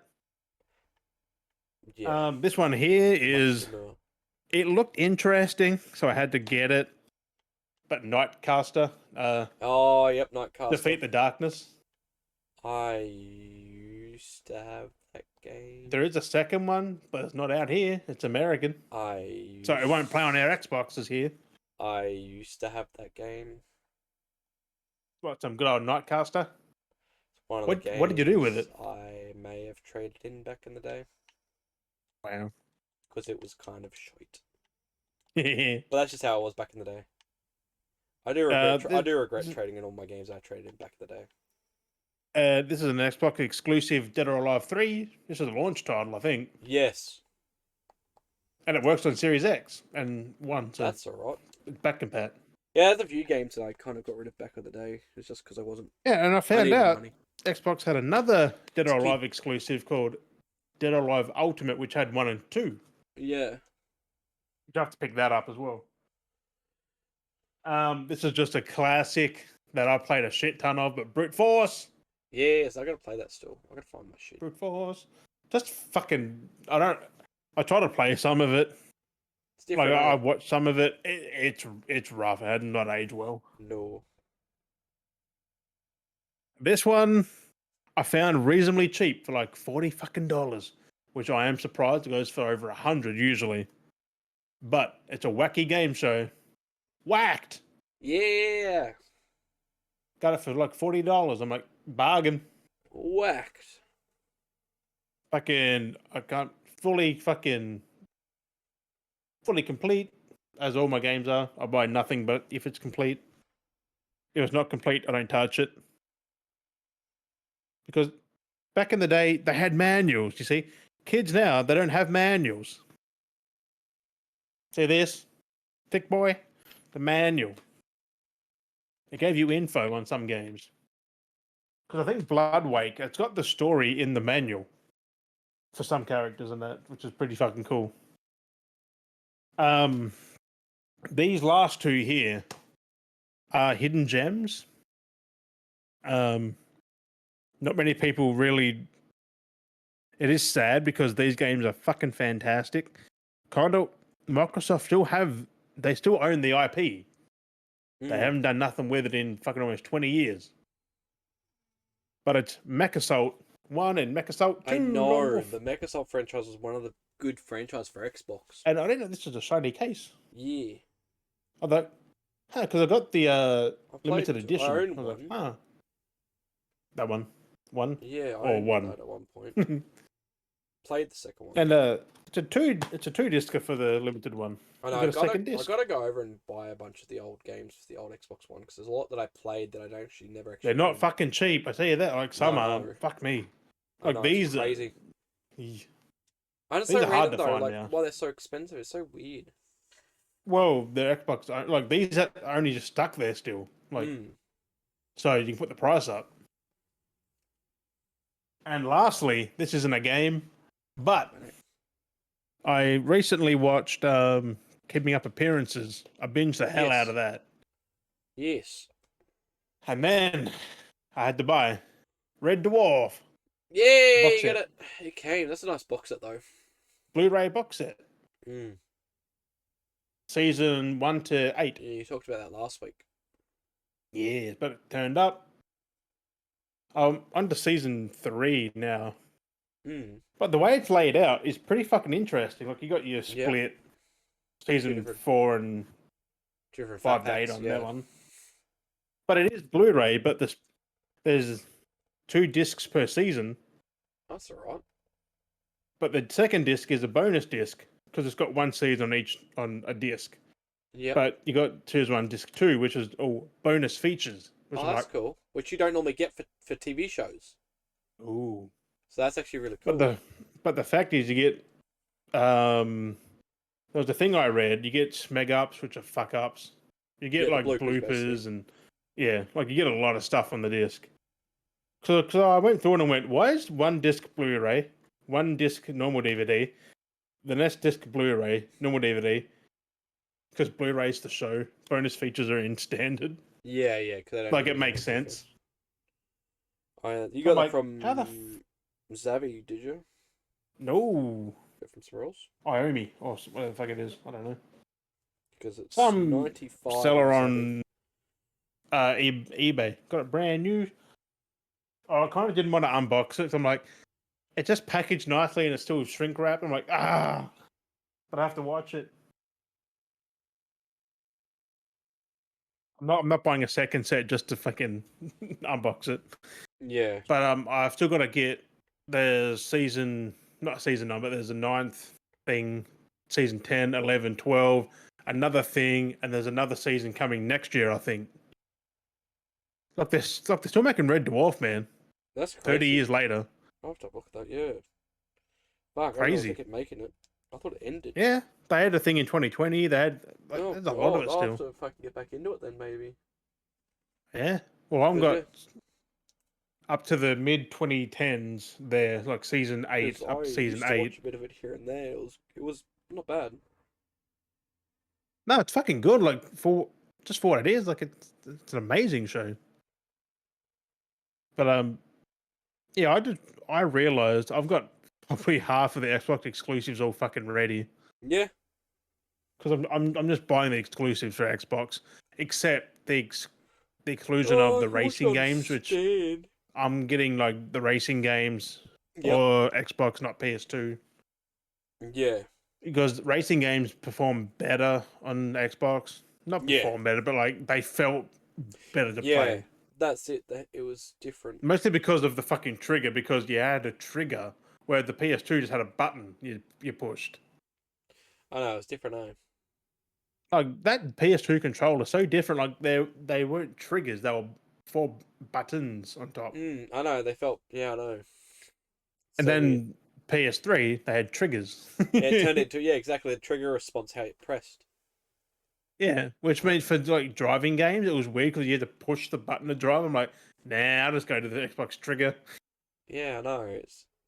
Yeah. This one here is. It looked interesting, so I had to get it. But Nightcaster. Oh, yep, Nightcaster. Defeat the Darkness. I used to have that game. There is a second one, but it's not out here. It's American. So it won't play on our Xboxes here. I used to have that game. What, some good old Nightcaster? One of the games what did you do with it? I may have traded in back in the day. Wow. Because it was kind of shite. Yeah. But that's just how it was back in the day. I do regret trading in all my games I traded in back in the day. This is an Xbox exclusive Dead or Alive 3. This is a launch title, I think. Yes. And it works on Series X and 1. So that's alright. It's back compat. Yeah, there's a few games that I kind of got rid of back in the day. It's just because I wasn't. Yeah, and I found out Xbox had another Dead or Alive exclusive called Dead or Alive Ultimate, which had 1 and 2. Yeah. You have to pick that up as well. This is just a classic that I played a shit ton of, but Brute Force. Yes, I gotta play that still. I gotta find my shit. Brute Force. Just fucking. I try to play some of it. It's different. Like I watched some of it. It's rough. It had not aged well. No. This one I found reasonably cheap for like $40 fucking, which I am surprised. It goes for over 100 usually. But it's a wacky game show. Whacked. Yeah. Got it for like $40. I'm like, bargain. Whacked. Fucking, I can't fully complete, as all my games are. I buy nothing but if it's complete. If it's not complete, I don't touch it. Because back in the day, they had manuals, you see. Kids now, they don't have manuals. See this? Thick boy? The manual. It gave you info on some games. Because I think Bloodwake, it's got the story in the manual for some characters and that, which is pretty fucking cool. These last two here are hidden gems. Not many people really. It is sad because these games are fucking fantastic. Kind of, Microsoft they still own the IP. They haven't done nothing with it in fucking almost 20 years. But it's Mech Assault 1 and Mech Assault 2. I know, the Mech Assault franchise was one of the good franchise for Xbox. And I didn't know this was a shiny case. Yeah. I thought, because I got the limited edition. I was like, that one. One? Yeah, I owned one at one point. Played the second one. And it's a two discer for the limited one. I know. I gotta go over and buy a bunch of the old games for the old Xbox One because there's a lot that I played that I don't never actually. They're not fucking cheap. I tell you that. Like some are. Fuck me. Like these are crazy. I these are hard to find now. Why they're so expensive? It's so weird. Well, the Xbox, like these are only just stuck there still. Like, so you can put the price up. And lastly, this isn't a game, but I recently watched Keeping Up Appearances. I binged the hell out of that. Yes. And then I had to buy Red Dwarf. Yeah, you got it. It came. That's a nice box set, though. Blu-ray box set. Season 1 to 8. Yeah, you talked about that last week. Yeah, but it turned up. I'm under season 3 now. But the way it's laid out is pretty fucking interesting. Like, you got your split season 4 and Different 5 to 8 on that one. But it is Blu-ray, but there's 2 discs per season. That's alright. But the second disc is a bonus disc because it's got 1 season on a disc. Yeah. But you got choose one disc 2, which is all bonus features. Which that's cool. Which you don't normally get for TV shows. Ooh. So that's actually really cool. But the fact is, you get there was a thing I read. You get smeg ups, which are fuck ups. You get like bloopers and like you get a lot of stuff on the disc. So I went through it and went, why is 1 disc Blu-ray, 1 disc normal DVD, the next disc Blu-ray, normal DVD? Because Blu-ray's the show. Bonus features are in standard. Yeah, because like it makes sense. You got that from Zavi, did you? No. From somewhere else? Iomi, or whatever the fuck it is. I don't know. Because it's some 95 seller on eBay. Got it brand new. Oh, I kind of didn't want to unbox it. So I'm like, it's just packaged nicely and it's still shrink wrapped. I'm like, but I have to watch it. I'm not buying a second set just to fucking unbox it. Yeah. But I've still got to get the not season 9, but there's a 9th thing, season 10, 11, 12, another thing, and there's another season coming next year, I think. They're still making Red Dwarf, man. That's crazy. 30 years later. I'll have to look at that, yeah. Fuck, crazy. I they kept making it. I thought it ended. Yeah, they had a thing in 2020. They had there's a lot of it still. I'll have to fucking get back into it then, maybe. Yeah. Well, I've got up to the mid 2010s there, like season 8 up to season 8. Watch a bit of it here and there. It was not bad. No, it's fucking good. Like for what it is, like it's an amazing show. But yeah, I realized I've got probably half of the Xbox exclusives all fucking ready. Yeah. Because I'm just buying the exclusives for Xbox, except the exclusion of the racing games, which I'm getting like the racing games or Xbox, not PS2. Yeah. Because racing games perform better on Xbox. Not perform better, but like they felt better to play. Yeah, that's it. It was different. Mostly because of the fucking trigger, because you had a trigger where the PS2 just had a button you pushed. I know, it's different, eh? Like that PS2 controller, so different. Like they weren't triggers; they were 4 buttons on top. I know. They felt. Yeah, I know. And then PS3, they had triggers. It turned into exactly the trigger response how it pressed. Yeah, which means for like driving games, it was weird because you had to push the button to drive. I'm like, nah, I'll just go to the Xbox trigger. Yeah, I know.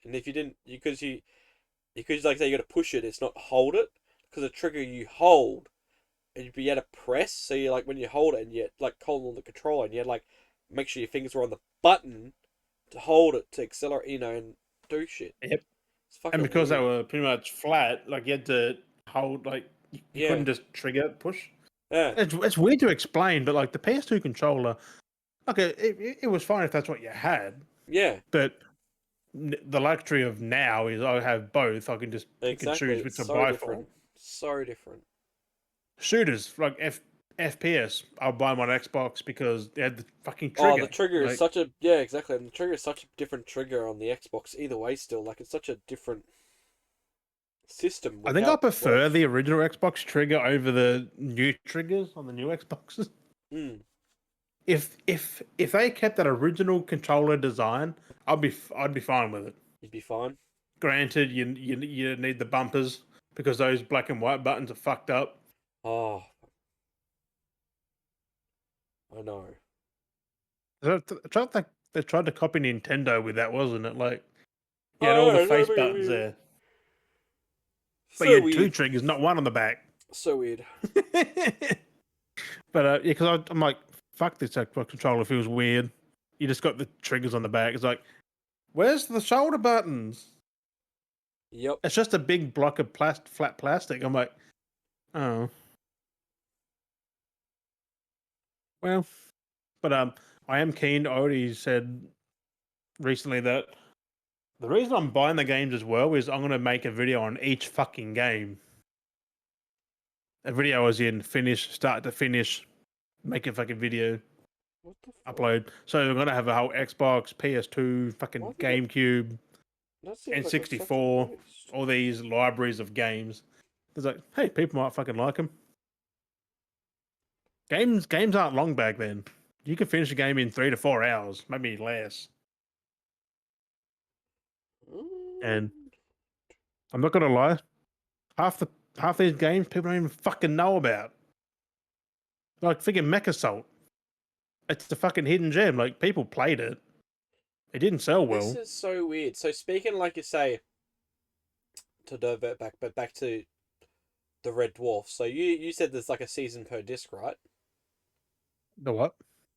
And if you didn't, you could like say you got to push it. It's not hold it because the trigger you hold, and you had to press. So you like when you hold it and you like hold on the controller and you had like make sure your fingers were on the button to hold it to accelerate, and do shit. Yep. And because they were pretty much flat, like you had to hold, like you couldn't just trigger push. Yeah. It's weird to explain, but like the PS2 controller, okay, it was fine if that's what you had. Yeah. But the luxury of now is I have both. I can just pick and choose which to buy for. So different. Shooters like FPS, I'll buy them on Xbox because they had the fucking trigger. Oh, the trigger is such a exactly. And the trigger is such a different trigger on the Xbox. Either way, still like it's such a different system. I think I prefer the original Xbox trigger over the new triggers on the new Xboxes. If they kept that original controller design, I'd be fine with it. You'd be fine. Granted, you need the bumpers because those black and white buttons are fucked up. Oh, I know. They tried to copy Nintendo with that, wasn't it? Like, you had all the face buttons there. But you had 2 triggers, not 1 on the back. So weird. But because I'm like, fuck this Xbox controller feels weird. You just got the triggers on the back. It's like, where's the shoulder buttons? Yep. It's just a big block of flat plastic. I'm like, oh. Well, but I am keen. I already said recently that the reason I'm buying the games as well is I'm going to make a video on each fucking game. A video I was in, finish, start to finish, make a fucking video, What the fuck? upload. So I'm gonna have a whole Xbox, PS2, fucking GameCube, N64, like all these libraries of games. It's like, hey, people might fucking like them. Games aren't long back then. You could finish a game in 3 to 4 hours, maybe less. And I'm not gonna lie, half these games people don't even fucking know about. Like freaking Mech Assault. It's a fucking hidden gem. Like people played it. It didn't sell well. This is so weird. So speaking, like you say, to divert back to the Red Dwarf. So you said there's like a season per disc, right? The what?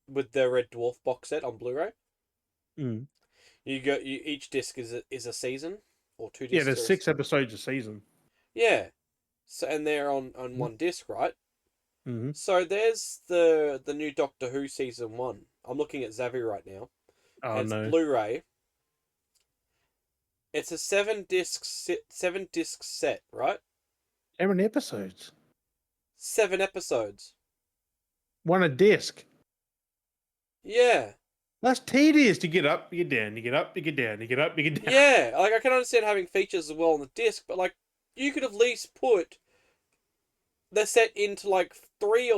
With the Red Dwarf box set on Blu-ray. Mm. Each disc is a season or 2 discs. Yeah, there's 6 episodes a season. Yeah. So and they're on one disc, right? Mm-hmm. So there's the new Doctor Who season 1. I'm looking at Zavvi right now. Oh and no. It's Blu-ray. It's a 7-disc set, right? How many episodes? 7 episodes. One a disc. Yeah. That's tedious to get up, you get down, you get up, you get down, you get up, you get down. Yeah, like I can understand having features as well on the disc, but like you could at least put the set into like 2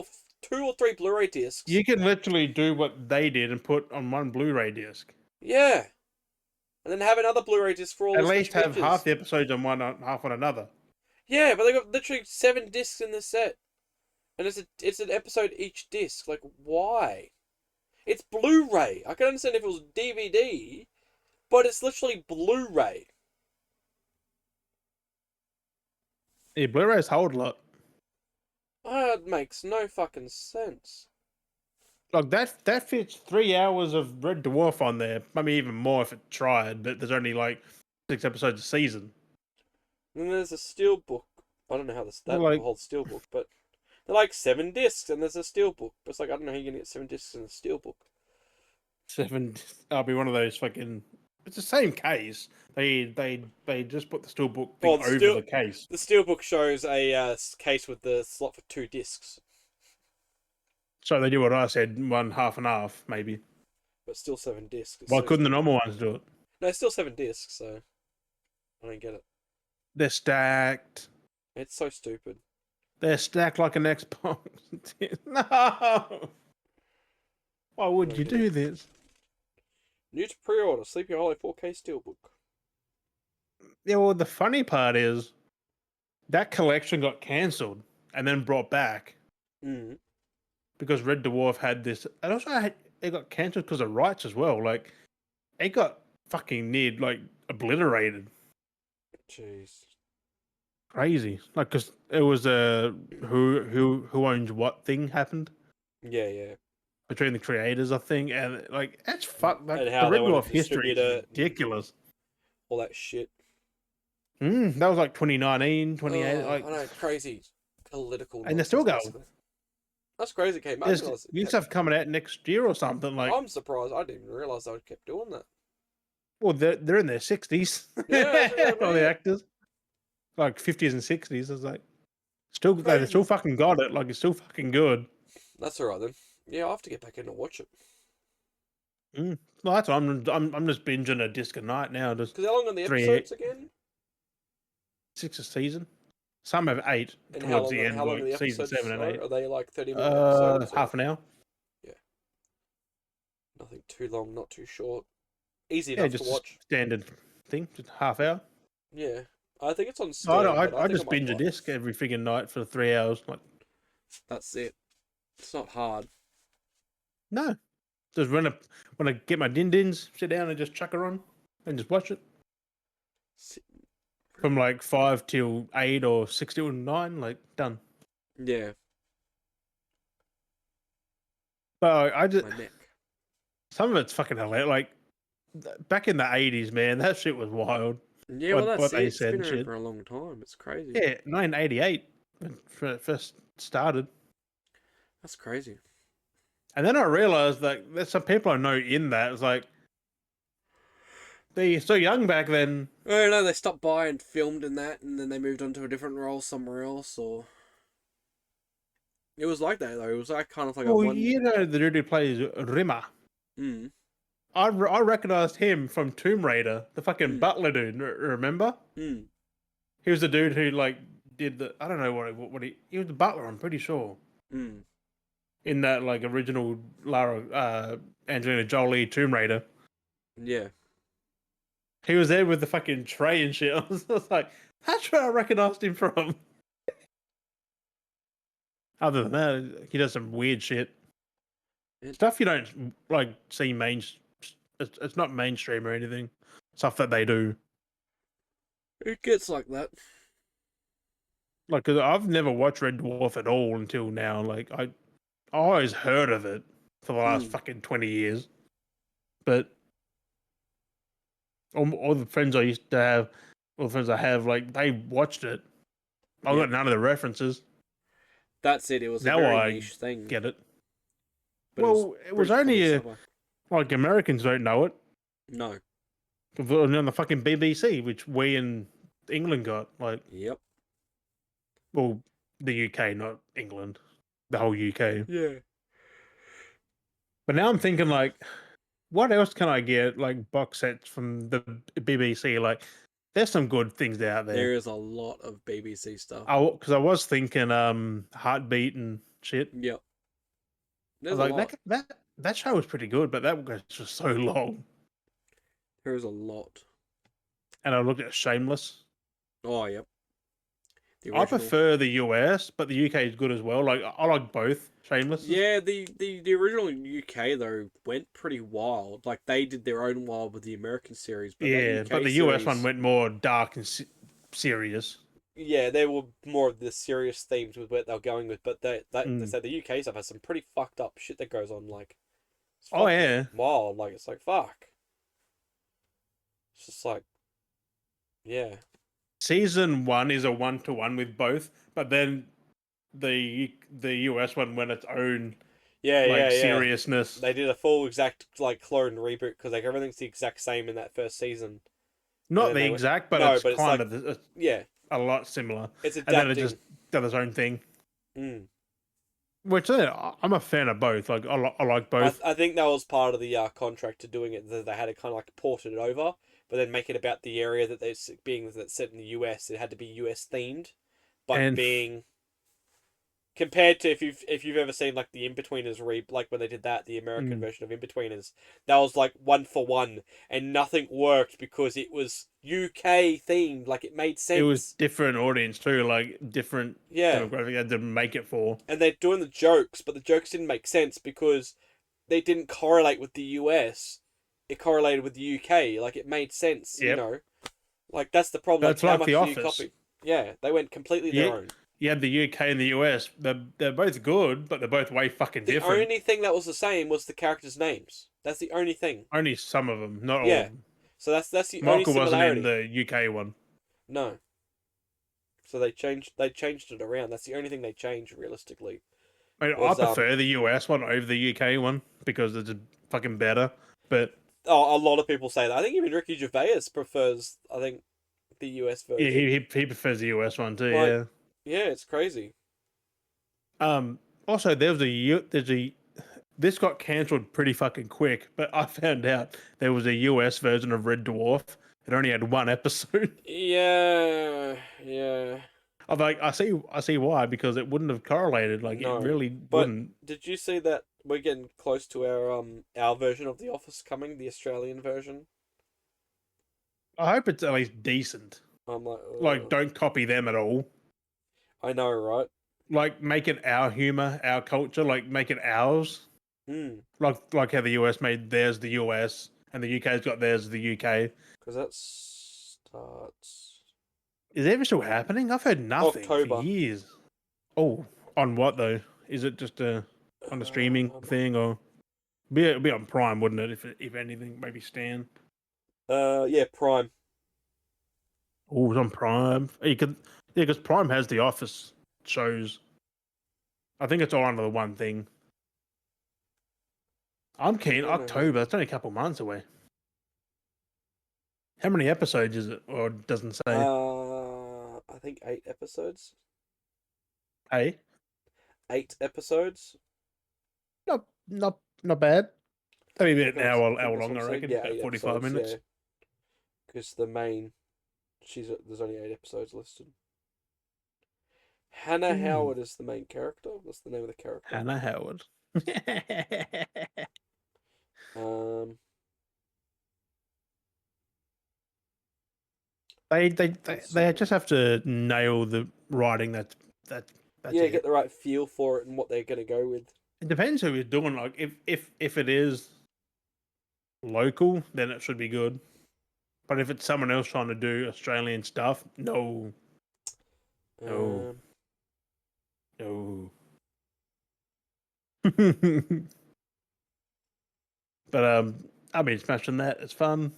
or 3 Blu-ray discs. You can literally do what they did and put on one Blu-ray disc. Yeah. And then have another Blu-ray disc for all At the least have features. half the episodes on one, half on another. Yeah, but they got literally 7 discs in the set. And it's an episode each disc. Like, why? It's Blu-ray. I can understand if it was DVD, but it's literally Blu-ray. Yeah, Blu-rays hold a lot. That makes no fucking sense. Like that fits 3 hours of Red Dwarf on there. Maybe even more if it tried, but there's only like 6 episodes a season. And then there's a steelbook. I don't know how that Like- holds steelbook, but they're like 7 discs, and there's a steelbook. But it's like I don't know how you're gonna get 7 discs in a steelbook. 7. I'll be one of those fucking. It's the same case. They just put the steelbook thing over the case. The steelbook shows a case with the slot for 2 discs. So they do what I said, one half and half, maybe. But still 7 discs. Why couldn't the normal ones do it? No, it's still 7 discs, so I don't get it. They're stacked. It's so stupid. They're stacked like an Xbox. No! Why would you do this? New to pre-order, Sleepy Hollow 4K Steelbook. Yeah, well, the funny part is that collection got cancelled and then brought back because Red Dwarf had this. And also, it got cancelled because of rights as well. Like, it got fucking like obliterated. Jeez. Crazy. Like, because it was a who owns what thing happened. Yeah. Between the creators, I think, and like that's fuck. Like, And how the Red they want Dwarf to history distribute is ridiculous. All that shit. That was like 2019, 2018. I know, crazy political. And they're still going. Basically. That's crazy. Okay, There's new stuff coming out next year or something. Like, I'm surprised. I didn't even realize they kept doing that. Well, they're in their 60s. Yeah, all the actors, like 50s and 60s. It's like they still fucking got it. Like, it's still fucking good. That's all right then. Yeah, I have to get back in and watch it. Well, that's what I'm just binging a disc a night now. Just because how long are the episodes again? 6 a season. Some have 8 and towards the end, how long like are the season 7 and 8. Are they like 30-minute episodes? Half an hour. Yeah. Nothing too long, not too short. Easy enough to watch. Standard thing, just half hour. Yeah, I think it's on Steam. I just binge a disc every friggin' night for 3 hours. Like, that's it. It's not hard. No, just when I get my din-dins, sit down and just chuck her on and just watch it. From like 5 till 8 or 6 till 9, like done. Yeah. But I just my neck. Some of it's fucking hilarious. Like back in the 80s, man, that shit was wild. Yeah, well, that's it. It's been around for a long time. It's crazy. Yeah, 1988 when it first started. That's crazy. And then I realized that there's some people I know in that. It's like, they're so young back then. I don't know, they stopped by and filmed in that, and then they moved on to a different role somewhere else, or... It was like that though. It was like kind of like a Well, one. you know the dude who plays Rimmer. Mm. I recognized him from Tomb Raider, the fucking Mm. butler dude. Remember? Mm. He was the dude who like did the. I don't know what he was the butler. I'm pretty sure Mm. in that like original Angelina Jolie Tomb Raider. Yeah. He was there with the fucking tray and shit. I was like, that's where I recognized him from. Other than that, he does some weird shit. Stuff you don't like see it's not mainstream or anything. Stuff that they do. It gets like that. Like, cause I've never watched Red Dwarf at all until now. Like, I always heard of it for the last fucking 20 years. But all the friends I used to have, all the friends I have, like, they watched it. I got none of the references. That's it. It was a Now very I niche thing. get it. But Well, it was only like Americans don't know it. No. On the fucking BBC, which we in England got. Like, Yep. well, the UK, not England. The whole UK. Yeah. But now I'm thinking, like, what else can I get? Like, box sets from the BBC. Like, there's some good things out there. There is a lot of BBC stuff. Because I was thinking, Heartbeat and shit. Yep. I was like, that show was pretty good, but that was just so long. There's a lot. And I looked at Shameless. Oh, yep. I prefer the US, but the UK is good as well. Like, I like both Shameless. Yeah, the original UK though went pretty wild. Like they did their own wild with the American series, but but the US one went more dark and serious. Yeah, they were more of the serious themes with what they're going with, but they said the UK stuff has some pretty fucked up shit that goes on. Like, oh yeah, wild. Like it's like fuck. It's just like, yeah. Season 1 is a 1-to-1 with both, but then the US one went its own seriousness. They did a full exact like clone reboot because like everything's the exact same in that first season. Not the exact, but it's kind of a lot similar. It's adapting. And then it just did its own thing. Which I'm a fan of both. Like I like both. I think that was part of the contract to doing it. That they had to kind of like port it over, but then make it about the area that they're being that's set in the US. It had to be US themed, but being compared to if you've ever seen like the In-Betweeners like when they did that, the American version of In-Betweeners, that was like 1-for-1 and nothing worked because it was UK themed. Like it made sense. It was different audience too, like different demographic they had to make it for. And they're doing the jokes, but the jokes didn't make sense because they didn't correlate with the US. It correlated with the UK. Like it made sense, you know. Like that's the problem. That's like The Office. Yeah, they went completely their own. You had the UK and the US. They're both good, but they're both way fucking different. The only thing that was the same was the characters' names. That's the only thing. Only some of them, not all of them. So that's the only similarity. Michael wasn't in the UK one. No. So they changed it around. That's the only thing they changed realistically. I prefer the US one over the UK one because it's fucking better. But a lot of people say that. I think even Ricky Gervais prefers the US version. Yeah, he prefers the US one too. Yeah, it's crazy. Also, this got cancelled pretty fucking quick, but I found out there was a US version of Red Dwarf. It only had one episode. Yeah. I'm like, I see why, because it wouldn't have correlated. Like, it really wouldn't. Did you see that we're getting close to our version of The Office coming, the Australian version? I hope it's at least decent. I'm like, don't copy them at all. I know, right? Like, make it our humor, our culture. Like, make it ours. Like how the US made theirs the US, and the UK's got theirs the UK. Because that starts. Is it ever still happening? I've heard nothing for years. Oh, on what though? Is it just on a streaming thing, or it'd be on Prime, wouldn't it? If anything, maybe Stan. Yeah, Prime. Oh, it's on Prime. Because Prime has The Office shows. I think it's all under the one thing. I'm keen. October. It's only a couple months away. How many episodes is it? Or it doesn't say? I think 8 episodes. Hey? 8 episodes. Not bad. Maybe an hour long, I reckon. Yeah, About 45 episodes, minutes. yeah. Because the main, there's only 8 episodes listed. Hannah Howard is the main character. What's the name of the character? Hannah Howard. They just have to nail the writing. That's get it. the right feel for it and what they're gonna go with. It depends who is doing. Like if it is local, then it should be good. But if it's someone else trying to do Australian stuff, no. No. But I've been smashing that. It's fun.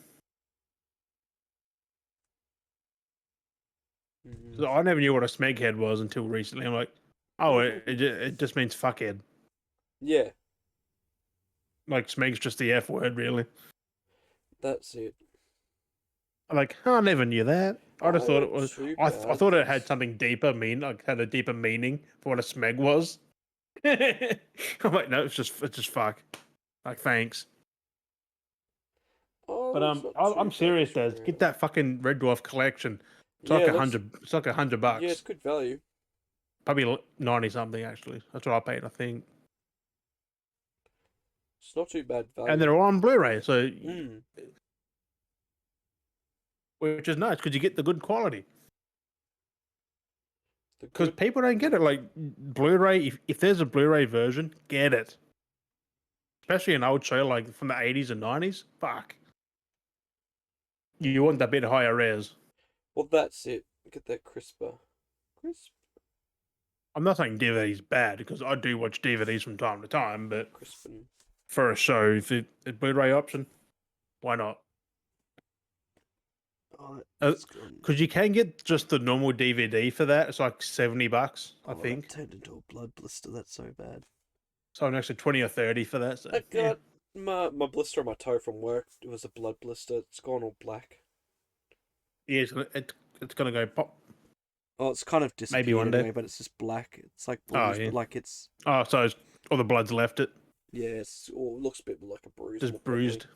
So I never knew what a smeghead was until recently. I'm like, oh, it just means fuckhead. Yeah. Like smeg's just the F word, really. That's it. I'm like, I never knew that. I just thought it was. I thought it had something deeper, had a deeper meaning for what a smeg was. I'm like, no, it's just fuck. Like, thanks. Oh, but I'm serious, Des. Get that fucking Red Dwarf collection. It's like $100. It's like $100. Yeah, it's good value. Probably 90 something actually. That's what I paid, I think. It's not too bad value. And they're all on Blu-ray, so which is nice because you get the good quality. Because people don't get it. Like Blu-ray, if there's a Blu-ray version, get it. Especially an old show like from the 80s and 90s. Fuck. You want that bit higher res. Well, that's it. Get that crisper. I'm not saying DVD's bad because I do watch DVDs from time to time, but Crispin. For a show, if a Blu-ray option, why not? Because you can get just the normal DVD for that. It's like $70, I think. That turned into a blood blister. That's so bad. So an extra 20 or 30 for that. So, I got my blister on my toe from work. It was a blood blister. It's gone all black. Yeah, it's gonna go pop. Oh, it's kind of disappeared maybe one day, but it's just black. It's like like it's. Oh, so all the blood's left it. Yeah, it looks a bit like a bruise. Just bruised.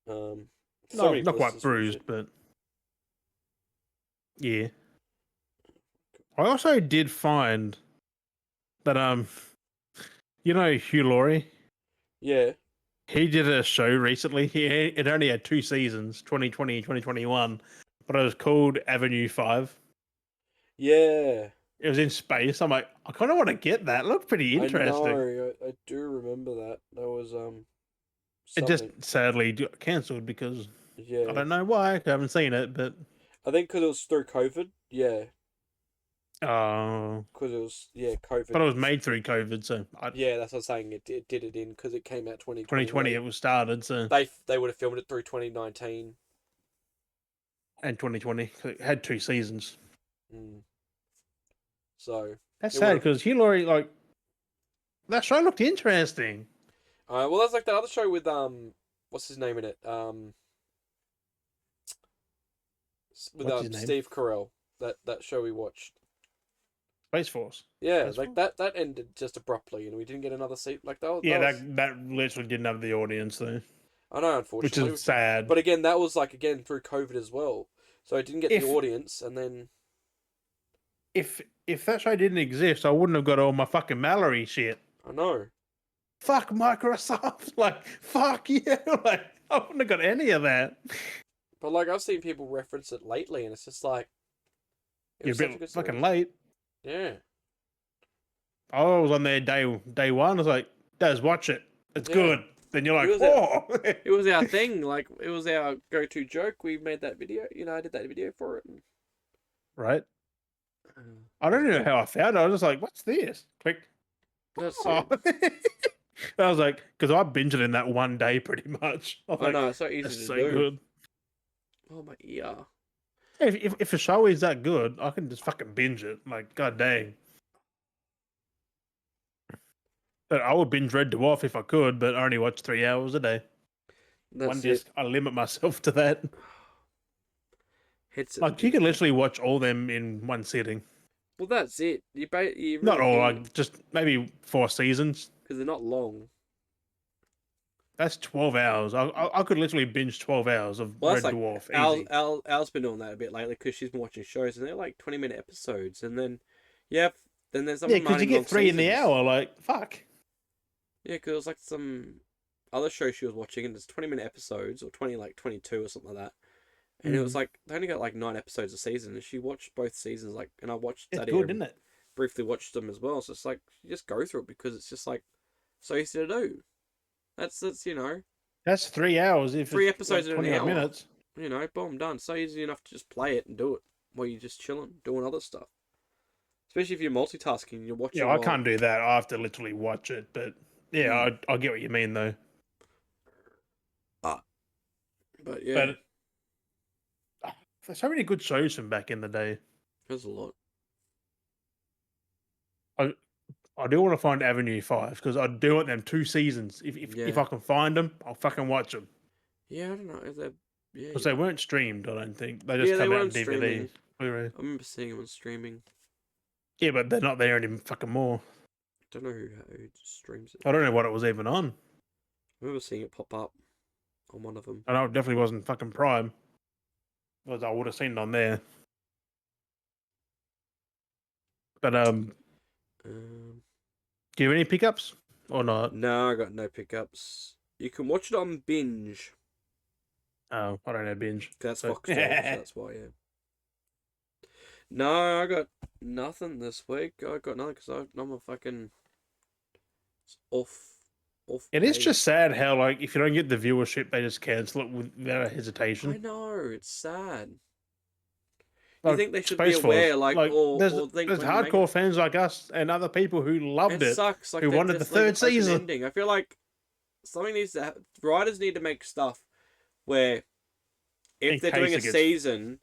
So not quite bruised, but yeah. I also did find that Hugh Laurie. Yeah. He did a show recently. It only had 2 seasons, 2020, 2021, but it was called Avenue 5. Yeah. It was in space. I'm like, I kind of want to get that. It looked pretty interesting. I do remember that. That was something. It just sadly got cancelled because I don't know why. I haven't seen it, but I think because it was through COVID. Yeah. Oh. Because it was COVID. But it was made through COVID, so yeah, that's what I'm saying. It did it in because it came out 2020. 2020 it was started, so they would have filmed it through 2019 and 2020. It had 2 seasons. So that's sad because Hugh Laurie, like, that show looked interesting. Well, that's like that other show with what's his name in it? With Steve Carell. That show we watched. Space Force. Yeah, Space Force? That ended just abruptly, and we didn't get another seat. Like that. That literally didn't have the audience though. I know, unfortunately, which is sad. But again, that was through COVID as well, so it didn't get the audience, and then. If that show didn't exist, I wouldn't have got all my fucking Mallory shit. I know. Fuck Microsoft. Like, fuck you. Like, I wouldn't have got any of that. But, like, I've seen people reference it lately, and it's just like... You're a bit fucking late. Yeah. I was on there day one. I was like, Daz, watch it. It's good. Then you're like, it was our thing. Like, it was our go-to joke. We made that video. I did that video for it. Right. I don't know how I found it. I was just like, what's this? Click. That's it. I was like, because I binged it in that one day pretty much. I know, it's so easy to do. Good. Oh, my ear. If a show is that good, I can just fucking binge it. Like, god dang. But I would binge Red Dwarf if I could, but I only watch 3 hours a day. One disc. I limit myself to that. Like, you can literally watch all them in one sitting. Well, that's it. You really Not all, do. like just maybe 4 seasons. Because they're not long. That's 12 hours. I could literally binge 12 hours of Well, Red that's like Dwarf easy. Al's been doing that a bit lately because she's been watching shows and they're like 20-minute episodes, and then then there's some Yeah, of them because aren't you even long get 3 in the seasons. hour. Like fuck. Yeah, because it was like some other show she was watching, and it's 20-minute episodes or 22 or something like that. And it was like they only got like 9 episodes a season, and she watched both seasons. Like, and I watched It's that good, isn't it? briefly watched them as well. So it's like you just go through it because it's just like so easy to do. That's That's 3 hours if 3 it's episodes like in an 20 odd hour. minutes. Boom, done. So easy enough to just play it and do it while you're just chilling, doing other stuff. Especially if you're multitasking, you're watching. Yeah, I can't do that. I have to literally watch it. But yeah, I get what you mean though. But yeah, But there's so many good shows from back in the day. there's a lot. I do want to find Avenue 5 because I do want them 2 seasons. If I can find them, I'll fucking watch them. Yeah, I don't know. Is that Because they weren't streamed, I don't think. They Yeah, just they come out on weren't DVD. streaming. Blu-ray. I remember seeing them on streaming. Yeah, but they're not there any fucking more. Don't know who streams it. I don't know what it was even on. I remember seeing it pop up on one of them. I know it definitely wasn't fucking Prime. Because I would have seen it on there. But do you have any pickups or not? No, I got no pickups. You can watch it on Binge. Oh, I don't have Binge. That's Foxtel, so that's why. Yeah. No, I got nothing this week. I got nothing because I'm a fucking off. It is just sad how, like, if you don't get the viewership, they just cancel it without hesitation. I know, it's sad. Like, you think they should be aware, there's think hardcore fans like us and other people who loved it, sucks, like, who wanted the third season. Ending. I feel like something needs to writers need to make stuff where if they're doing a season,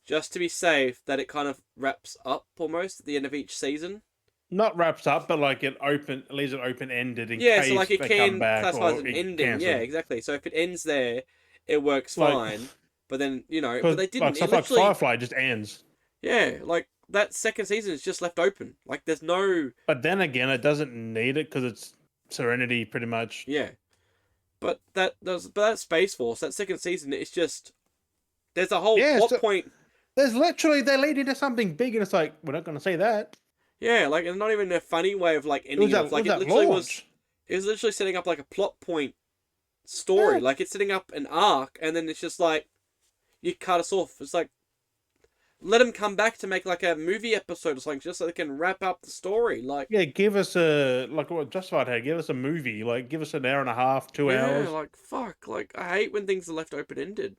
just to be safe, that it kind of wraps up almost at the end of each season. Not wraps up, but like leaves it open ended in case so like it they can come back classify or as an it ending. cancel. Yeah, exactly. So if it ends there, it works fine. But then but they didn't. Like stuff like Firefly just ends. Yeah, like that second season is just left open. Like there's no. But then again, it doesn't need it because it's Serenity pretty much. Yeah, but that Space Force, that second season, it's just there's a whole plot point. There's literally they lead into something big, and it's like we're not going to say that. Yeah, like it's not even a funny way of like ending it. Like it literally was. It was literally setting up like a plot point story. Yeah. Like it's setting up an arc, and then it's just like you cut us off. It's like let them come back to make like a movie episode or something, just so they can wrap up the story. Like give us what Justified had. Give us a movie. Like give us an hour and a half, 2 hours. Yeah, like fuck. Like I hate when things are left open ended.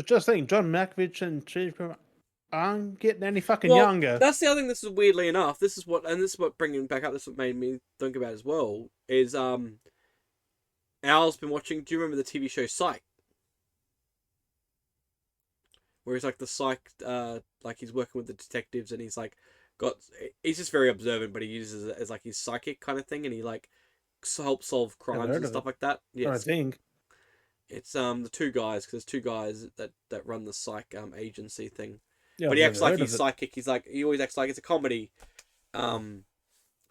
Just think, John Malkovich and Chief aren't getting any fucking younger. That's the other thing. This is weirdly enough. This is what bringing back up. This is what made me think about as well. Is Al's been watching. Do you remember the TV show Psych? Where he's like the psych, like he's working with the detectives, and he's like he's just very observant, but he uses it as like his psychic kind of thing, and he like helps solve crimes and stuff like that. Yeah, I think it's the 2 guys, because there's 2 guys that run the psych agency thing. Yeah, but he acts like he's psychic. He's like he always acts like it's a comedy. But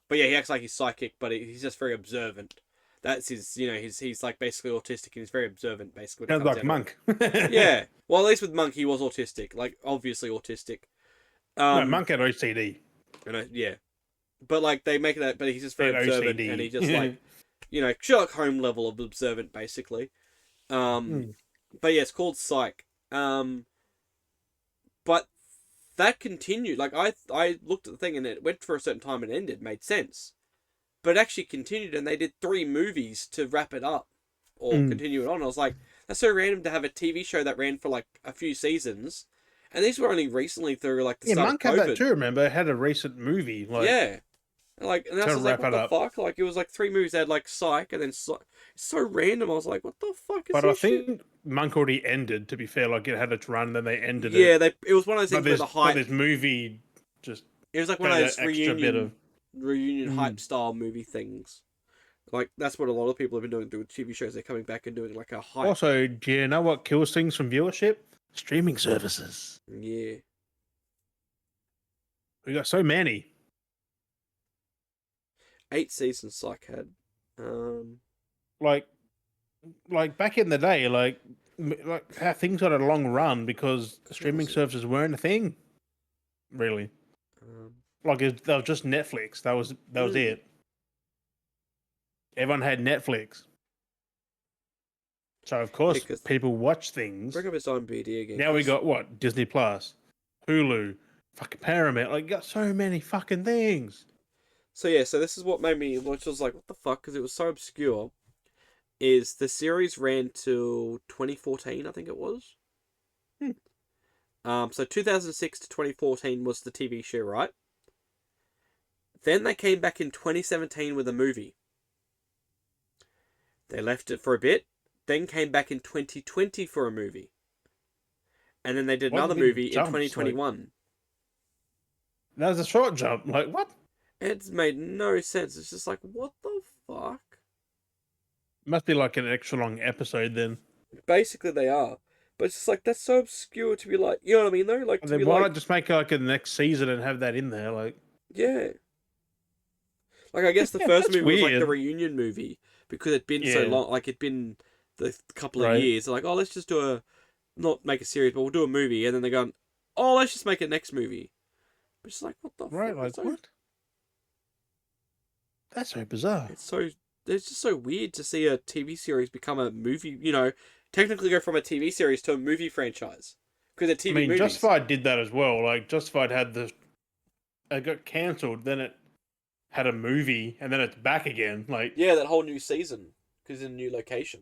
yeah, he acts like he's psychic, but he's just very observant. That's his, he's like basically autistic, and he's very observant, basically. Sounds like Monk. Yeah. Well, at least with Monk, he was autistic, like obviously autistic. No, Monk had OCD. Yeah. But like they make that, but he's just very observant, OCD. And he just like, Sherlock Holmes level of observant, basically. But yeah, it's called Psych. But that continued. Like I looked at the thing and it went for a certain time and ended. Made sense. But it actually continued, and they did 3 movies to wrap it up or continue it on. I was like, that's so random to have a TV show that ran for like a few seasons, and these were only recently through like the start Monk of COVID. Had that too. Remember, it had a recent movie. Like, yeah, and that's like what the fuck. Like it was like 3 movies. They had like Psych, and then it's so random. I was like, what the fuck is this? But I think Monk already ended. To be fair, like it had its run, and then they ended it. Yeah, it was one of those things where the hype. This movie just it was like one of those reunion hype style movie things. Like that's what a lot of people have been doing with TV shows. They're coming back and doing like a hype. Also, do you know what kills things from viewership? Streaming services. Yeah. We got so many. 8 seasons Psych had. Like back in the day, like how things had a long run because streaming services weren't a thing, really. Like that was just Netflix. That was it. Everyone had Netflix, so of course people watch things. Bring up his own BD again. Now we got what? Disney Plus, Hulu, fucking Paramount. Like, you got so many fucking things. So yeah, so this is what made me, which was like, what the fuck? Because it was so obscure. Is the series ran till 2014, I think it was. So 2006 to 2014 was the TV show, right? Then they came back in 2017 with a movie. They left it for a bit, then came back in 2020 for a movie. And then they did another movie in 2021. Like, that was a short jump. Like, what? It's made no sense. It's just like, what the fuck? Must be like an extra long episode then. Basically, they are. But it's just like, that's so obscure to be like, you know what I mean, though? Like, then why not just make like a next season and have that in there? Like, yeah. Like, I guess the first movie was like the reunion movie because it'd been so long. Like, it'd been the couple of years. They're like, oh, let's just do not make a series, but we'll do a movie. And then they're going, oh, let's just make a next movie. It's just like, what the fuck? Right, like, what? That's so bizarre. It's just so weird to see a TV series become a movie, you know, technically go from a TV series to a movie franchise. Because they're TV movies. Justified did that as well. Like, Justified had it got cancelled, then it had a movie, and then it's back again. Like, yeah, that whole new season, because in a new location.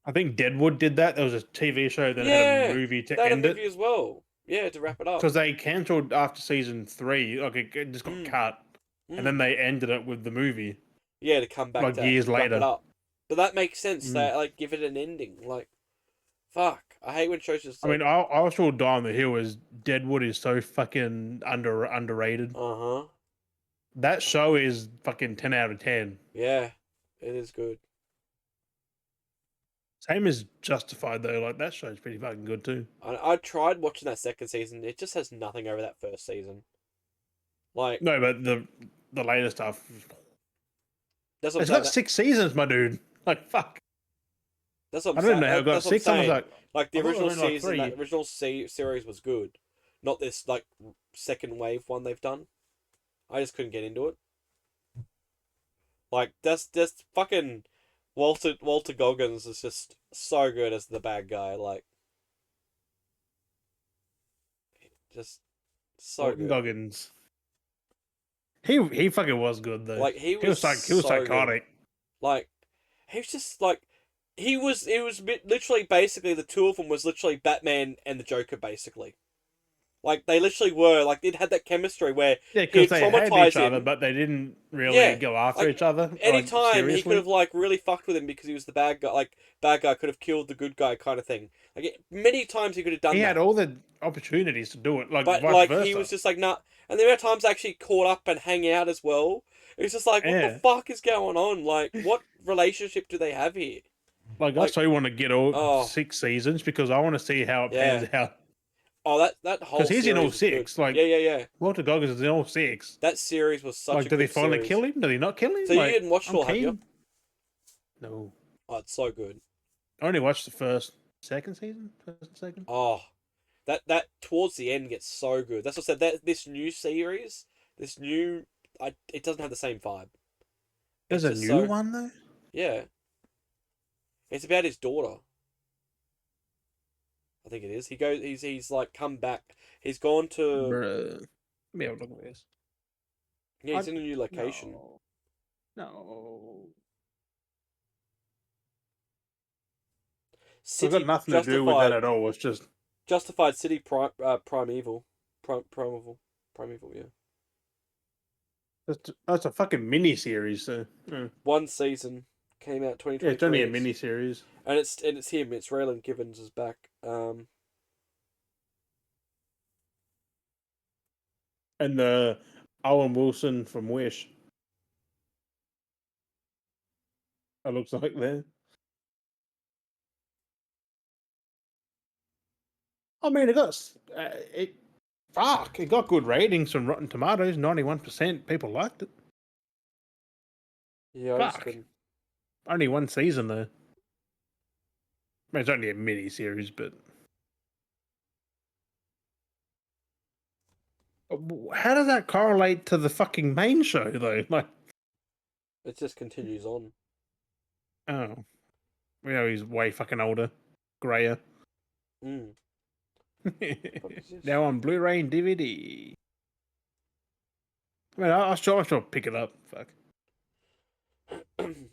I think Deadwood did that. There was a TV show that had a movie to end it. As well. Yeah, to wrap it up. Because they cancelled after season 3. Like, it just got cut. And then they ended it with the movie. Yeah, to come back like to years later. Wrap it up. But that makes sense. They like give it an ending. Like, fuck. I hate when shows just. Like... I was told Die on the Hill is Deadwood is so fucking underrated. That show is fucking 10 out of 10. Yeah, it is good. Same as Justified though. Like, that show's pretty fucking good too. I tried watching that second season. It just has nothing over that first season. Like, no, but the later stuff. That's what it's got 6 seasons, my dude. Like, fuck. That's what I'm I don't know how it got 6. I was like the original season, that original series was good. Not this like second wave one they've done. I just couldn't get into it. Like, that's just fucking Walter Goggins is just so good as the bad guy. Like, just so Walton good. Goggins. He fucking was good though. Like, he was psychotic. Good. Like, he was just like, it was literally basically the two of them was literally Batman and the Joker basically. Like, they literally were like, it had that chemistry where because they hated each other, but they didn't really go after each other. Anytime he could have like really fucked with him because he was the bad guy. Like, bad guy could have killed the good guy kind of thing. Like, many times he could have done. He had all the opportunities to do it. Like, but vice like versa. He was just like, nah. And the amount of times actually caught up and hang out as well. It was just like, what the fuck is going on? Like, what relationship do they have here? Like, I so want to get all 6 seasons because I want to see how it pans out. Oh, that whole because he's in all 6. Like, yeah. Walter Goggins is in all 6. That series was such. Like, did he finally kill him? Did he not kill him? So you didn't watch it all, have you? No. Oh, it's so good. I only watched the second season. Oh, that towards the end gets so good. That's what I said. That this new series, it doesn't have the same vibe. There's a new one though. Yeah. It's about his daughter. I think it is. He's like come back. He's gone to. Bruh. Let me have a look at this. Yeah, he's in a new location. No. City, I've got nothing to do with that at all. It's just Justified City Primeval, yeah. That's a fucking mini series. So one season came out 2023. Yeah, it's only a mini series, and it's him. It's Raylan Givens is back. And the Owen Wilson from Wish. It looks like there. I mean, it Fuck, it got good ratings from Rotten Tomatoes. 91% people liked it. Yeah, Fuck. Only one season though. I mean, it's only a mini series, but how does that correlate to the fucking main show though? Like, it just continues on. oh, we know he's way fucking older, grayer. Mm. Now on Blu-ray and DVD. I mean, I'll sure pick it up. Fuck.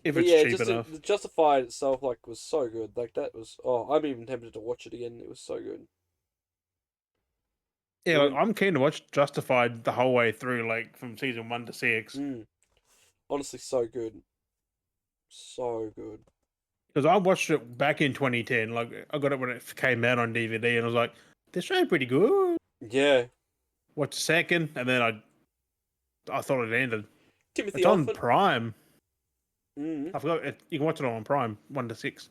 If But it's yeah, cheap enough. the Justified itself like was so good. Like that was I'm even tempted to watch it again. It was so good. Yeah, like, I'm keen to watch Justified the whole way through, like from season 1 to 6. Honestly, so good. So good. Because I watched it back in 2010. Like, I got it when it came out on DVD, and I was like, this show's pretty good. Yeah. Watched the second, and then I thought it ended. Timothy It's on Olyphant. Prime. Mm. I forgot you can watch it on Prime 1 to 6.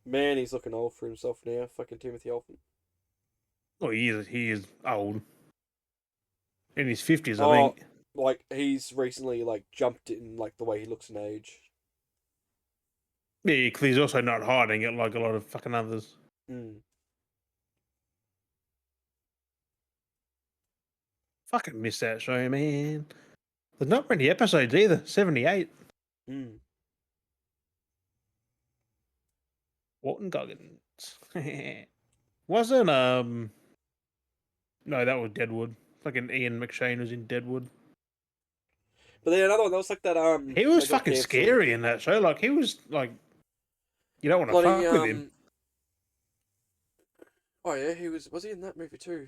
Man, he's looking old for himself now. Fucking Timothy Olyphant. Well, he is old. In his 50s, I think. Like he's recently like jumped in like the way he looks in age. Yeah, because he's also not hiding it like a lot of fucking others. Mm. Fucking miss that show, man. There's not many episodes either. 78. Mm. Walton Goggins. Wasn't no, that was Deadwood. Fucking Ian McShane was in Deadwood. But then another one that was like that he was fucking scary in that show. Like he was like, you don't want to fuck with him. Oh yeah, was he in that movie too?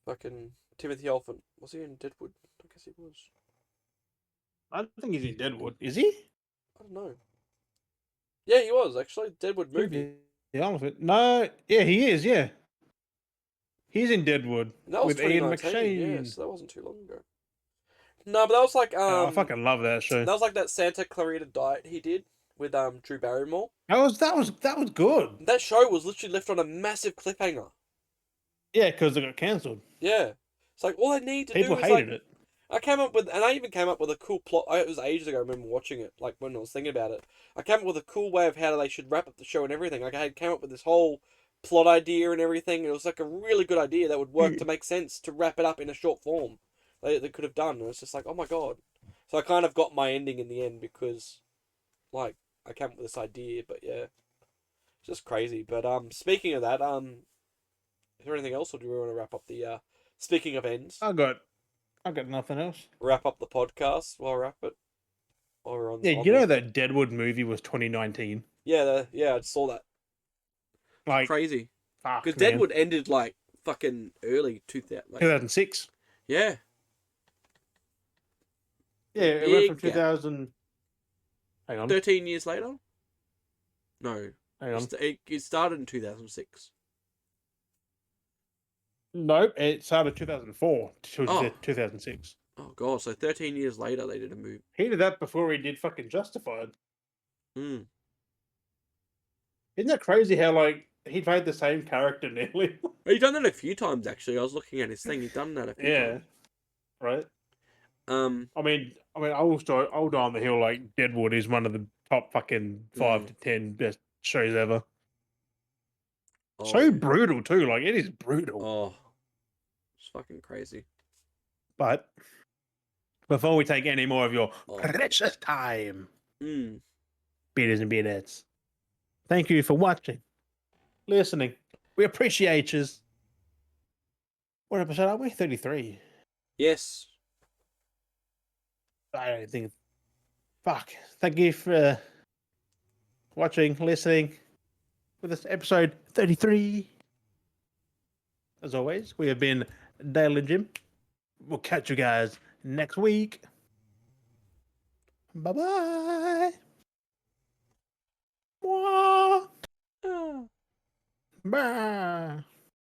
Fucking Timothy Olyphant. Was he in Deadwood? I guess he was. I don't think he's in Deadwood. Is he? I don't know. Yeah, he was actually Deadwood movie. The Elephant. No, yeah, he is. Yeah, he's in Deadwood with Ian McShane. Yeah, so that wasn't too long ago. No, but that was like I fucking love that show. That was like that Santa Clarita Diet he did with Drew Barrymore. That was good. That show was literally left on a massive cliffhanger. Yeah, because it got cancelled. Yeah, it's like all I need to People do is hated it. I even came up with a cool plot. It was ages ago. I remember watching it, like when I was thinking about it. I came up with a cool way of how they should wrap up the show and everything. Like I came up with this whole plot idea and everything. It was like a really good idea that would work to make sense to wrap it up in a short form. They could have done. And it's just like, oh my god. So I kind of got my ending in the end because, like, I came up with this idea. But yeah, it's just crazy. But speaking of that, is there anything else, or do we want to wrap up the speaking of ends? I got nothing else. Wrap up the podcast while wrap it. While we're on. Yeah, you know that Deadwood movie was 2019. Yeah, I saw that. Like crazy. Because Deadwood ended like fucking early 2006. Yeah. Yeah, it went from 2000. Hang on. 13 years later? No. Hang on. It started in 2006. Nope, it started 2004 to 2006. Oh god, so 13 years later they did a movie. He did that before he did fucking Justified. Hmm. Isn't that crazy how like he played the same character nearly? He's done that a few times actually. I was looking at his thing. He's done that a few times. Yeah. Right. I mean, I'll die on the hill. Like Deadwood is one of the top fucking 5 to 10 best shows ever. Oh, so brutal too. Like it is brutal. Oh, it's fucking crazy. But before we take any more of your precious time, beaters and beatettes, thank you for watching, listening. We appreciate you. What episode are we? 33. Yes. I don't think. Fuck. Thank you for watching, listening with this episode 33. As always, we have been Dale and Jim. We'll catch you guys next week. Bye-bye. Bye.